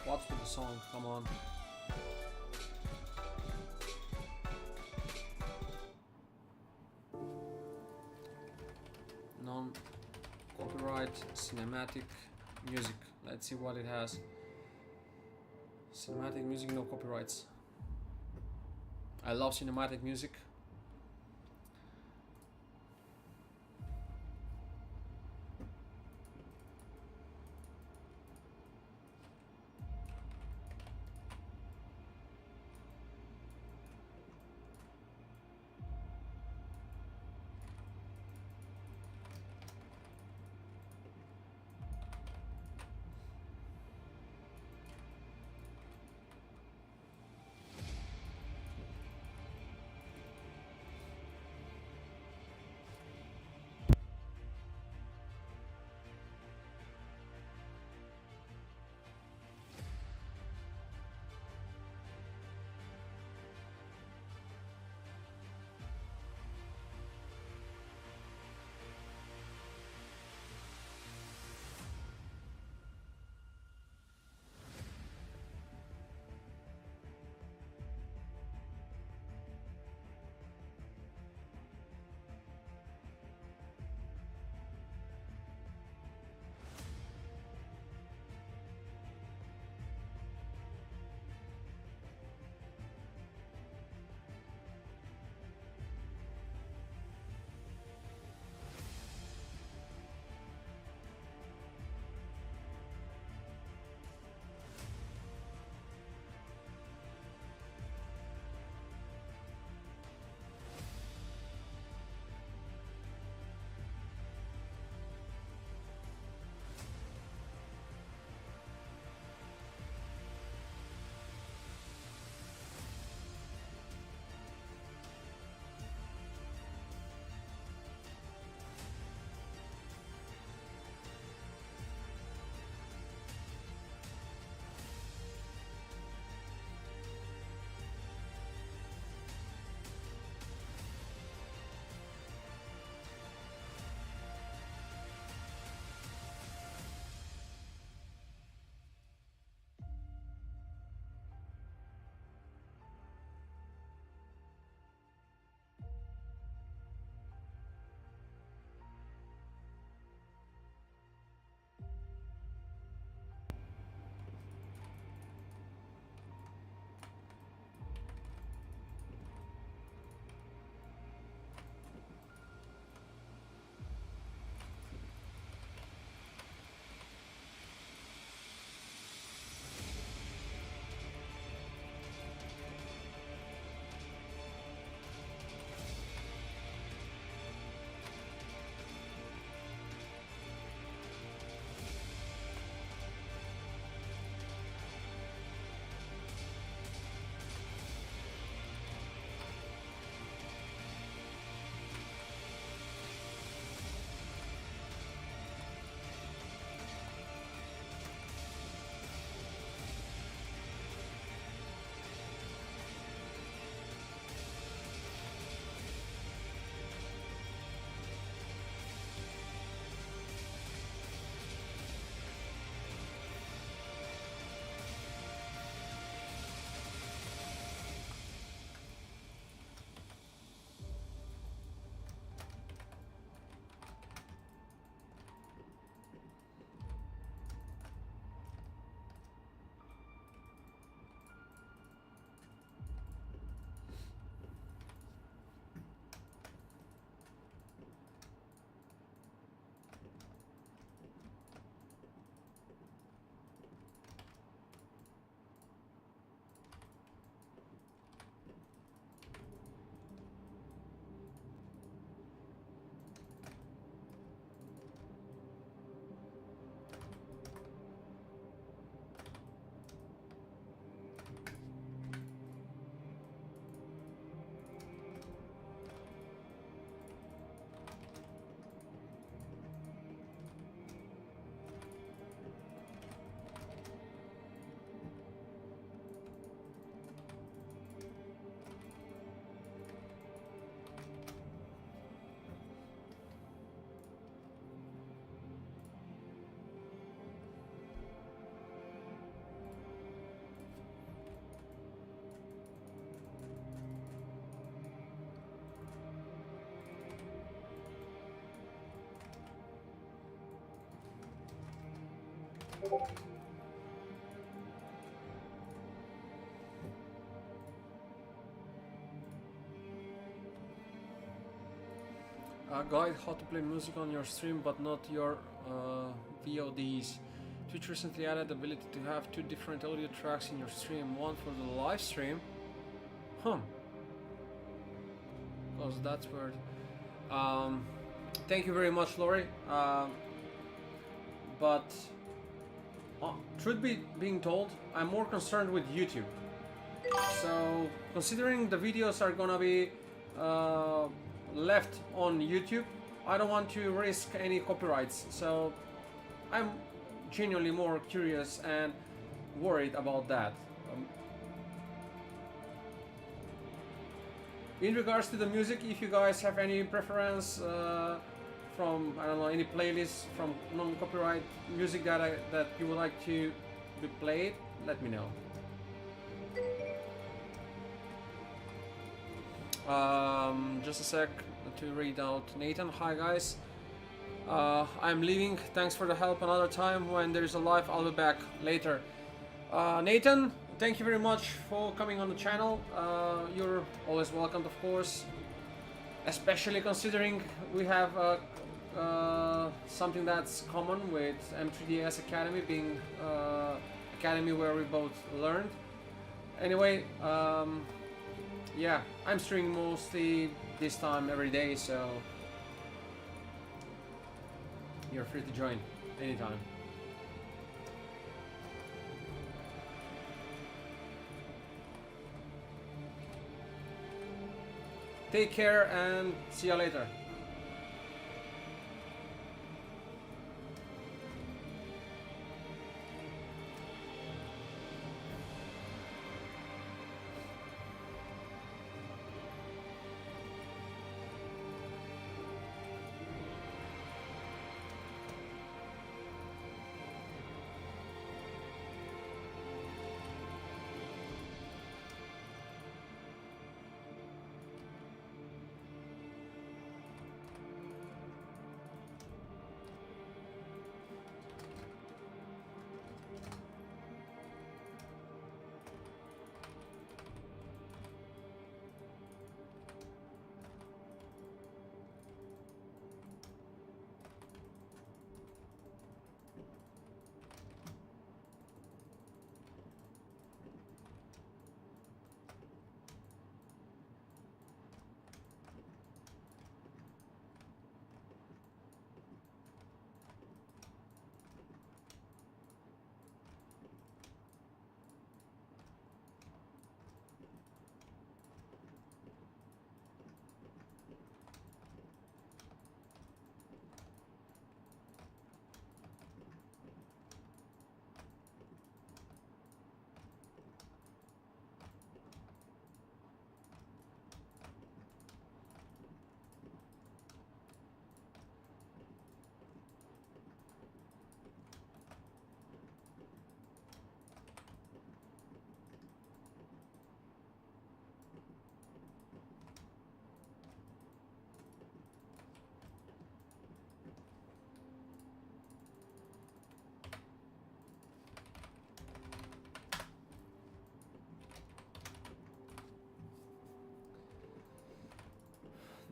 What's with the song? Come on. Non-copyright cinematic music. Let's see what it has. Cinematic music, no copyrights. I love cinematic music. Guide how to play music on your stream but not your VODs. Twitch recently added the ability to have two different audio tracks in your stream, one for the live stream. Because that's weird. Thank you very much, Lori. But truth being told, I'm more concerned with YouTube. So considering the videos are gonna be left on YouTube, I don't want to risk any copyrights. So I'm genuinely more curious and worried about that. In regards to the music, if you guys have any preference from, I don't know, any playlist from non-copyright music that you would like to be played, let me know. Just a sec to read out Nathan. Hi guys, I'm leaving. Thanks for the help. Another time when there's a live, I'll be back later. Nathan, thank you very much for coming on the channel. You're always welcome, of course, especially considering we have something that's common with M3DS Academy being academy where we both learned. Anyway, yeah, I'm streaming mostly this time every day, so you're free to join anytime. Take care and see you later.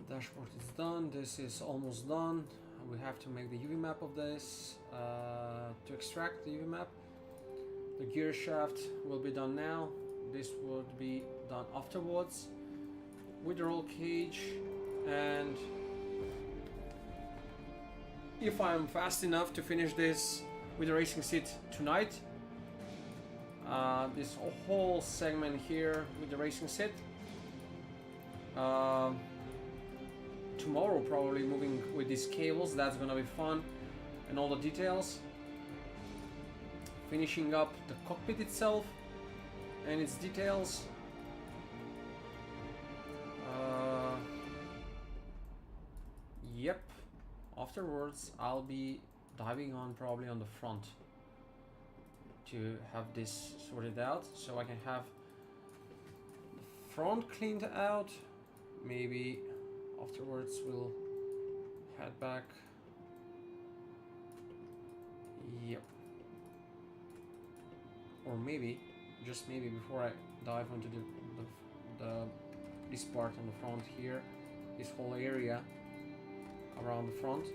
Dashboard is done. This is almost done. We have to make the UV map of this to extract the UV map. The gear shaft will be done now. This would be done afterwards with the roll cage, and if I'm fast enough to finish this with the racing seat tonight, this whole segment here with the racing seat, tomorrow probably moving with these cables, that's gonna be fun, and all the details, finishing up the cockpit itself and its details. Yep, afterwards I'll be diving on probably on the front to have this sorted out so I can have the front cleaned out. Maybe afterwards we'll head back. Yep. or maybe, just maybe, before I dive into the this part on the front here, this whole area around the front,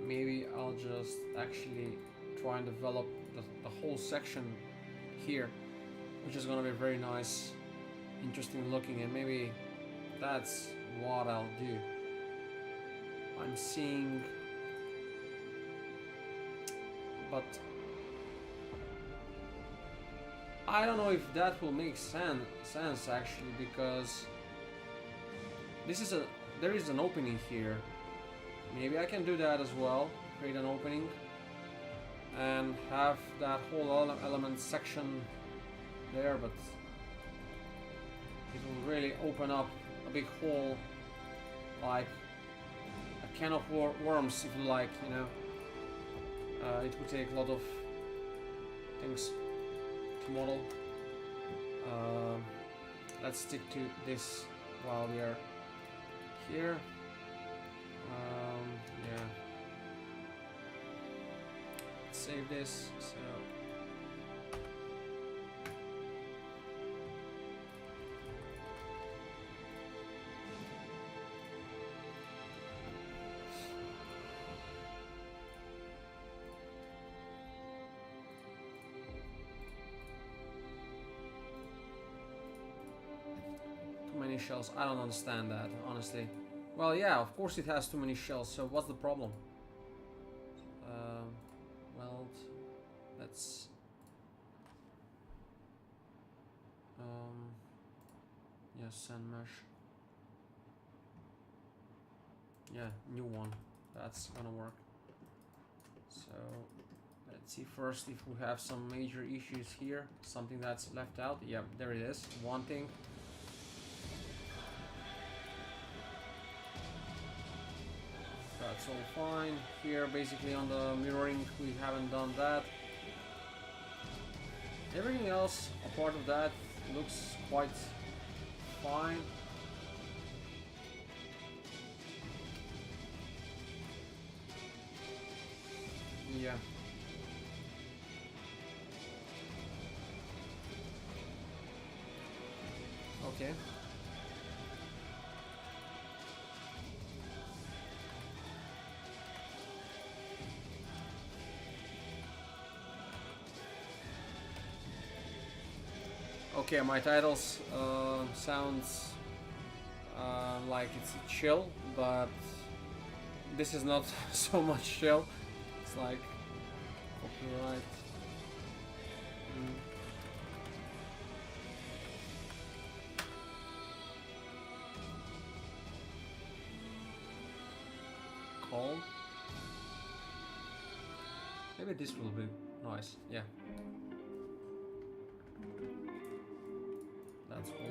maybe I'll just actually try and develop the whole section here, which is gonna be very nice, interesting looking, and maybe that's what I'll do. I'm seeing, but I don't know if that will make sense actually, because there is an opening here. Maybe I can do that as well, create an opening and have that whole element section there, but it will really open up a big hole, like a can of worms, if you like, you know. It would take a lot of things to model. Let's stick to this while we are here. Yeah. Let's save this. So. Too many shells. I don't understand that, honestly. Well, yeah, of course it has too many shells, so what's the problem? Well, let's... yeah, sand mesh. Yeah, new one. That's gonna work. So, let's see first if we have some major issues here. Something that's left out. Yep, there it is. One thing. That's all fine. Here, basically on the mirroring, we haven't done that. Everything else, apart of that, looks quite fine. Yeah. Okay. Okay, my titles sounds like it's chill, but this is not so much chill. It's like copyright. Call. Maybe this will be nice. Yeah. That's cool.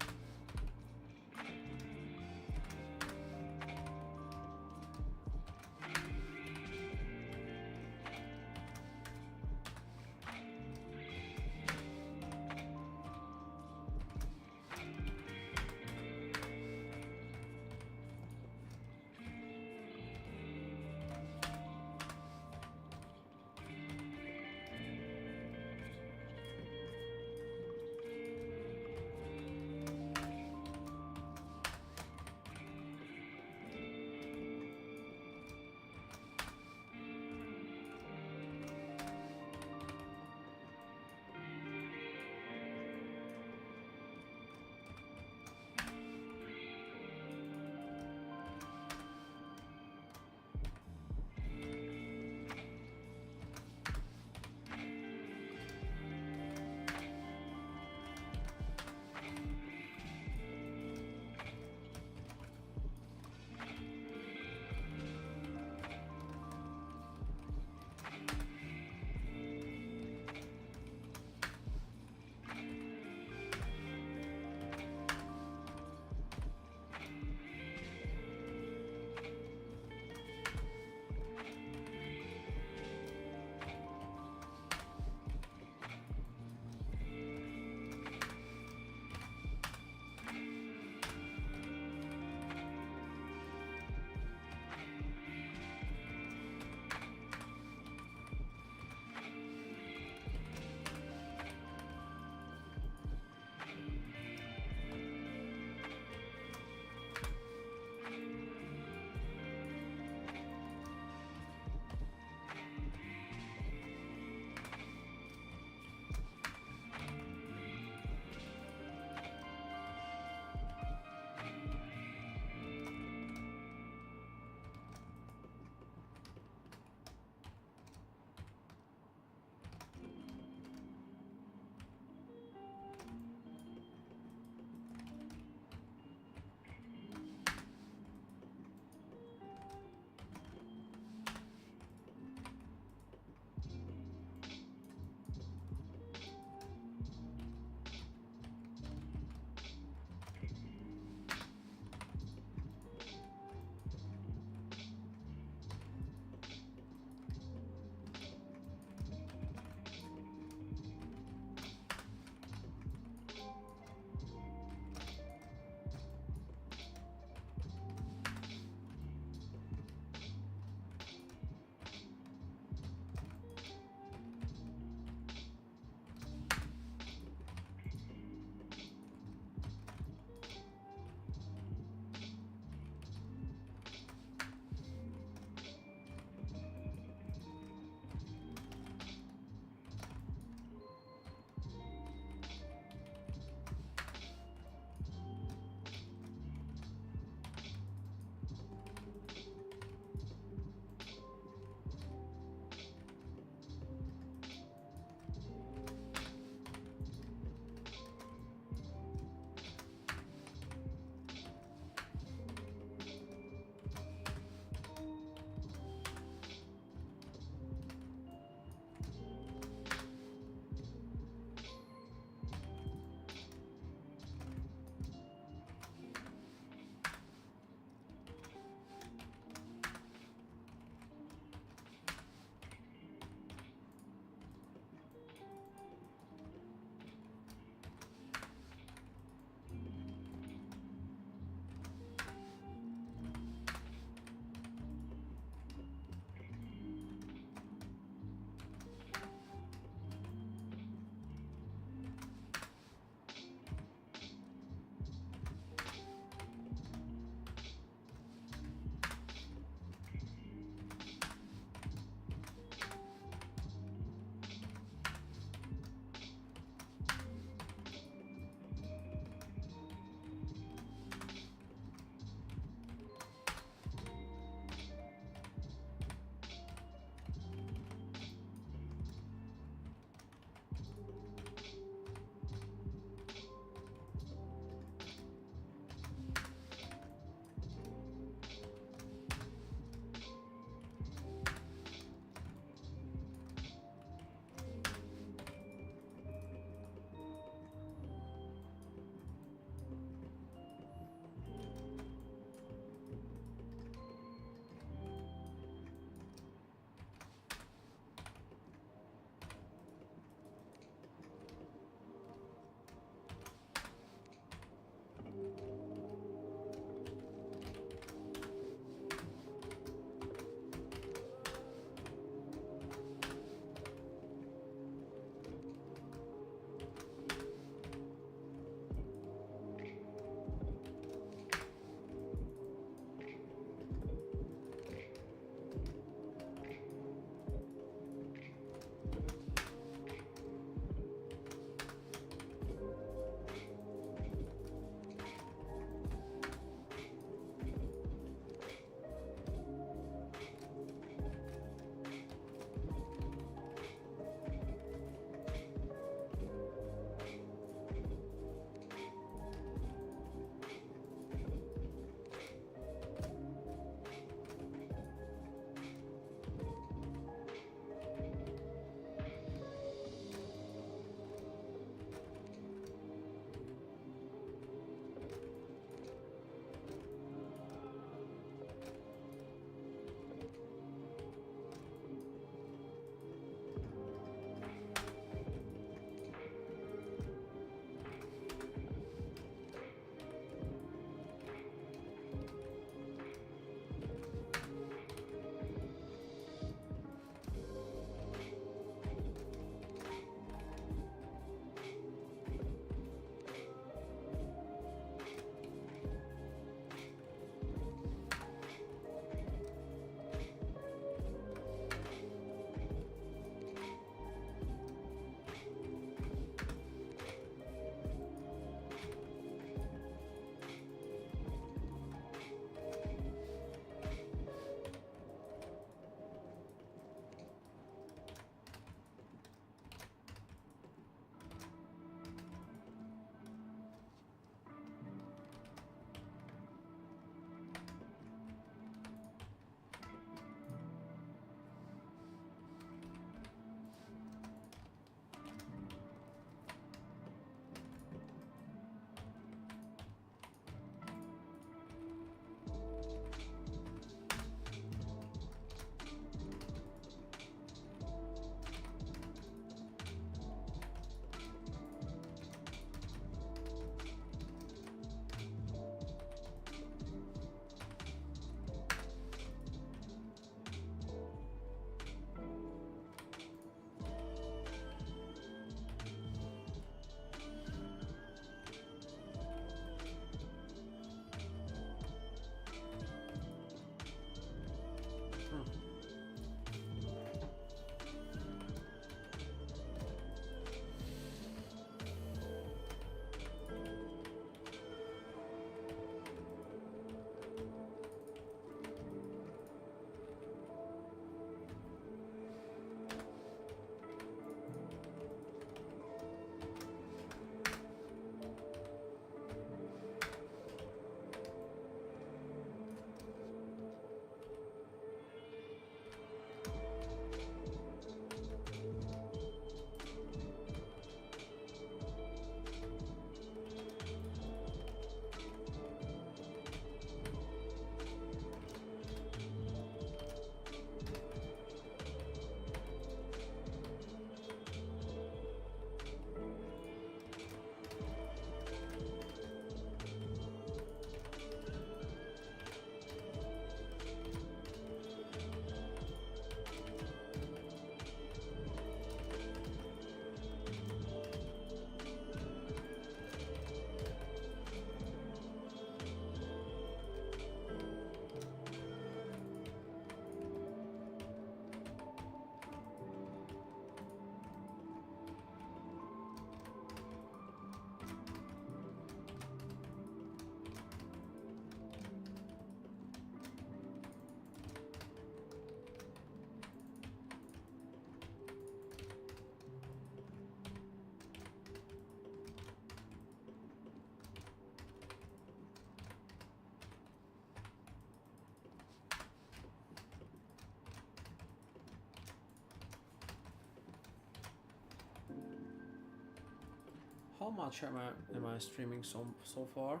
how much am I streaming so far?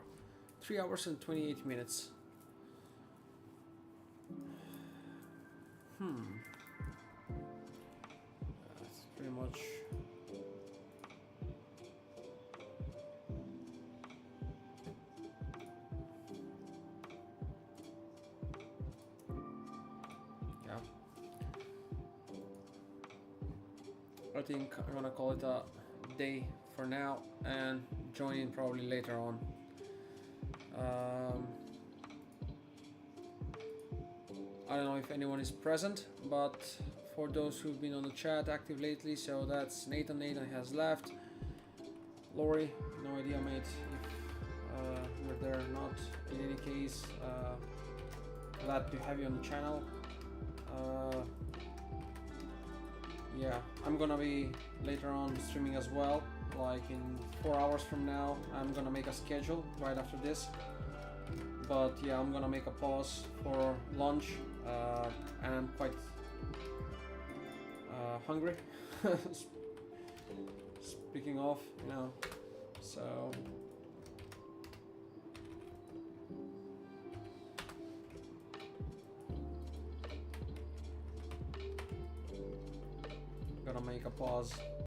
3 hours and 28 minutes. That's pretty much. Yeah. I think I'm gonna call it a day for now and join in probably later on. I don't know if anyone is present, but for those who've been on the chat active lately, so that's Nathan. Nathan has left. Lori, no idea, mate, if you're there or not. In any case, glad to have you on the channel. Yeah, I'm gonna be later on streaming as well. Like in 4 hours from now, I'm gonna make a schedule right after this. But yeah, I'm gonna make a pause for lunch, and I'm quite hungry. Speaking of, you know, so gonna make a pause.